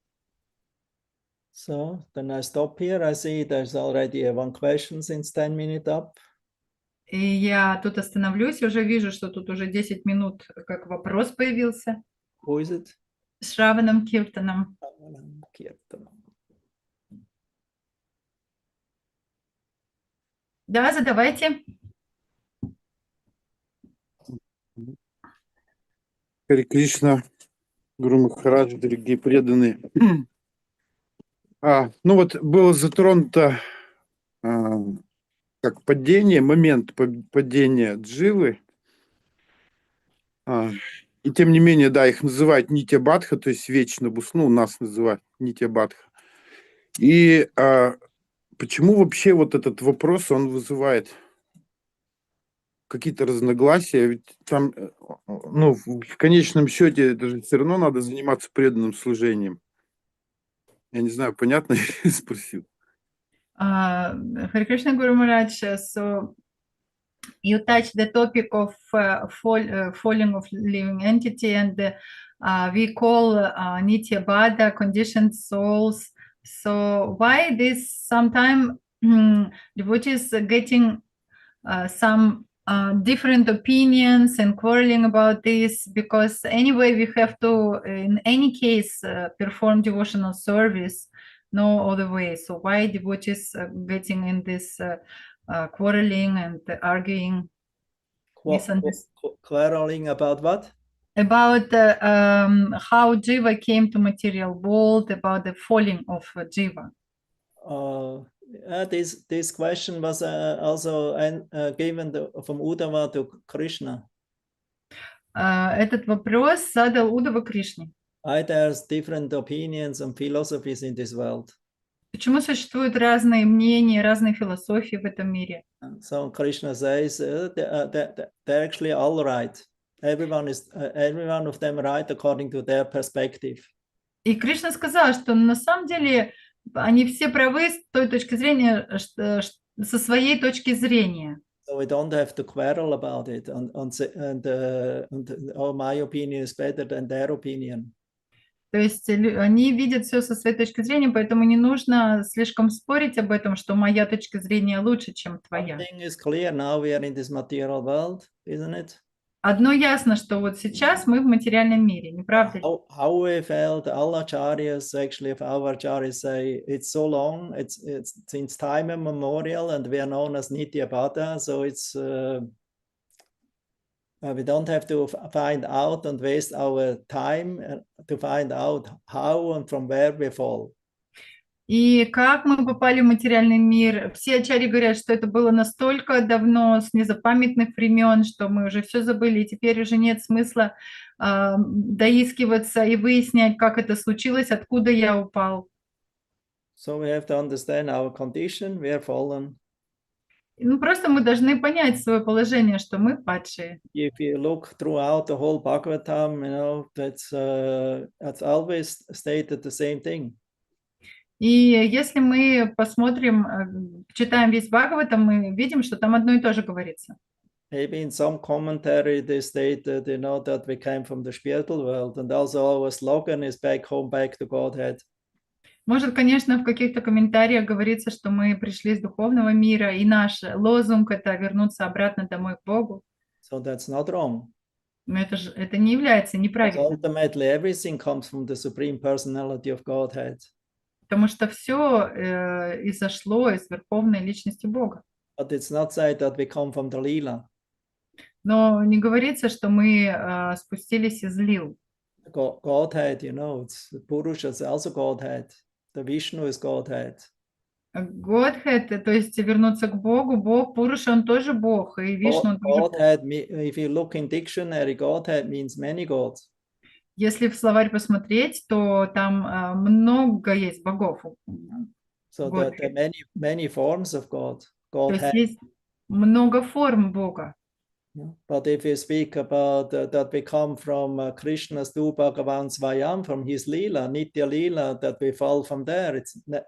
So then I stop here. I see there's already one question since 10 minutes up. И я тут остановлюсь, уже вижу, что тут уже 10 минут, как вопрос появился. Who is it? Шраванам Киртаном. Да, задавайте. Харе Кришна, Гуру Махарадж, дорогие преданные. Ну вот было затронуто как падение, момент падения Дживы. И тем не менее, да, их называют Нитья Бадха, то есть вечно, ну, нас называют Нитья Бадха. И почему вообще вот этот вопрос, он вызывает какие-то разногласия? Ведь там, ну, в конечном счете, это же все равно надо заниматься преданным служением. Я не знаю, понятно я спросил? Hare Krishna Guru Maharaj, so you touch the topic of falling of living entity, and we call Nitya Bada conditioned souls. So why this sometime devotees getting some different opinions and quarreling about this? Because anyway we have to in any case perform devotional service, no other way. So why devotees getting in this quarreling and arguing? Quarreling about what? About how Jiva came to material world, about the falling of Jiva. This question was also given from Uddhava to Krishna. Этот вопрос задал Удава Кришне. Why there's different opinions and philosophies in this world? Почему существуют разные мнения, разные философии в этом мире? So Krishna says they're actually all right. Everyone of them right according to their perspective. И Кришна сказал, что на самом деле они все правы с той точки зрения, со своей точки зрения. So we don't have to quarrel about it, and oh, my opinion is better than their opinion. То есть они видят все со своей точки зрения, поэтому не нужно слишком спорить об этом, что моя точка зрения лучше, чем твоя. One thing is clear, now we are in this material world, isn't it? Одно ясно, что вот сейчас мы в материальном мире, не правда ли? How we felt, all acharyas, actually, if our acharyas say it's so long, it's since time immemorial, and we are known as Nitya Bada, so it's we don't have to find out and waste our time to find out how and from where we fall. И как мы попали в материальный мир? Все ачарьи говорят, что это было настолько давно, с незапамятных времен, что мы уже все забыли, и теперь уже нет смысла доискиваться и выяснять, как это случилось, откуда я упал. So we have to understand our condition, we are fallen. Ну, просто мы должны понять свое положение, что мы падшие. If you look throughout the whole Bhagavatam, you know, that's always stated the same thing. И если мы посмотрим, читаем весь Бхагаватам, мы видим, что там одно и то же говорится. Maybe in some commentary they stated, you know, that we came from the spiritual world, and also our slogan is back home, back to Godhead. Может, конечно, в каких-то комментариях говорится, что мы пришли из духовного мира, и наш лозунг – это вернуться обратно домой к Богу. So that's not wrong. Но это не является неправильным. Ultimately, everything comes from the Supreme Personality of Godhead. Потому что все изошло из Верховной Личности Бога. But it's not said that we come from the Lila. Но не говорится, что мы спустились из лил. Godhead, you know, it's Purusha is also Godhead. The Vishnu is Godhead. Godhead, то есть вернуться к Богу, Бог, Пуруша, он тоже Бог, и Вишну, он тоже Бог. Godhead, if you look in dictionary, Godhead means many gods. Если в словарь посмотреть, то там много есть богов. So there are many forms of God. То есть есть много форм Бога. But if you speak about that we come from Krishna's Tu Bhagavan Svayam, from his Leela, Nitya Leela, that we fall from there,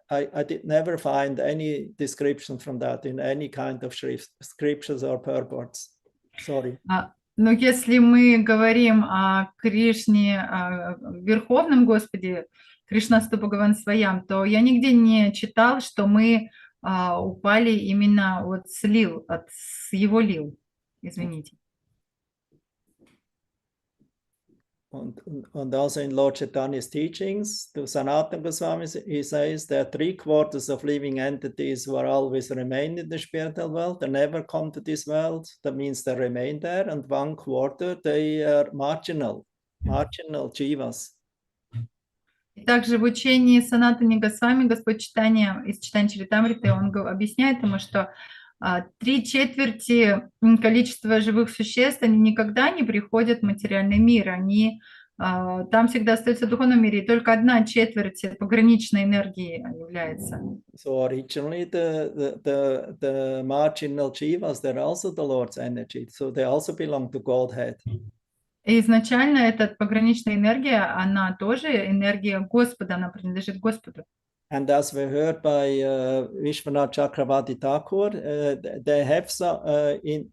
I did never find any description from that in any kind of scriptures or purports. Sorry. Но если мы говорим о Кришне, о Верховном Господе, Кришнасту Бхагаван Сваям, то я нигде не читал, что мы упали именно вот с лил, с его лил, извините. And also in Lord Chaitanya's teachings, to Sanatana Goswami, he says there are 3/4 of living entities who are always remain in the spiritual world. They never come to this world. That means they remain there. And 1/4, they are marginal jivas. И также в учении Санатани Госвами Господь Чайтанья из Чайтанья Чаритамриты, он объясняет ему, что 3/4 количества живых существ, они никогда не приходят в материальный мир, они там всегда остаются в духовном мире, и только 1/4 пограничной энергии является. So originally the marginal jivas, they're also the Lord's energy, so they also belong to Godhead. И изначально эта пограничная энергия, она тоже энергия Господа, она принадлежит Господу. And as we heard by Vishwanath Chakravarti Thakur, they have some in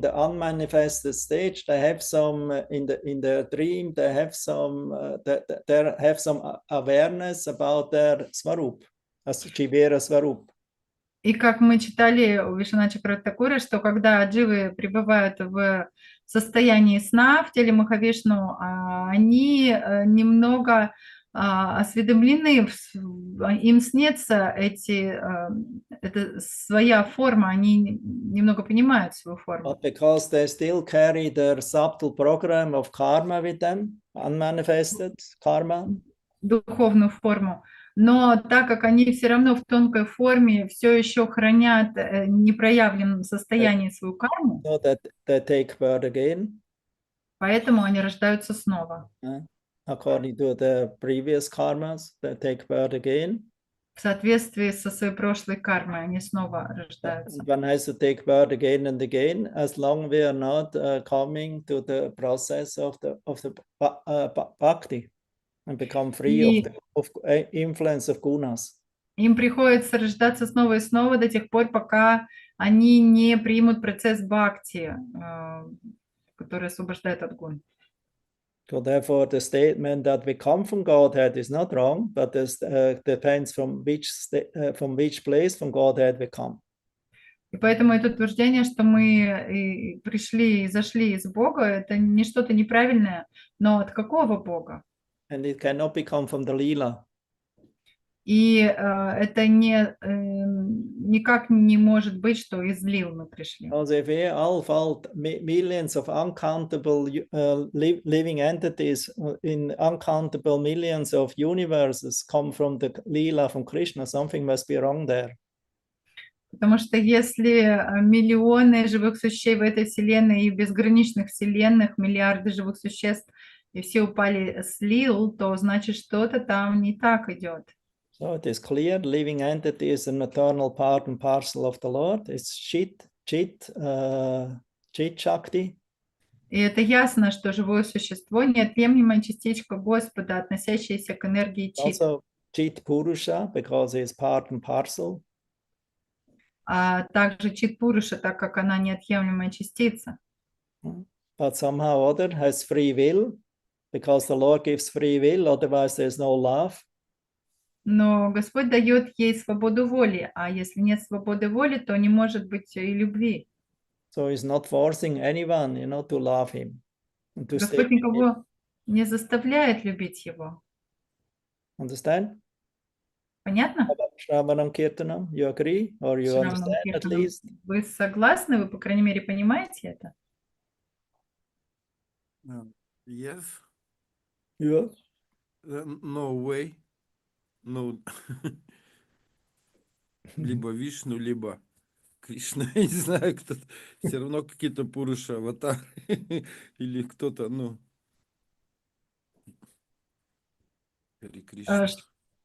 the unmanifested stage. They have some in the dream. They have some awareness about their swarup, as Jivera swarup. И как мы читали у Вишваната Чакраварти Тхакура, что когда дживы пребывают в состоянии сна в теле Махавишну, они немного осведомлены, им снится это своя форма, они немного понимают свою форму. But because they still carry their subtle program of karma with them, unmanifested karma. Духовную форму. Но так как они все равно в тонкой форме все еще хранят в непроявленном состоянии свою карму, So that they take birth again. поэтому они рождаются снова. According to the previous karmas, they take birth again. В соответствии со своей прошлой кармой они снова рождаются. One has to take birth again and again, as long we are not coming to the process of the bhakti and become free of influence of gunas. Им приходится рождаться снова и снова до тех пор, пока они не примут процесс бхакти, который освобождает от гун. So therefore, the statement that we come from Godhead is not wrong, but this depends from which place from Godhead we come. И поэтому это утверждение, что мы пришли и зашли из Бога, это не что-то неправильное, но от какого Бога? And it cannot become from the lila. И это никак не может быть, что из лил мы пришли. Because if we all felt millions of uncountable living entities in uncountable millions of universes come from the lila from Krishna, something must be wrong there. Потому что если миллионы живых существ в этой вселенной и в безграничных вселенных, миллиарды живых существ, и все упали с лил, то значит что-то там не так идет. So it is clear, living entity is an eternal part and parcel of the Lord. It's Chit Shakti. И это ясно, что живое существо – неотъемлемая частичка Господа, относящаяся к энергии Чит. Also Chit Purusha, because it's part and parcel. А также Чит Пуруша, так как она неотъемлемая частица. But somehow or other has free will, because the Lord gives free will, otherwise there's no love. Но Господь дает ей свободу воли, а если нет свободы воли, то не может быть и любви. So he's not forcing anyone, to love him. And to Господь никого не заставляет любить его. Understand? Понятно? Shravanam Kirtanam, you agree? Or you understand at least? Вы согласны? Вы, по крайней мере, понимаете это? Yes. Yes. No way. Ну, либо Вишну, либо Кришна, я не знаю, кто-то, все равно какие-то пуруши, аватары, или кто-то, Хари Кришна.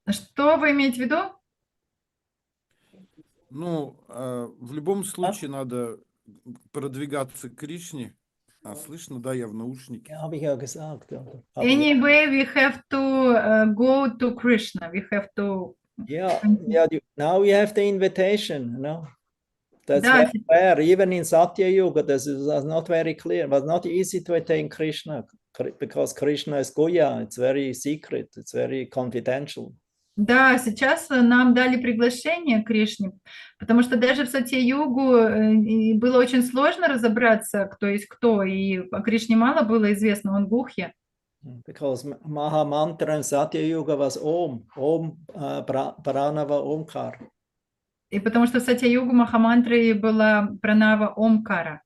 Что вы имеете в виду? В любом случае надо продвигаться к Кришне. Слышно, да, я в наушнике. Anyway, we have to go to Krishna. We have to. Yeah. Now we have the invitation. That's very rare. Even in Satya Yuga, this was not very clear. It was not easy to attain Krishna because Krishna is Goya. It's very secret. It's very confidential. Да, сейчас нам дали приглашение к Кришне, потому что даже в Сатья-югу было очень сложно разобраться, кто есть кто, и о Кришне мало было известно, он гухья. Because Maha Mantra in Satya Yuga was Om, Pranava Omkar. И потому что в Сатья-югу Махамантрой была пранава Омкара.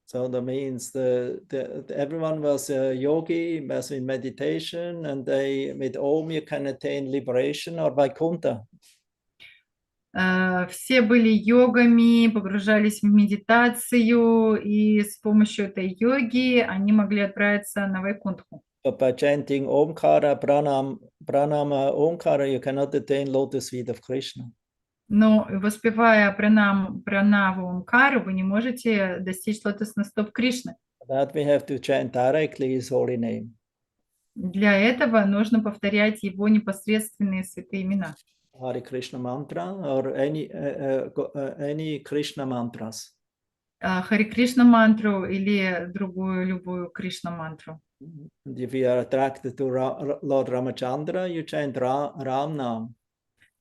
So that means everyone was a yogi, was in meditation, and with Om you can attain liberation or Vaikuntha. Все были йогами, погружались в медитацию, и с помощью этой йоги они могли отправиться на Вайкунтху. But by chanting Omkara, Pranama Omkara, you cannot attain lotus feet of Krishna. Но воспевая пранаву Омкару, вы не можете достичь лотосных стоп Кришны. That we have to chant directly his holy name. Для этого нужно повторять его непосредственные святые имена. Hare Krishna mantra or any Krishna mantras. Хари Кришна мантру или другую любую Кришна мантру. And if you are attracted to Lord Ramachandra, you chant Ram Nam.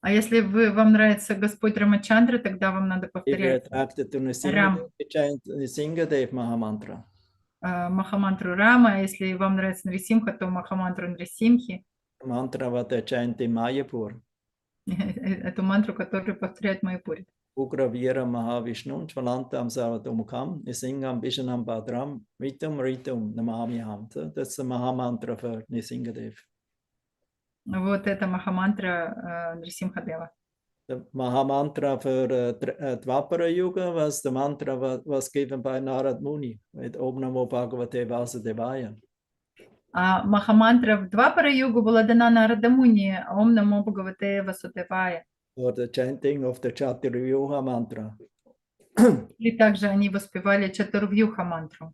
А если вам нравится Господь Рамачандра, тогда вам надо If you are повторять attracted to Nrsimha, Рам, you chant Nrsimhadev Mahamantra. Махамантру Рама. А если вам нравится Нрисимха, то Махамантру Нрисимхи. Mantra what they chant in Mayapur. Эту мантру, которую повторяют в Майяпуре. Ugra Vira Mahavishnu, Chvalantam Sarvatumukam, Nisingam Vishanam Badram, Ritum Namamiham. So that's the Mahamantra for Nrsimhadev. Вот это Махамантра Нрисимхадева. The Mahamantra for Dvapara Yuga was the mantra was given by Narad Muni with Om Namo Bhagavate Vasudevaya. А Махамантра в Двапара-югу была дана Нарадамуни, Ом Намо Бхагавате Васудевая. For the chanting of the Chaturvyuha mantra. И также они воспевали Чатурвьюха мантру.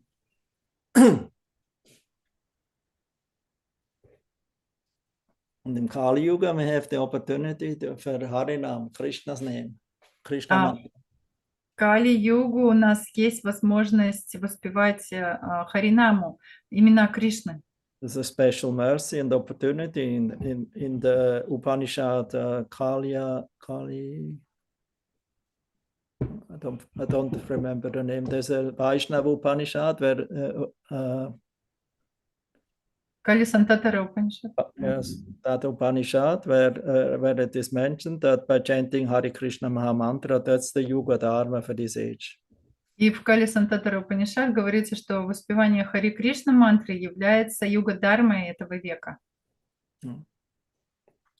And in Kali Yuga, we have the opportunity for Harinam, Krishna's name, Krishna mantra. В Кали-югу у нас есть возможность воспевать Харинаму, имена Кришны. There's a special mercy and opportunity in the Upanishad Kali. I don't remember the name. There's a Vaishnava Upanishad where Кали Сантатара Упанишад. yes, that Upanishad where it is mentioned that by chanting Hare Krishna Mahamantra, that's the Yuga Dharma for this age. И в Кали Сантатара Упанишад говорится, что воспевание Хари Кришна мантры является юга-дharмой этого века.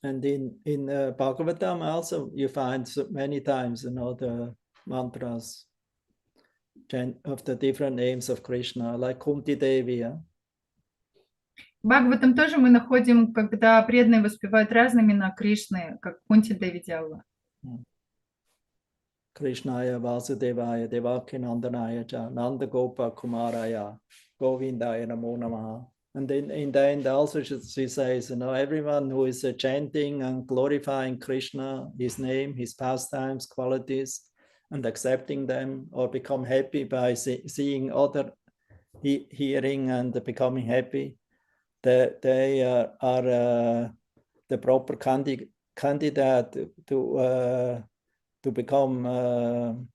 And in Bhagavatam also you find so many times the mantras of the different names of Krishna, like Kunti Devi. В Бхагаватам тоже мы находим, когда преданные воспевают разные имена Кришны, как Кунти Деви делала. Krishnaya Vasudevaya Devakinandanaya Cha Nanda Gopa Kumaraya Govindaya Namo Namaha. And in the end also she says, everyone who is chanting and glorifying Krishna, his name, his pastimes, qualities, and accepting them, or become happy by seeing other, hearing and becoming happy, they are the proper candidate to become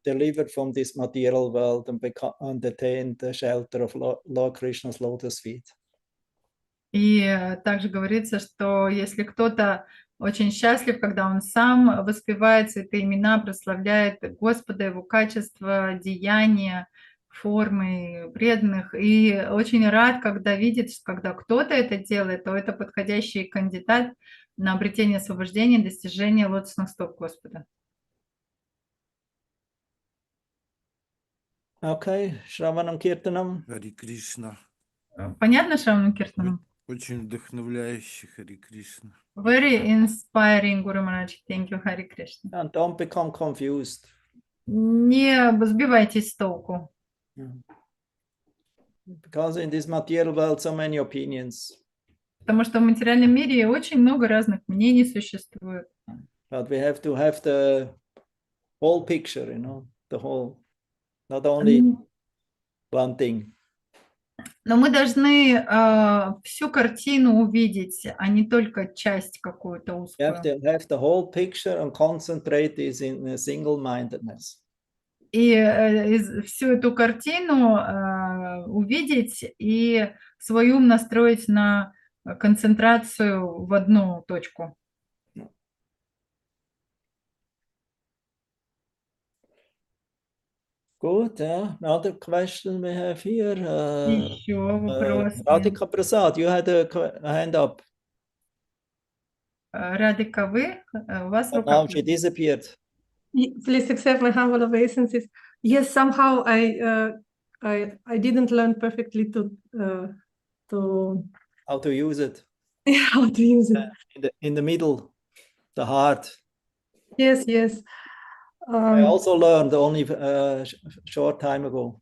delivered from this material world and attain the shelter of Lord Krishna's lotus feet. И также говорится, что если кто-то очень счастлив, когда он сам воспевает святые имена, прославляет Господа, его качества, деяния, формы преданных, и очень рад, когда видит, когда кто-то это делает, то это подходящий кандидат на обретение освобождения, достижение лотосных стоп Господа. Окей, Шраванам Киртанам. Хари Кришна. Понятно, Шраванам Киртанам? Очень вдохновляющий, Хари Кришна. Very inspiring, Guru Maharaj. Thank you, Хари Кришна. And don't become confused. Не сбивайтесь с толку. Because in this material world so many opinions. Потому что в материальном мире очень много разных мнений существует. But we have to have the whole picture, the whole, not only one thing. Но мы должны всю картину увидеть, а не только часть какую-то You узкую. have to have the whole picture and concentrate this in a single-mindedness. И всю эту картину увидеть и свой ум настроить на концентрацию в одну точку. Good, another question we have here. Еще вопросы. Radhika Prasad, you had a hand up. Радика, вы? У вас рука? Now she disappeared. Please accept my humble obeisances. Yes, somehow I didn't learn perfectly to How to use it. how to use it. In the middle, the heart. Yes, yes. I also learned only short time ago.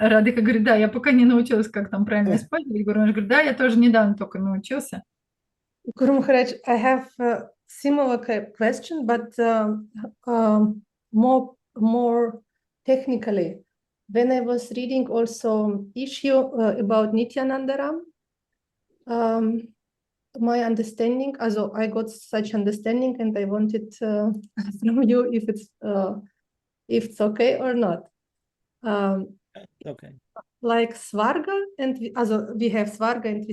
Радика говорит, да, я пока не научилась, как там правильно использовать. Гуру говорит, да, я тоже недавно только научился. Guru Maharaj, I have a similar question, but more technically. When I was reading also issue about Nityanandaram, my understanding, also I got such understanding, and I wanted from you if it's okay or not. Okay. Like Svarga, and we have Svarga and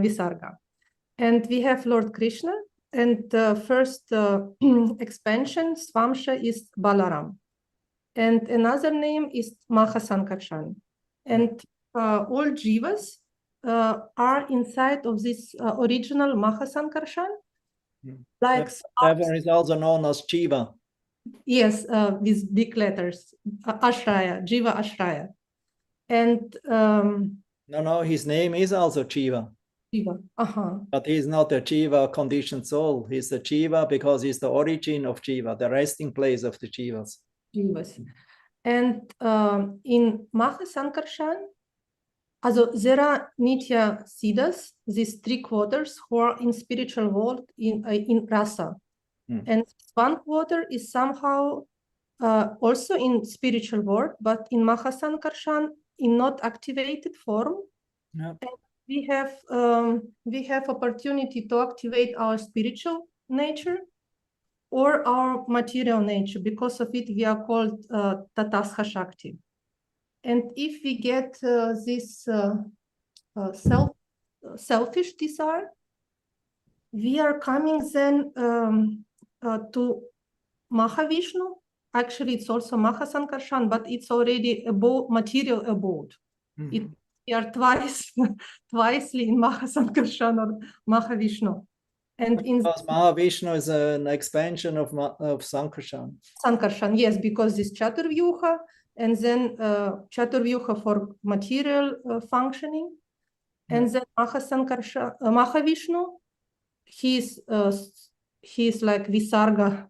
Visarga. And we have Lord Krishna, and the first expansion, Swamsha, is Balaram. And another name is Mahasankarshan. And all Jivas are inside of this original Mahasankarshan. Like Heaven is also known as Jiva. Yes, with big letters, Ashraya, Jiva Ashraya. And No, his name is also Jiva. Jiva, But he's not a Jiva conditioned soul. He's a Jiva because he's the origin of Jiva, the resting place of the Jivas. Jivas. And in Mahasankarshan, also there are Nitya Siddhas, these 3 quarters who are in spiritual world in rasa. And 1 quarter is somehow also in spiritual world, but in Mahasankarshan in not activated form. Yep. And we have opportunity to activate our spiritual nature or our material nature. Because of it, we are called Tatasha Shakti. And if we get this selfish desire, we are coming then to Mahavishnu. Actually, it's also Mahasankarshan, but it's already material abode. We are twice in Mahasankarshan or Mahavishnu. And because Mahavishnu is an expansion of Sankarshan. Sankarshan, yes, because this Chaturvyuha, and then Chaturvyuha for material functioning, and then Mahasankarshan, Mahavishnu, he's like Visarga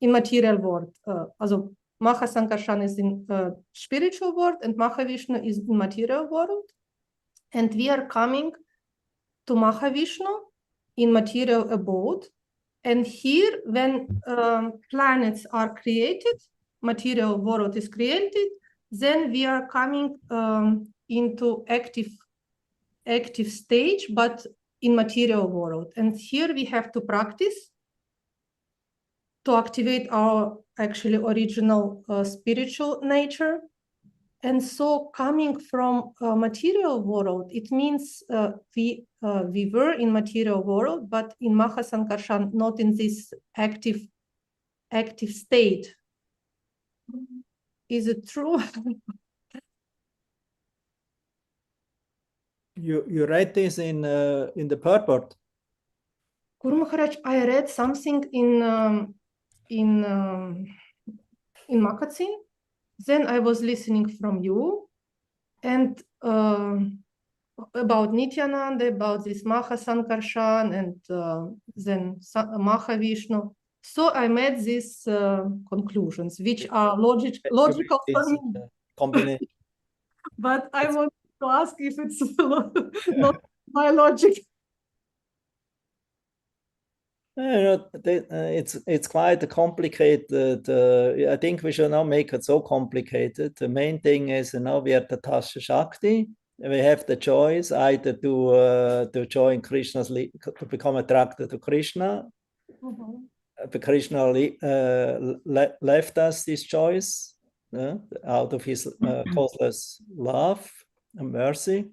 in material world. Also Mahasankarshan is in spiritual world, and Mahavishnu is in material world. And we are coming to Mahavishnu in material abode. And here, when planets are created, material world is created, then we are coming into active stage, but in material world. And here we have to practice to activate our actually original spiritual nature. And so coming from material world, it means we were in material world, but in Mahasankarshan, not in this active state. Is it true? You read this in the purport. Guru Maharaj, I read something in magazine. Then I was listening from you, and about Nityananda, about this Mahasankarshan, and then Mahavishnu. So I made these conclusions, which are logical for me. Combination. But I want to ask if it's not my logic. It's quite complicated. I think we should not make it so complicated. The main thing is, we are the Tasha Shakti. We have the choice either to join Krishna's to become attracted to Krishna. But Krishna left us this choice out of his causeless love and mercy.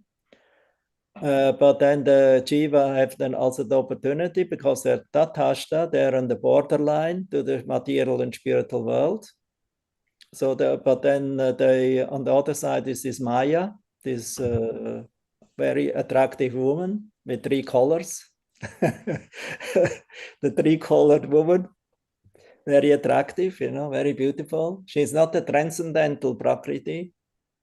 But then the Jiva have then also the opportunity, because they're Tatashta, they're on the borderline to the material and spiritual world. So, but then they, on the other side is this Maya, this very attractive woman with 3 colors. The 3-colored woman, very attractive, very beautiful. She's not a transcendental Prakriti,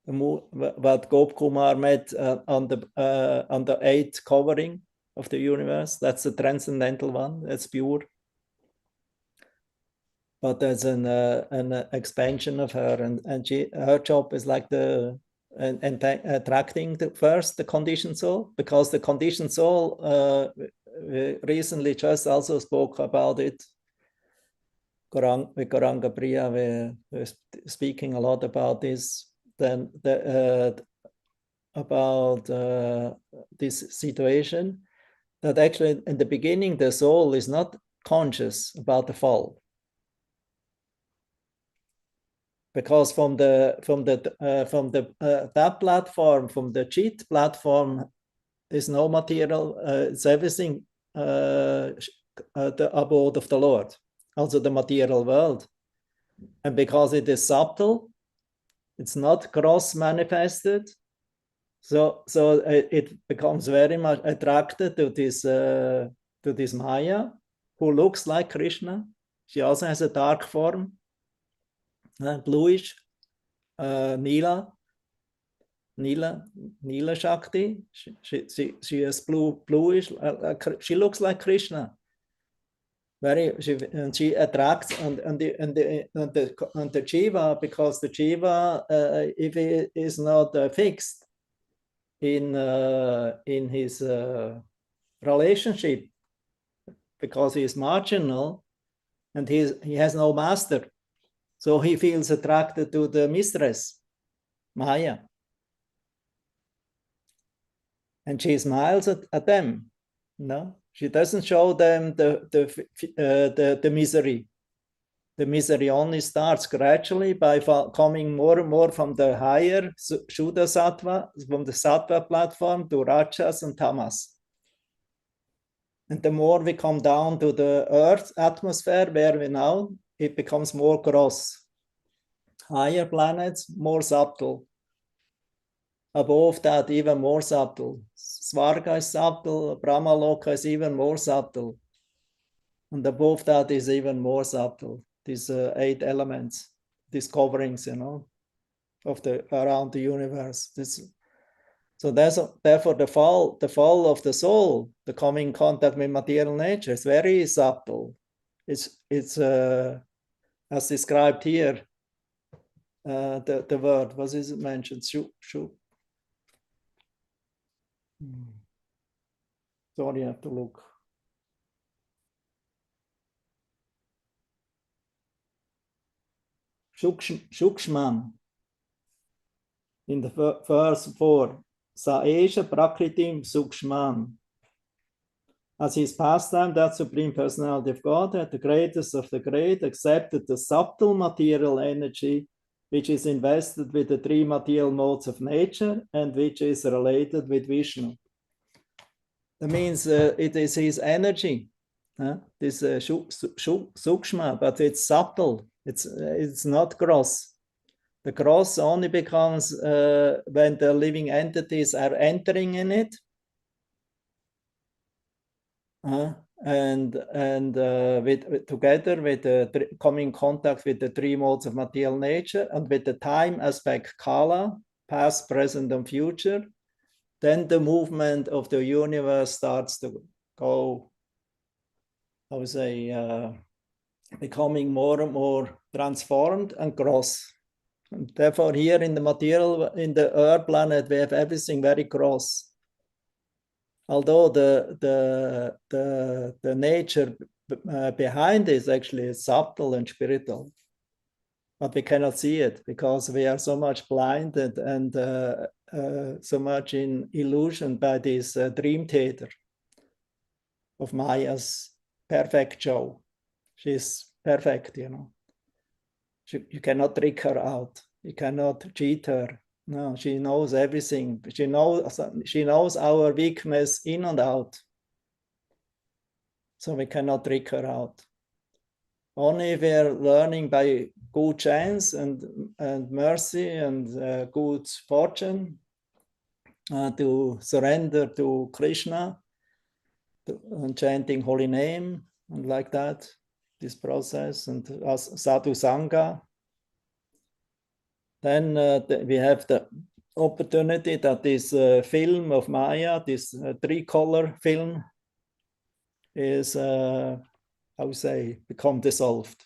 what Gop Kumar met on the 8th covering of the universe. That's the transcendental one. That's pure. But there's an expansion of her, and her job is like attracting the conditioned soul, because the conditioned soul, we recently just also spoke about it. With Gauranga Priya, we're speaking a lot about this. Then about this situation, that actually in the beginning the soul is not conscious about the fall, because from that platform, from the Chit platform, is no material. It's everything the abode of the Lord, also the material world, and because it is subtle, it's not cross manifested. So it becomes very much attracted to this Maya, who looks like Krishna. She also has a dark form, bluish, Nila Shakti. She is bluish. She looks like Krishna. She attracts and the Jiva, because the Jiva, if he is not fixed in his relationship, because he is marginal and he has no master, so he feels attracted to the mistress, Maya, and she smiles at them. No, she doesn't show them the misery. The misery only starts gradually by coming more and more from the higher Shuddha Sattva, from the Sattva platform to Rajas and Tamas. And the more we come down to the Earth atmosphere where we now, it becomes more gross. Higher planets, more subtle. Above that, even more subtle. Svarga is subtle, Brahmaloka is even more subtle. And above that is even more subtle. These 8 elements, these coverings, of around the universe. So therefore the fall of the soul, the coming in contact with material nature, is very subtle. It's as described here. The word, what is it mentioned? Sorry, I have to look. Shukshman, in the verse 4, Saesha Prakritim Sukshman. As his pastime, that Supreme Personality of Godhead, the greatest of the great, accepted the subtle material energy which is invested with the 3 material modes of nature and which is related with Vishnu. That means it is his energy, this Sukshma, but it's subtle. It's not gross. The gross only becomes when the living entities are entering in it, and together with coming in contact with the 3 modes of material nature and with the time aspect Kala, past, present, and future, then the movement of the universe starts to go, I would say, becoming more and more transformed and gross. And therefore, here in the material, in the Earth planet, we have everything very gross. Although the nature behind is actually subtle and spiritual. But we cannot see it because we are so much blinded and so much in illusion by this dream theater of Maya's perfect show. She's perfect, you know. You cannot trick her out. You cannot cheat her. No, she knows everything. She knows our weakness in and out. So we cannot trick her out. Only if we are learning by good chance and mercy and good fortune to surrender to Krishna, and chanting holy name and like that, this process, and as sadhu sangha, then we have the opportunity that this film of Maya, this three-color film, is how say, become dissolved,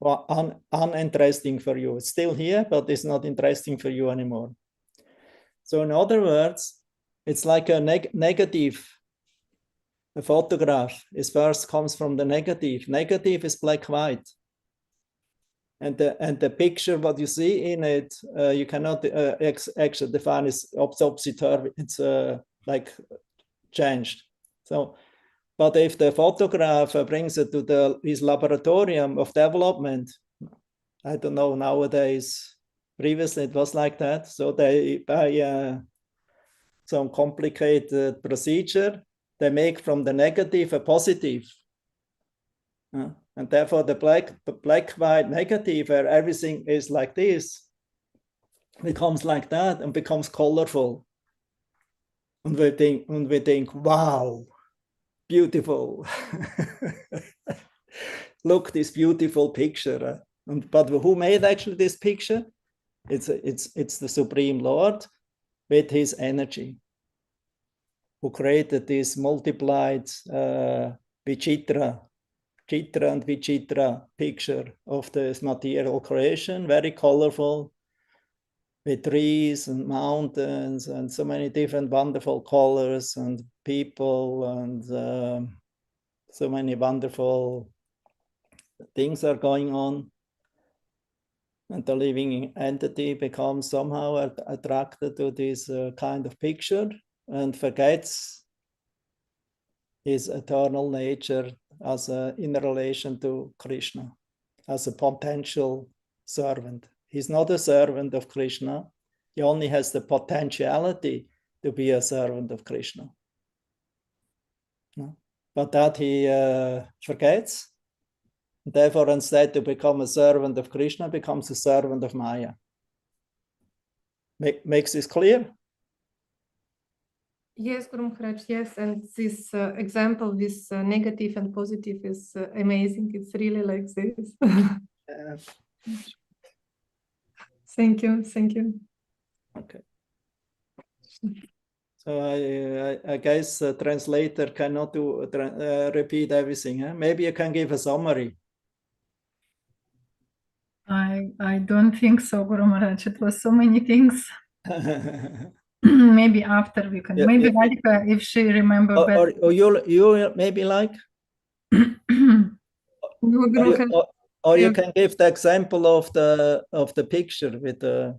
or uninteresting for you. It's still here, but it's not interesting for you anymore. So in other words, it's like a negative. A photograph is first comes from the negative. Negative is black-white. And the picture, what you see in it, you cannot actually define as topsy-turvy. It's like changed. So, but if the photographer brings it to his laboratorium of development, I don't know nowadays, previously it was like that. So they, by some complicated procedure, they make from the negative a positive. And therefore the black-white negative, where everything is like this, becomes like that and becomes colorful. And we think, wow, beautiful. Look, this beautiful picture. But who made actually this picture? It's the Supreme Lord with his energy, who created this multiplied Vichitra and Vichitra picture of this material creation, very colorful, with trees and mountains and so many different wonderful colors and people and so many wonderful things are going on. And the living entity becomes somehow attracted to this kind of picture and forgets his eternal nature as in relation to Krishna, as a potential servant. He's not a servant of Krishna. He only has the potentiality to be a servant of Krishna. But that he forgets. Therefore, instead to become a servant of Krishna, becomes a servant of Maya. Makes this clear? Yes, Guru Maharaj, yes. And this example, this negative and positive is amazing. It's really like this. Thank you. Thank you. Okay. So I guess the translator cannot repeat everything. Huh? Maybe you can give a summary. I don't think so, Guru Maharaj. It was so many things. Maybe after we can. Maybe Radhika, if she remembers better. Or you maybe like? Or you can give the example of the picture with the.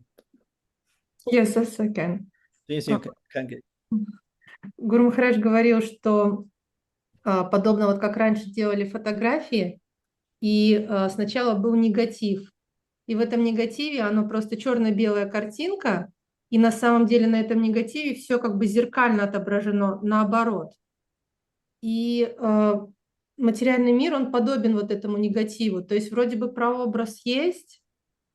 Yes, yes, I can. Yes, you can give. Гуру Махарадж говорил, что подобно вот как раньше делали фотографии, и сначала был негатив. И в этом негативе оно просто черно-белая картинка, и на самом деле на этом негативе все как бы зеркально отображено наоборот. И материальный мир, он подобен вот этому негативу. То есть вроде бы прообраз есть,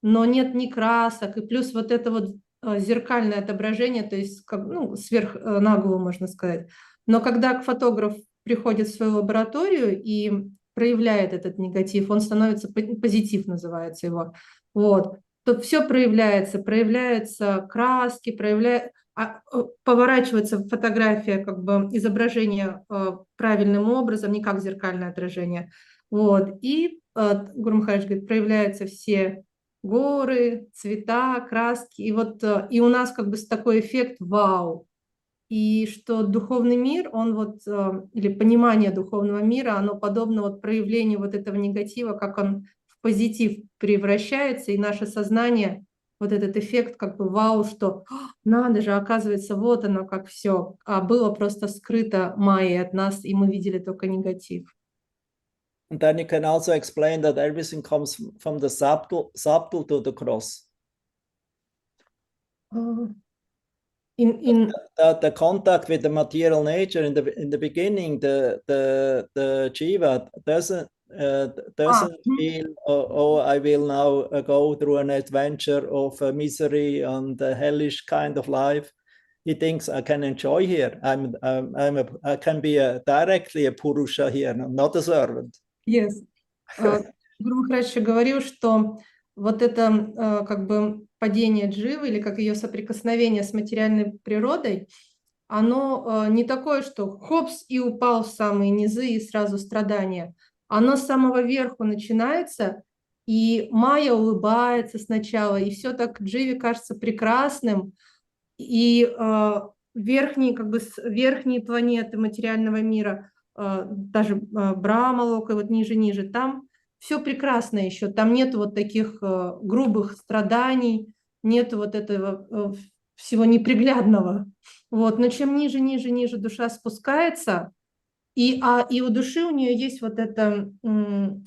но нет ни красок, и плюс вот это вот зеркальное отображение, то есть как, ну, сверх наглого, можно сказать. Но когда фотограф приходит в свою лабораторию и проявляет этот негатив, он становится, позитив называется его, вот, то все проявляется краски, поворачивается фотография, как бы изображение правильным образом, не как зеркальное отражение. Вот. И Гуру Махарадж говорит, проявляются все горы, цвета, краски. И вот и у нас как бы такой эффект вау. и что духовный мир, он вот, или понимание духовного мира, оно подобно вот проявлению вот этого негатива, как он в позитив превращается, и наше сознание, вот этот эффект как бы вау, что надо же, оказывается, вот оно как все, а было просто скрыто майей от нас, и мы видели только негатив. And then you can also explain that everything comes from the subtle to the gross. The contact with the material nature in the beginning, the jiva doesn't feel, oh, I will now go through an adventure of misery and a hellish kind of life. He thinks I can enjoy here. I can be directly a purusha here, not a servant. Yes. Гуру Махарадж еще говорил, что вот это как бы падение дживы, или как ее соприкосновение с материальной природой, оно не такое, что хопс и упал в самые низы и сразу страдания. Оно с самого верху начинается, и майя улыбается сначала, и все так дживе кажется прекрасным, и верхние, как бы верхние планеты материального мира, даже Брахма-лока, вот ниже, там все прекрасно еще, там нет вот таких грубых страданий, нет вот этого всего неприглядного. Вот. Но чем ниже душа спускается, и у души у нее есть вот эта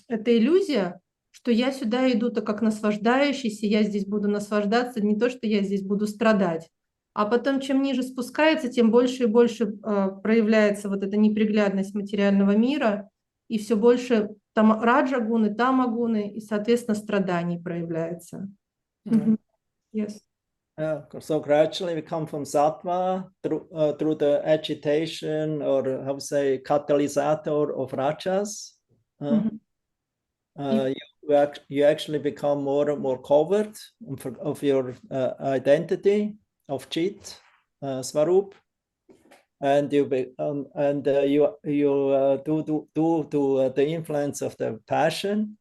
иллюзия, что я сюда иду-то как наслаждающийся, я здесь буду наслаждаться, не то, что я здесь буду страдать. А потом, чем ниже спускается, тем больше и больше проявляется вот эта неприглядность материального мира, и все больше там раджа-гуны, тама-гуны, и, соответственно, страданий проявляется. Yes. So gradually we come from sattva through the agitation, or how to say, catalysator of rajas. You actually become more and more covered of your identity of chit, svarup, and you do the influence of the passion.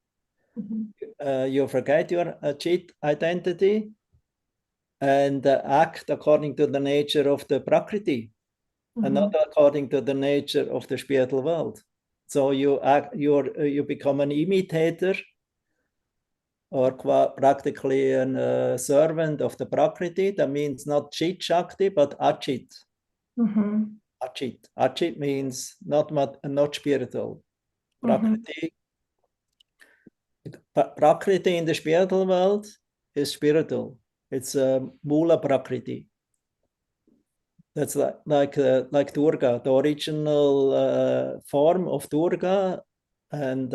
You forget your chit identity and act according to the nature of the prakriti, and not according to the nature of the spiritual world. So you become an imitator, or practically a servant of the prakriti. That means not chit shakti, but achit. Achit means not spiritual. Prakriti. Prakriti in the spiritual world is spiritual. It's Mula Prakriti. That's like Durga, the original form of Durga, and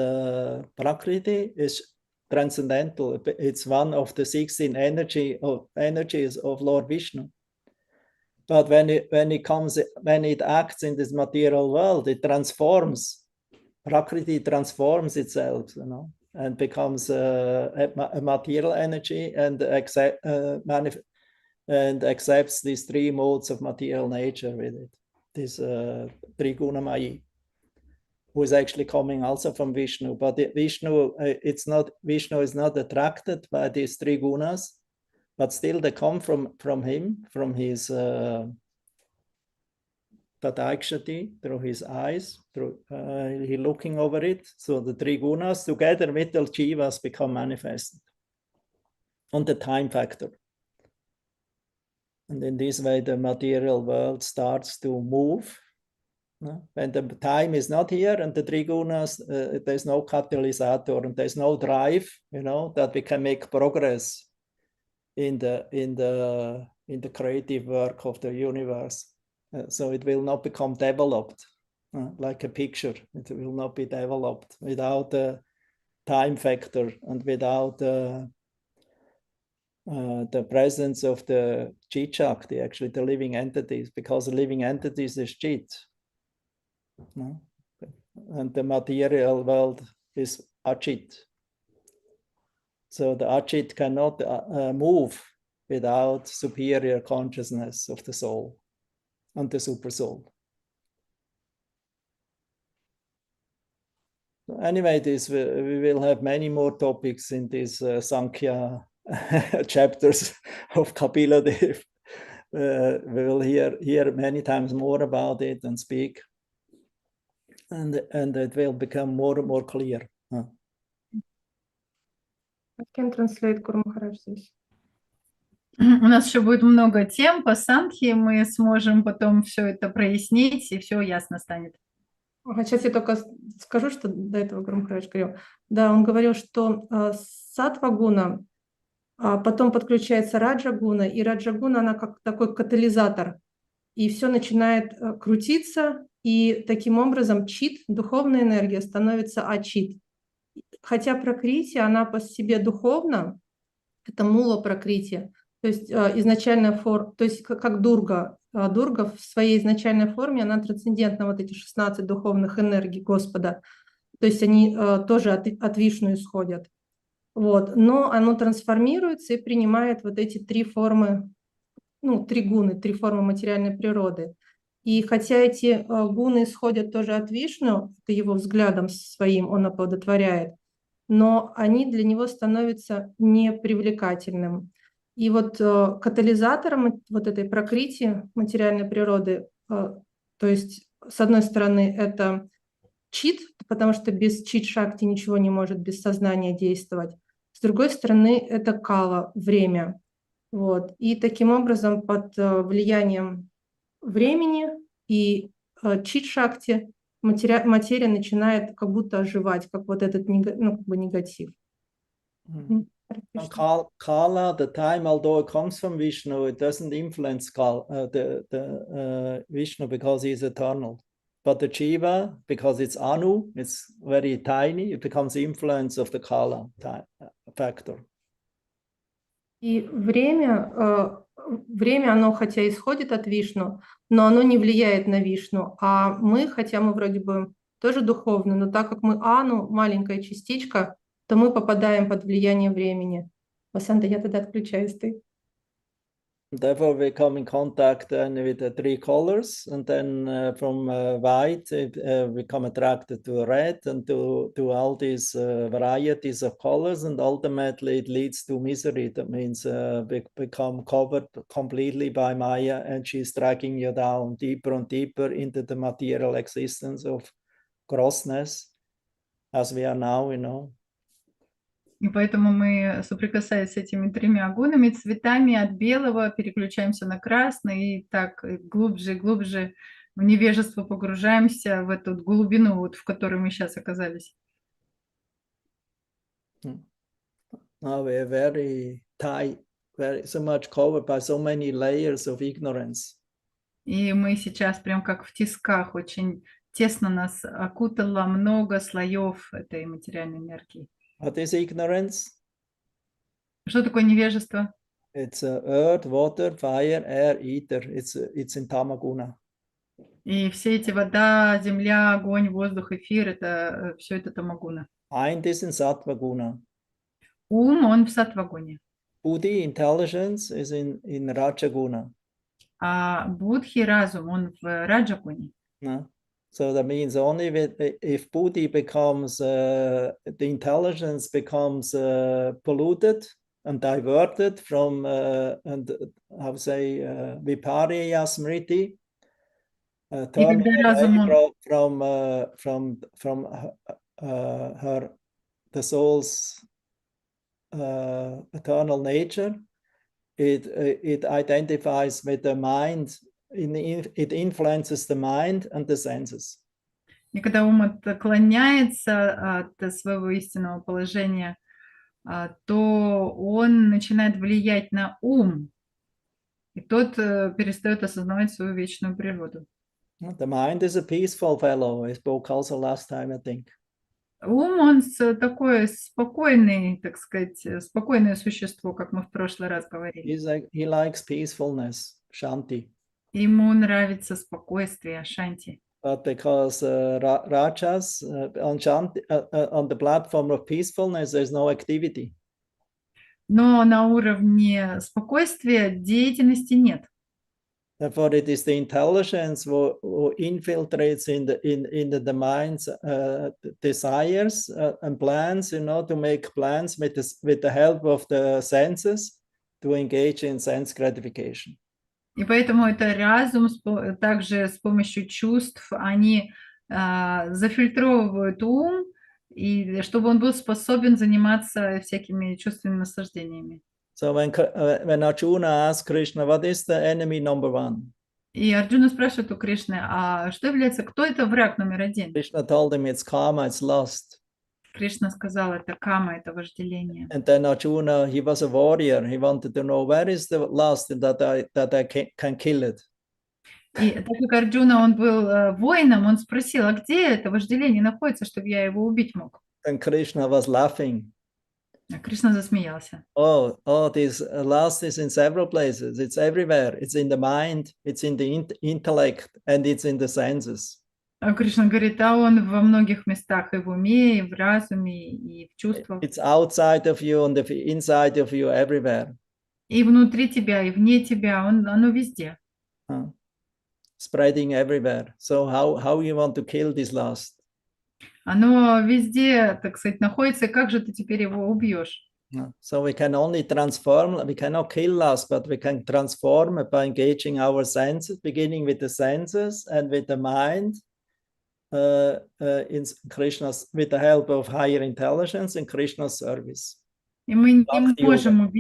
Prakriti is transcendental. It's one of the 16 energies of Lord Vishnu. But when it acts in this material world, it transforms. Prakriti transforms itself, and becomes a material energy, and accepts these three modes of material nature with it. This Trigunamayi, who is actually coming also from Vishnu, but Vishnu is not attracted by these three gunas, but still they come from him, from his Tadakshati, through his eyes, through he looking over it. So the three gunas together with the jivas become manifested on the time factor. And in this way, the material world starts to move. When the time is not here and the three gunas, there's no catalysator and there's no drive, that we can make progress in the creative work of the universe. So it will not become developed like a picture. It will not be developed without the time factor and without the presence of the Chit Shakti, actually the living entities, because the living entities is Chit. And the material world is Achit. So the Achit cannot move without superior consciousness of the soul and the super soul. Anyway, we will have many more topics in these Sankhya chapters of Kapila Dev. we will hear many times more about it and speak, and it will become more and more clear. I can translate, Guru Maharaj, this. У нас еще будет много тем по Сангхи, мы сможем потом все это прояснить, и все ясно станет. Сейчас я только скажу, что до этого Гуру Махарадж говорил. Да, он говорил, что саттва-гуна, потом подключается раджа-гуна, и раджа-гуна, она как такой катализатор, и все начинает крутиться, и таким образом чит, духовная энергия, становится ачит. Хотя пракрити, она по себе духовна, это мула пракрити, то есть изначальная форма, то есть как дурга. Дурга в своей изначальной форме, она трансцендентна, вот эти 16 духовных энергий Господа. То есть они тоже от Вишну исходят. Вот. Но оно трансформируется и принимает вот эти три формы, ну, три гуны, три формы материальной природы. И хотя эти гуны исходят тоже от Вишну, это его взглядом своим он оплодотворяет, но они для него становятся непривлекательным. И вот катализатором вот этой пракрити материальной природы, то есть с одной стороны это чит, потому что без чит-шакти ничего не может без сознания действовать. С другой стороны это кала, время. Вот. И таким образом под влиянием времени и чит-шакти материя начинает как будто оживать, как вот этот негатив. Kala, the time, although it comes from Vishnu, it doesn't influence Vishnu because he's eternal. But the Jiva, because it's Anu, it's very tiny, it becomes the influence of the Kala factor. И время, оно хотя исходит от Вишну, но оно не влияет на Вишну. А мы, хотя мы вроде бы тоже духовны, но так как мы Ану, маленькая частичка, то мы попадаем под влияние времени. Васанта, я тогда отключаюсь, ты. Therefore, we come in contact with the three colors, and then from white, we come attracted to red and to all these varieties of colors, and ultimately it leads to misery. That means we become covered completely by Maya, and she's dragging you down deeper and deeper into the material existence of grossness, as we are now, you know. И поэтому мы, соприкасаясь с этими тремя гунами, цветами от белого переключаемся на красный, и так глубже и глубже в невежество погружаемся, в эту глубину, вот, в которой мы сейчас оказались. Now we are very tight, so much covered by so many layers of ignorance. И мы сейчас прям как в тисках, очень тесно нас окутало много слоев этой материальной энергии. What is ignorance? Что такое невежество? It's earth, water, fire, air, ether. It's in Tamaguna. И все эти вода, земля, огонь, воздух, эфир, это все это тамагуна. Mind is in Sattva-guna. Ум, он в саттвагуне. Buddhi, intelligence, is in Rajaguna. А будхи, разум, он в раджагуне. No? So that means only if Buddhi becomes, the intelligence becomes polluted and diverted from, and how to say, Viparya Smriti, turning away from the soul's eternal nature, it identifies with the mind. It influences the mind and the senses. И когда ум отклоняется от своего истинного положения, то он начинает влиять на ум, и тот перестает осознавать свою вечную природу. The mind is a peaceful fellow. I spoke also last time, I think. Ум, он такой спокойный, так сказать, спокойное существо, как мы в прошлый раз говорили. He likes peacefulness, shanti. Ему нравится спокойствие, шанти. But because rajas on the platform of peacefulness, there's no activity. Но на уровне спокойствия деятельности нет. Therefore, it is the intelligence who infiltrates in the mind's desires and plans, you know, to make plans with the help of the senses to engage in sense gratification. И поэтому это разум, также с помощью чувств, они зафильтровывают ум, и чтобы он был способен заниматься всякими чувственными наслаждениями. So when Arjuna asked Krishna, what is the enemy number one? И Арджуна спрашивает у Кришны, а что является, кто это враг номер один? Krishna told him it's karma, it's lust. Кришна сказал, это кама, это вожделение. And then Arjuna, he was a warrior. He wanted to know where is the lust that I can kill it. И так как Арджуна, он был воином, он спросил, а где это вожделение находится, чтобы я его убить мог? And Krishna was laughing. А Кришна засмеялся. Oh, this lust is in several places. It's everywhere. It's in the mind, it's in the intellect, and it's in the senses. А Кришна говорит, а он во многих местах, и в уме, и в разуме, и в чувствах. It's outside of you and inside of you, everywhere. И внутри тебя, и вне тебя, оно везде. Spreading everywhere. So how you want to kill this lust? Оно везде, так сказать, находится, и как же ты теперь его убьешь? So we can only transform, we cannot kill lust, but we can transform it by engaging our senses, beginning with the senses and with the mind, in Krishna's, with the help of higher intelligence in Krishna's service. И мы не можем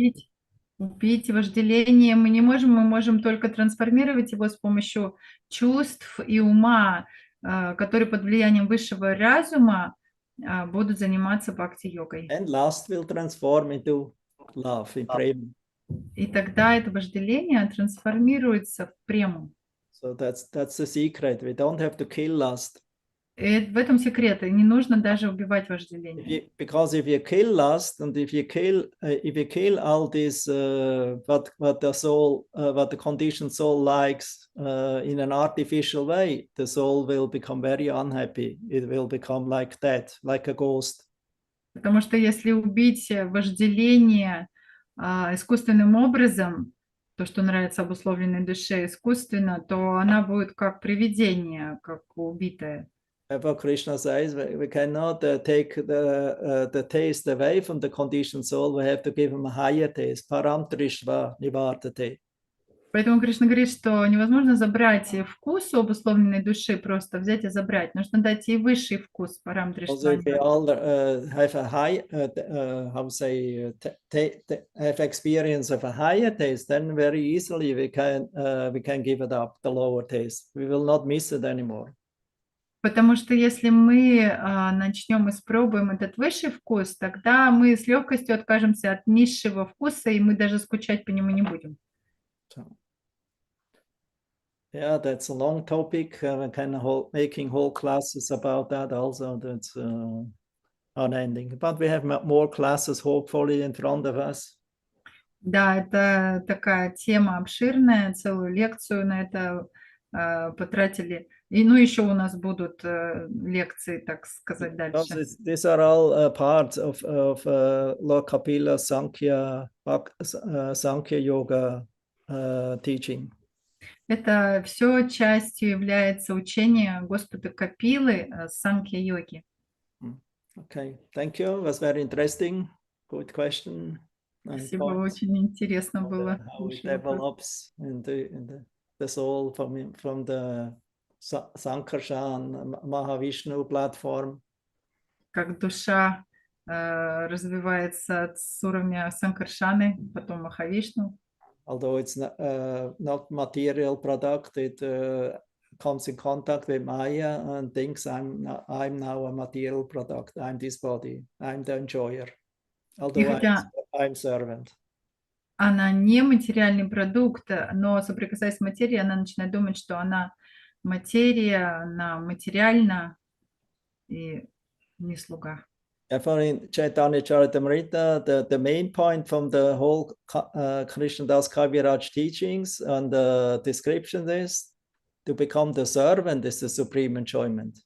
убить вожделение, мы можем только трансформировать его с помощью чувств и ума, которые под влиянием высшего разума будут заниматься бхакти-йогой. And lust will transform into love, in prema. И тогда это вожделение трансформируется в прему. So that's the secret. We don't have to kill lust. И в этом секрет. И не нужно даже убивать вожделение. Because if you kill lust and if you kill all this what the soul, what the conditioned soul likes in an artificial way, the soul will become very unhappy. It will become like that, like a ghost. Потому что если убить вожделение искусственным образом, то, что нравится обусловленной душе искусственно, то она будет как привидение, как убитая. Therefore, Krishna says we cannot take the taste away from the conditioned soul. We have to give him a higher taste. Param trishva nivartate. Поэтому Кришна говорит, что невозможно забрать вкус у обусловленной души, просто взять и забрать. Нужно дать ей высший вкус. Парам тришва. Also, if we all have a high, have experience of a higher taste, then very easily we can give it up, the lower taste. We will not miss it anymore. Потому что если мы начнем испробуем этот высший вкус, тогда мы с легкостью откажемся от низшего вкуса, и мы даже скучать по нему не будем. Yeah, that's a long topic. Kind of making whole classes about that also. That's unending. But we have more classes hopefully in front of us. Да, это такая тема обширная, целую лекцию на это потратили. И еще у нас будут лекции, так сказать, дальше. These are all parts of Lord Kapila Sankhya Yoga teaching. Это все частью является учения Господа Капилы Санkhya-йоги. Okay, thank you. It was very interesting. Good question. Спасибо, очень интересно было. How it develops in the soul from the Sankarshan Mahavishnu platform. Как душа развивается с уровня Санкаршаны, потом Махавишну. Although it's not material product, it comes in contact with Maya and thinks I'm now a material product. I'm this body. I'm the enjoyer. Although I'm servant. Она не материальный продукт, но соприкасаясь с материей, она начинает думать, что она материя, она материальна и не слуга. Therefore, in Chaitanya Charitamrita, the main point from the whole Krishnadas Kaviraj teachings and the description is to become the servant is the supreme enjoyment.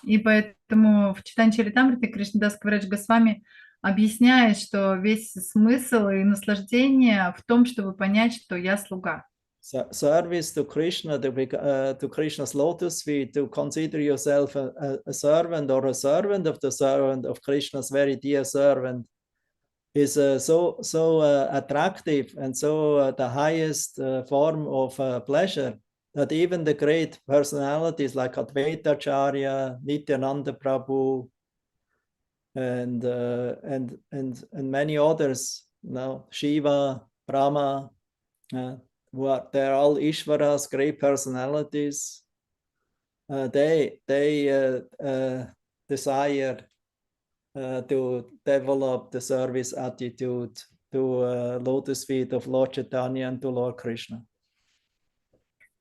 И поэтому в Чайтанья Чаритамрите Кришнадас Кавирадж Госвами объясняет, что весь смысл и наслаждение в том, чтобы понять, что я слуга. Service to Krishna, to Krishna's lotus feet, to consider yourself a servant or a servant of the servant of Krishna's very dear servant, is so attractive and so the highest form of pleasure that even the great personalities like Advaita Acharya, Nityananda Prabhu, and many others, Shiva, Brahma, they're all Ishvaras, great personalities. They desire to develop the service attitude to lotus feet of Lord Chaitanya and to Lord Krishna.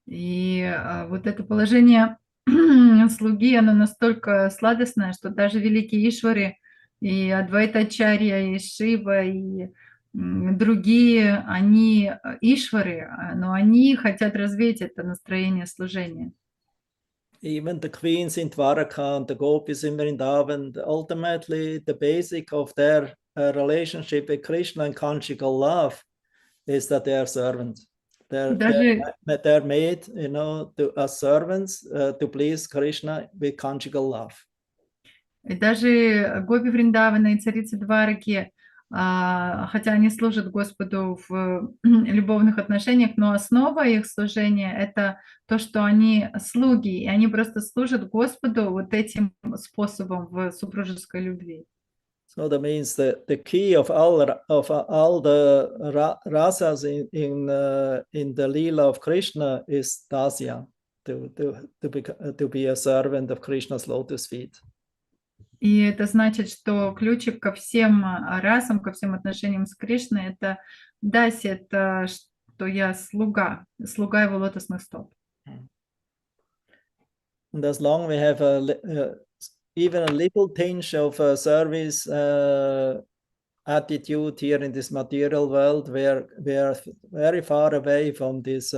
И вот это положение слуги, оно настолько сладостное, что даже великие Ишвары, и Адвайта Ачарья, и Шива, и другие, они Ишвары, но они хотят развеять это настроение служения. Even the queens in Dwaraka and the gopis in Vrindavan, ultimately the basic of their relationship with Krishna and conjugal love is that they are servants. They're made, as servants to please Krishna with conjugal love. И даже гопи Вриндавана и царицы Двараки, хотя они служат Господу в любовных отношениях, но основа их служения – это то, что они слуги, и они просто служат Господу вот этим способом в супружеской любви. So that means that the key of all the rasas in the Leela of Krishna is dasya, to be a servant of Krishna's lotus feet. И это значит, что ключик ко всем расам, ко всем отношениям с Кришной – это даси, это что я слуга его лотосных стоп. And as long we have even a little tinge of service attitude here in this material world, we are very far away from this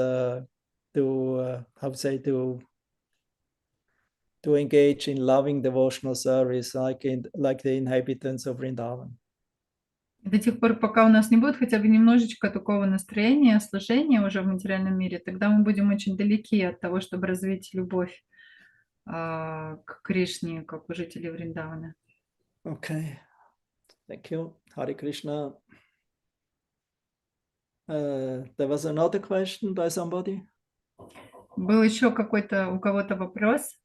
to engage in loving devotional service like the inhabitants of Vrindavan. До тех пор, пока у нас не будет хотя бы немножечко такого настроения, служения уже в материальном мире, тогда мы будем очень далеки от того, чтобы развить любовь к Кришне, как у жителей Вриндавана. Okay, thank you, Hare Krishna. There was another question by somebody. Был еще какой-то у кого-то вопрос?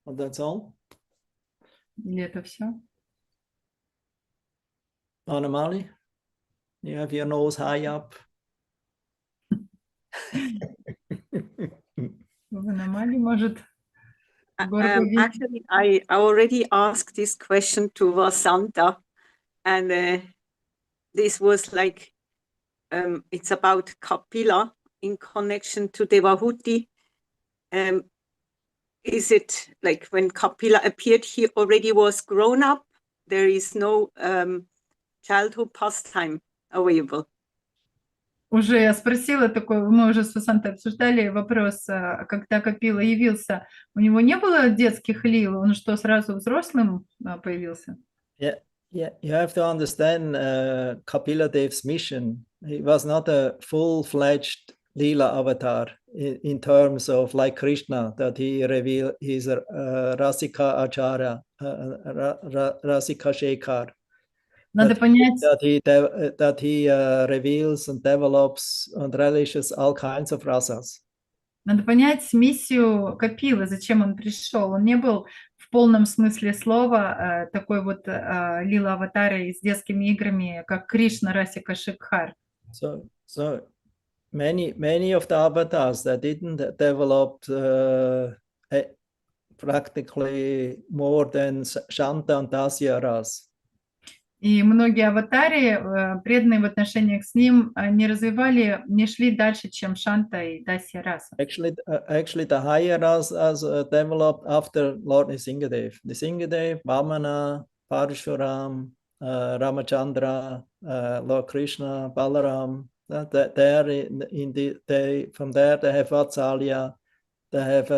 And that's all. Или это все? Anamali, you have your nose high up. Анамали, может? Actually, I already asked this question to Vasanta, and this was like, it's about Kapila in connection to Devahuti. Is it like when Kapila appeared, he already was grown up? There is no childhood pastime available. Уже я спросила такой, мы уже с Васантой обсуждали вопрос, когда Капила явился, у него не было детских лил, он что, сразу взрослым появился? Yeah, you have to understand Kapila Dev's mission. He was not a full-fledged Leela avatar in terms of like Krishna, that he revealed his Rasika Acharya, Rasika Shekhar. Надо понять, that he reveals and develops and relishes all kinds of rasas. Надо понять миссию Капилы, зачем он пришел. Он не был в полном смысле слова такой вот лила-аватарой с детскими играми, как Кришна, Расика, Шекхар. So many of the avatars that didn't develop practically more than Shanta and Dasya ras. И многие аватари, преданные в отношениях с ним, не развивали, не шли дальше, чем Шанта и Дасья раса. Actually, the higher rasas developed after Lord Nrisimhadev. Nrisimhadev, Vamana, Parshuram, Ramachandra, Lord Krishna, Balaram. From there they have Vatsalya, they have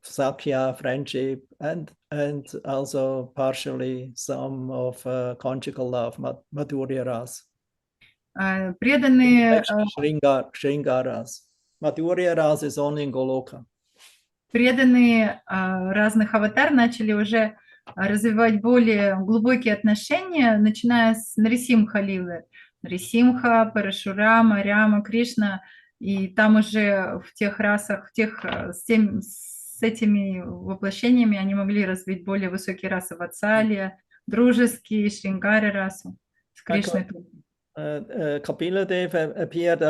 Sakya, friendship, and also partially some of conjugal love, Madhurya ras. Преданные Shringaras. Madhurya ras is only in Goloka. Преданные разных аватар начали уже развивать более глубокие отношения, начиная с Нарисимха Лилы. Нарисимха, Парашурама, Ряма, Кришна. И там уже в тех расах, с этими воплощениями они могли развить более высокие расы Ватсалия, дружеские, Шрингары расу с Кришной. Kapila Dev appeared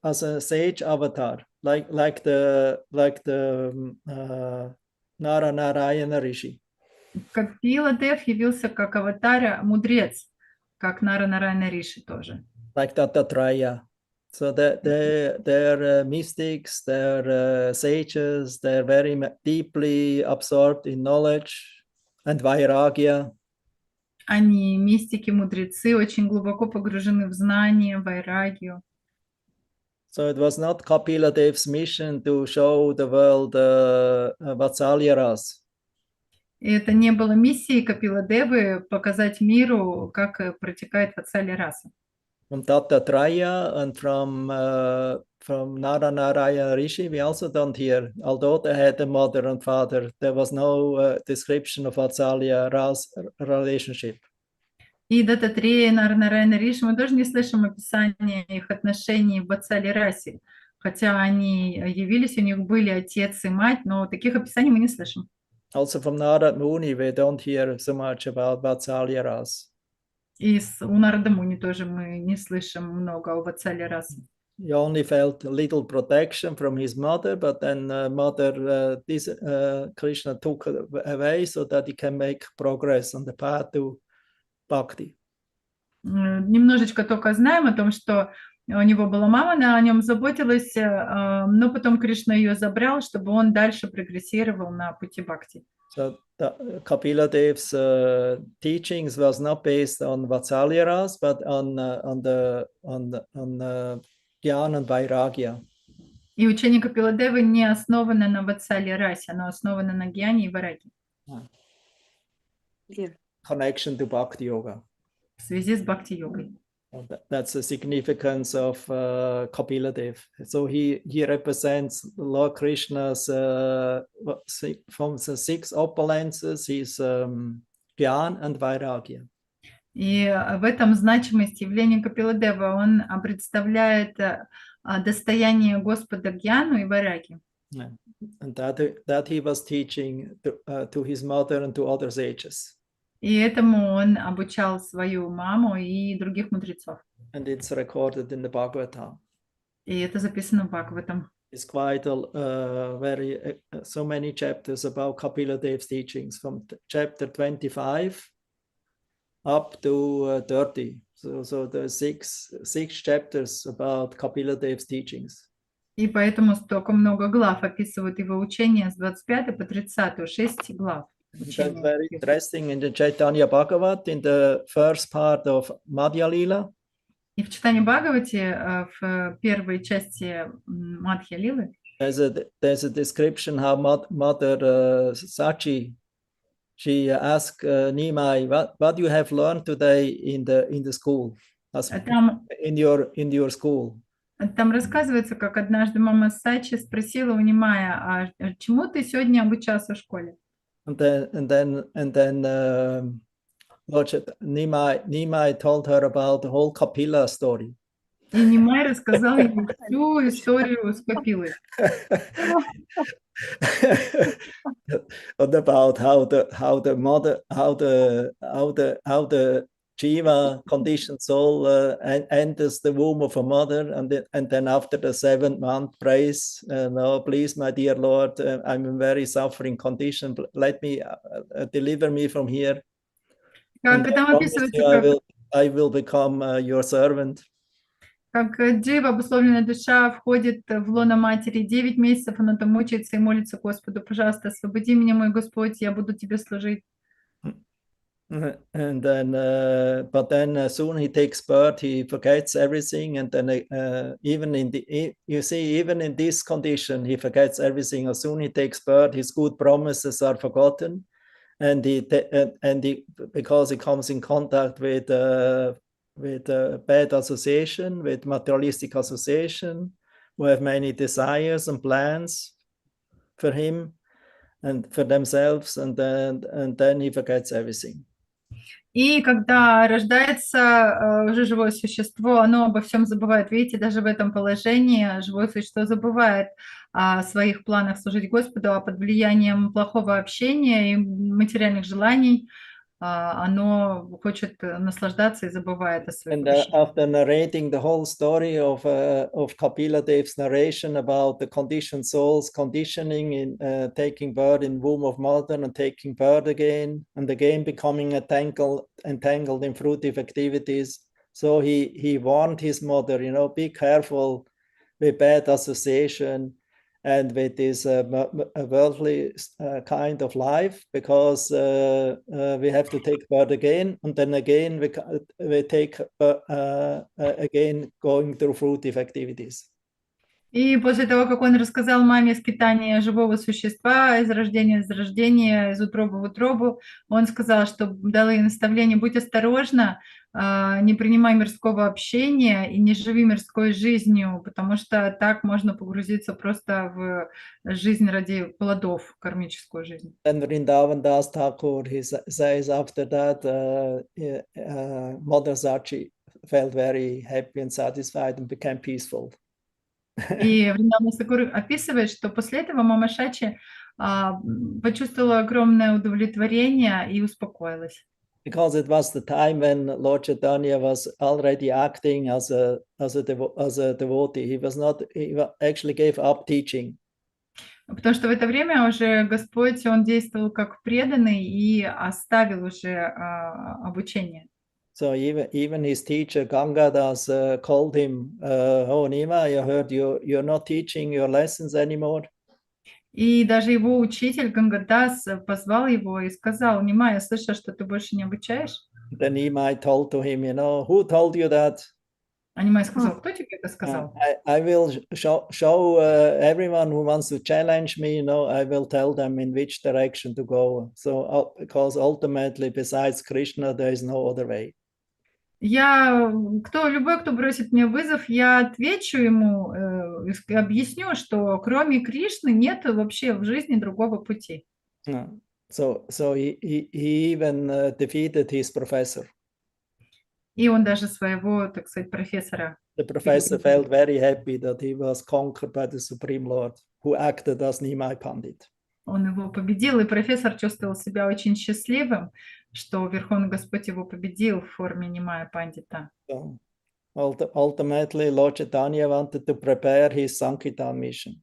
as a sage avatar, like the Nara Narayana Rishi. Капила Дев явился как аватар, мудрец, как Нара Нарайана Риши тоже. Like Dattatreya. So they're mystics, they're sages, they're very deeply absorbed in knowledge and vairagya. Они мистики, мудрецы, очень глубоко погружены в знания, вайрагию. So it was not Kapila Dev's mission to show the world Vatsalya ras. И это не было миссией Капила Девы показать миру, как протекает Ватсалья раса. From Dattatreya and from Nara Narayana Rishi, we also don't hear. Although they had a mother and father, there was no description of Vatsalya ras relationship. И Даттатрея, Нара Нарайана Риши, мы тоже не слышим описания их отношений в Ватсале расе. Хотя они явились, у них были отец и мать, но таких описаний мы не слышим. Also from Narad Muni, we don't hear so much about Vatsalya ras. И у Нарада Муни тоже мы не слышим много о Ватсале расе. He only felt a little protection from his mother, but then Krishna took away so that he can make progress on the path to bhakti. Немножечко только знаем о том, что у него была мама, она о нем заботилась, но потом Кришна ее забрал, чтобы он дальше прогрессировал на пути бхакти. So Kapila Dev's teachings was not based on Vatsalya ras, but on Jnana and Vairagya. И учение Капила Девы не основано на Ватсале расе, оно основано на гьяне и вайраги. Connection to Bhakti Yoga. В связи с бхакти-йогой. That's the significance of Kapila Dev. So he represents Lord Krishna's from the 6 opulences, his Gyan and Vairagya. И в этом значимость явления Капила Дева. Он представляет достояние Господа Гьяну и Вайраги. And that he was teaching to his mother and to other sages. И этому он обучал свою маму и других мудрецов. And it's recorded in the Bhagavatam. И это записано в Бхагаватам. It's quite so many chapters about Kapila Dev's teachings, from chapter 25 up to 30. So there's six chapters about Kapila Dev's teachings. И поэтому столько много глав описывают его учение с 25 по 30, 6 глав. That's very interesting. In the Chaitanya Bhagavat, in the first part of Madhya Lila, и в читании Бхагавати, в первой части Мадхья Лилы, there's a description how Mother Sachi, she asked Nimai, what you have learned today in the school, in your school. Там рассказывается, как однажды мама Сачи спросила у Нимая, а чему ты сегодня обучался в школе? And then Nimai told her about the whole Kapila story. И Нимай рассказал ей всю историю с Капилой. And about how the Jiva conditioned soul enters the womb of a mother, and then after the 7th month prays, no, please, my dear Lord, I'm in very suffering condition. Let me deliver me from here. And I will become your servant. Как Джива, обусловленная душа, входит в лоно матери 9 месяцев, она там мучается и молится Господу: пожалуйста, освободи меня, мой Господь, я буду тебе служить. And then, but then soon he takes birth, he forgets everything, and then even in this condition, he forgets everything. As soon as he takes birth, his good promises are forgotten, and because he comes in contact with bad association, with materialistic association, who have many desires and plans for him. and for themselves, and then he forgets everything. И когда рождается уже живое существо, оно обо всем забывает. Видите, даже в этом положении живое существо забывает о своих планах служить Господу, а под влиянием плохого общения и материальных желаний оно хочет наслаждаться и забывает о своих And вещах. after narrating the whole story of Kapila Dev's narration about the conditioned souls conditioning in taking birth in womb of mother and taking birth again and again becoming entangled in fruitive activities, so he warned his mother, you know, be careful with bad association and with this worldly kind of life, because we have to take birth again, and then again we take again going through fruitive activities. И после того, как он рассказал маме скитания живого существа из рождения в рождение, из утробы в утробу, он сказал, что дал ей наставление: будь осторожна, не принимай мирского общения и не живи мирской жизнью, потому что так можно погрузиться просто в жизнь ради плодов, кармическую жизнь. And Vrindavan Das Thakur, he says after that, Mother Sachi felt very happy and satisfied and became peaceful. И Вриндаван Тхакур описывает, что после этого мама Шачи почувствовала огромное удовлетворение и успокоилась. Because it was the time when Lord Chaitanya was already acting as a devotee. He actually gave up teaching. Потому что в это время уже Господь, Он действовал как преданный и оставил уже обучение. So even his teacher Gangadas called him, "Oh Nima, I heard you're not teaching your lessons anymore." И даже его учитель Гангадас позвал его и сказал: Нима, я слышал, что ты больше не обучаешь. Then Nima told to him, you know, who told you that? А Нимай сказал: кто тебе это сказал? I will show everyone who wants to challenge me, you know, I will tell them in which direction to go. So because ultimately, besides Krishna, there is no other way. Любой, кто бросит мне вызов, я отвечу ему, объясню, что кроме Кришны нет вообще в жизни другого пути. So he even defeated his professor. И он даже своего, так сказать, профессора. The professor felt very happy that he was conquered by the Supreme Lord, who acted as Nimai Pandit. Он его победил, и профессор чувствовал себя очень счастливым, что Верховный Господь его победил в форме Нимая Пандита. So, ultimately, Lord Chaitanya wanted to prepare his Sankirtan mission.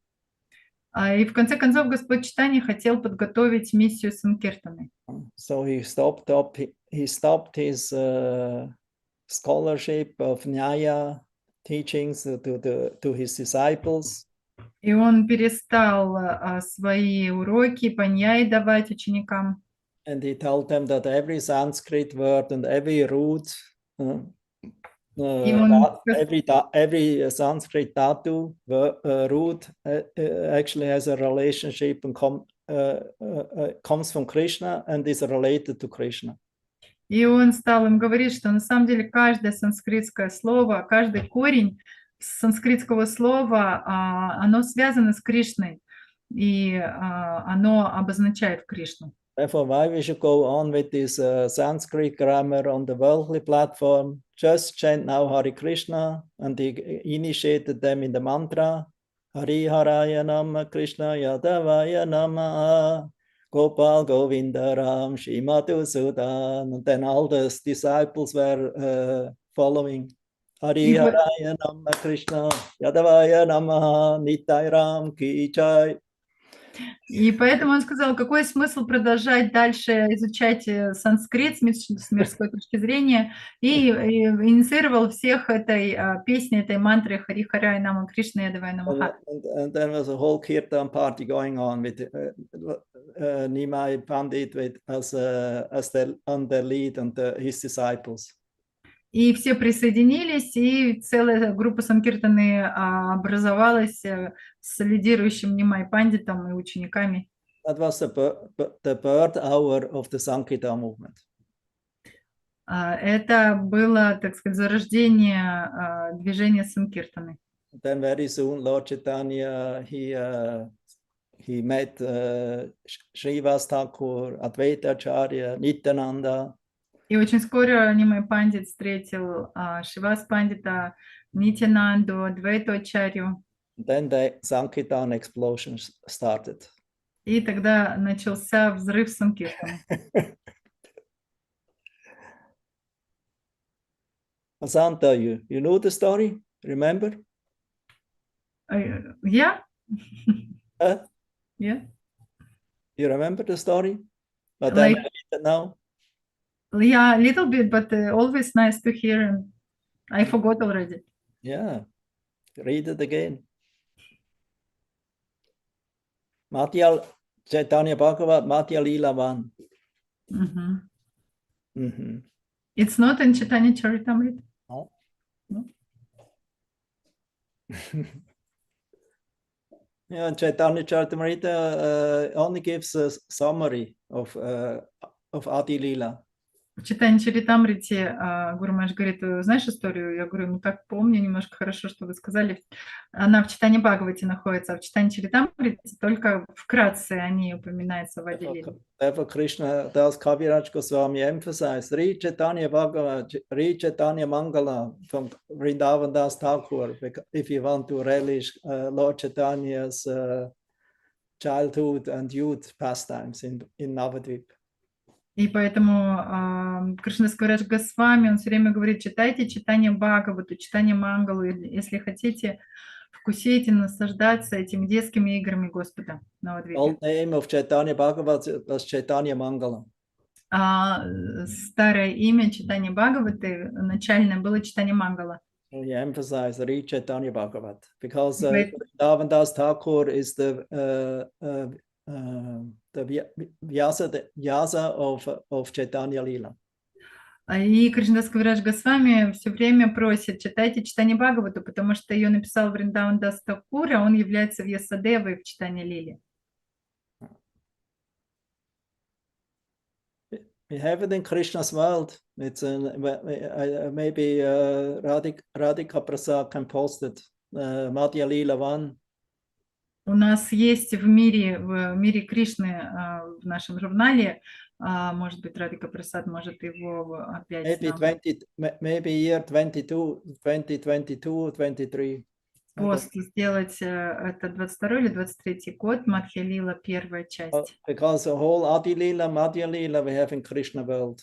И в конце концов Господь Чайтанья хотел подготовить миссию Санкиртаны. So he stopped his scholarship of Nyaya teachings to his disciples. И он перестал свои уроки по ньяе давать ученикам. And he told them that every Sanskrit word and every root, every Sanskrit dhatu root actually has a relationship and comes from Krishna and is related to Krishna. И он стал им говорить, что на самом деле каждое санскритское слово, каждый корень санскритского слова, оно связано с Кришной, и оно обозначает Кришну. Therefore, why we should go on with this Sanskrit grammar on the worldly platform? Just chant now Hare Krishna, and he initiated them in the mantra Hari Haraya Nama Krishna Yadavaya Nama Gopal Govindaram Shrimatu Sudan. And then all the disciples were following Hari Haraya Nama Krishna Yadavaya Nama Nitai Ram Ki Jai. И поэтому он сказал, какой смысл продолжать дальше изучать санскрит с мирской точки зрения, и инициировал всех этой песни, этой мантры Хари Харай Нама Кришна Ядавай Намаха. And there was a whole kirtan party going on with Nimai Pandit as on their lead and his disciples. И все присоединились, и целая группа санкиртаны образовалась с лидирующим Нимай Пандитом и учениками. That was the birth hour of the Sankirtan movement. Это было, так сказать, зарождение движения санкиртаны. Then very soon Lord Chaitanya, he he met Srivas Thakur, Advaita Acharya, Nityananda. И очень скоро Нимай Пандит встретил Шривас Пандита, Нитянанду, Адвайту Ачарью. Then the Sankirtan explosion started. И тогда начался взрыв Санкиртана. Asanta, you know the story? Remember? Yeah? Huh? Yeah? You remember the story? But Like- then I read it now. Yeah, a little bit, but always nice to hear. And I forgot already. Yeah, read it again. Madhya Chaitanya Bhagavat, Madhya Lila 1. Мгм. Mhm. It's not in Chaitanya Charitamrita. No. No? Yeah, Chaitanya Charitamrita only gives a summary of Adi Lila. В Читании Чаритамрите Гуру Махарадж говорит, знаешь историю? Я говорю, ну так помню, немножко хорошо, что вы сказали. Она в Читании Бхагавате находится, а в Читании Чаритамрите только вкратце они упоминаются в Ади Лиле. Therefore, Krishna Das Kaviraj Goswami emphasized, read Chaitanya Bhagavat, read Chaitanya Mangala from Vrindavan Das Thakur, if you want to relish Lord Chaitanya's childhood and youth pastimes in Navadvip. И поэтому Кришнадас Кавирадж Госвами, он все время говорит, читайте читание Бхагавату, читание Мангалу, если хотите, вкусите, наслаждаться этими детскими играми Господа на The Навадвипе. old name of Chaitanya Bhagavat was Chaitanya Mangala. Старое имя читания Бхагаваты, начальное, было читание Мангала. He emphasized read Chaitanya Bhagavat because Right. Vrindavan Das Thakur is the Vyasa of Chaitanya Lila. И Кришнадас Кавирадж Госвами все время просит, читайте читание Бхагавату, потому что ее написал Вриндаван Дас Такур, а он является Вьясадевой в читании Лили. We have it in Krishna's world. It's maybe Radhika Prasad can post it. Madhya Lila 1. У нас есть в мире Кришны в нашем журнале, может быть, Радхика Прасад может его опять Maybe year 2022, 23. пост сделать, это 22 или 23 год, Мадхья Лила, первая часть. Because the whole Adi Lila, Madhya Lila we have in Krishna world.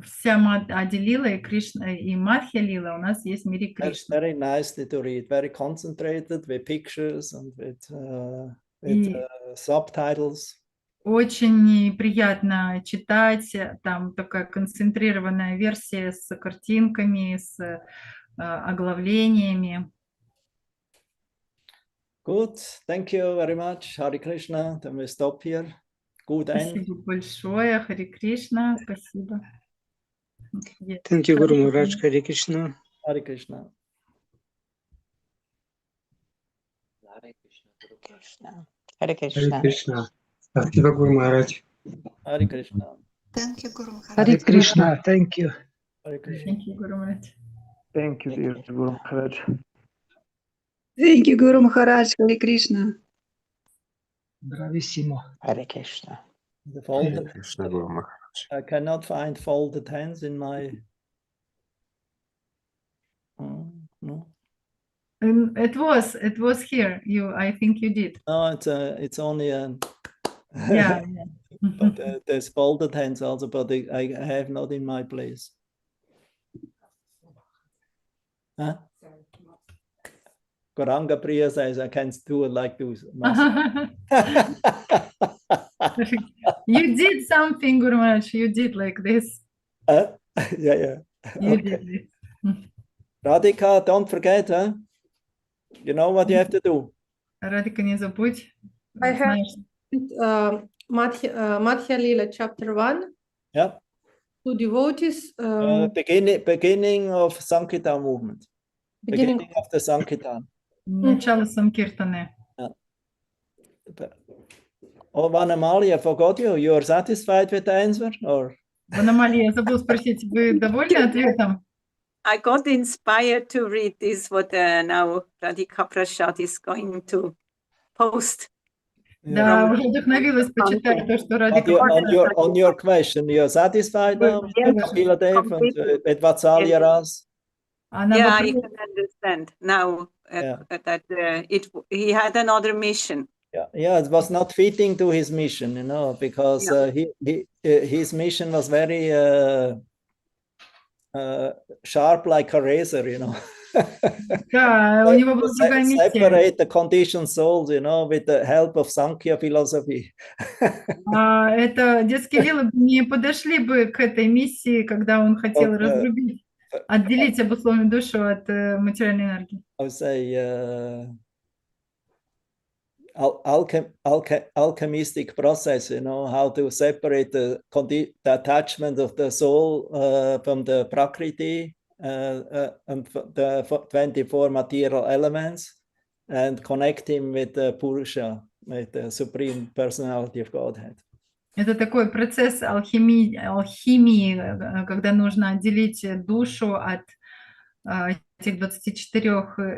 Вся Ади Лила и Кришна и Мадхья Лила у нас есть в мире That's Кришны. very nicely to read, very concentrated with pictures and with subtitles. Очень приятно читать, там такая концентрированная версия с картинками, с оглавлениями. Good, thank you very much, Hare Krishna. Then we stop here. Good end. Спасибо большое, Хари Кришна, спасибо. Thank you, Guru Maharaj. Hare Krishna. Hare Krishna. Hare Krishna. Hare Krishna. Krishna. Спасибо, Guru Maharaj. Hare Krishna. Thank you, Guru Maharaj. Hare Krishna. Thank you. Hare Krishna. Thank you, Guru Maharaj. Thank you, dear Guru Maharaj. Thank you, Guru Maharaj. Hare Krishna. Bravissimo. Hare Krishna. The folded, Krishna, Guru Maharaj. I cannot find folded hands in my. No. It was here. I think you did. No, it's only a. Yeah. But there's folded hands also, but I have not in my place. Huh? Goranga Priya says I can't do it like this. You did something, Guru Maharaj. You did like this. Yeah. You Okay. did this. Radhika, don't forget, huh? You know what you have to do. Радика, не забудь. I have Знаешь, Madhya Lila chapter 1 Yeah. to devotees, Beginning of Sankirtan movement. beginning Beginning of the Sankirtan. начало Санкиртаны. Oh, Vanamali, I forgot you. You are satisfied with the answer, or? Ванамали, я забыл спросить, вы довольны ответом? I got inspired to read this, what now Radhika Prasad is going to post. Да, уже вдохновилась почитать то, что Радик. On your question, you're satisfied now, Kapila Dev and Vatsalya Ras? Yeah, I can understand now that he had another mission. Yeah, it was not fitting to his mission, you know, because his mission was very sharp like a razor, you know. Да, у него была другая миссия. Separate the conditioned souls, you know, with the help of Sankhya philosophy. Это детские вилы не подошли бы к этой миссии, когда он хотел разрубить, отделить обусловленную душу от материальной энергии. I would say alchemistic process, you know, how to separate the attachment of the soul from the Prakriti and the 24 material elements and connect him with the Purusha, with the Supreme Personality of Godhead. Это такой процесс алхимии, когда нужно отделить душу от этих 24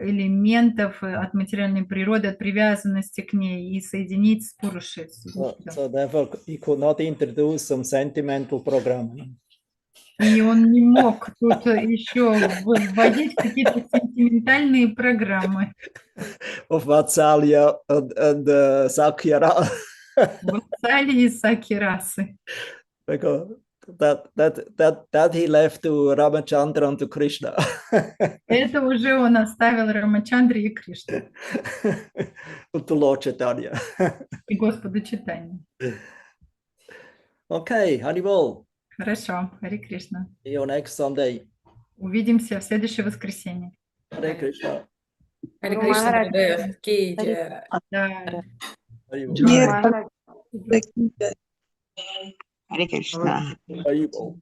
элементов, от материальной природы, от привязанности к ней и соединить с Пурушей. So therefore he could not introduce some sentimental program. И он не мог тут еще вводить какие-то сентиментальные программы. Of Vatsalya and Sakyara. Ватсали и Сакирасы. Because that he left to Ramachandra and to Krishna. Это уже он оставил Рамачандре и Кришне. To Lord Chaitanya. И Господу Чайтанье. Okay, Haribol. Хорошо, Хари Кришна. See you next Sunday. Увидимся в следующее воскресенье. Hare Krishna. Хари Кришна, Гурудев, Ки Джай. Нет, Hare Krishna. Haribol.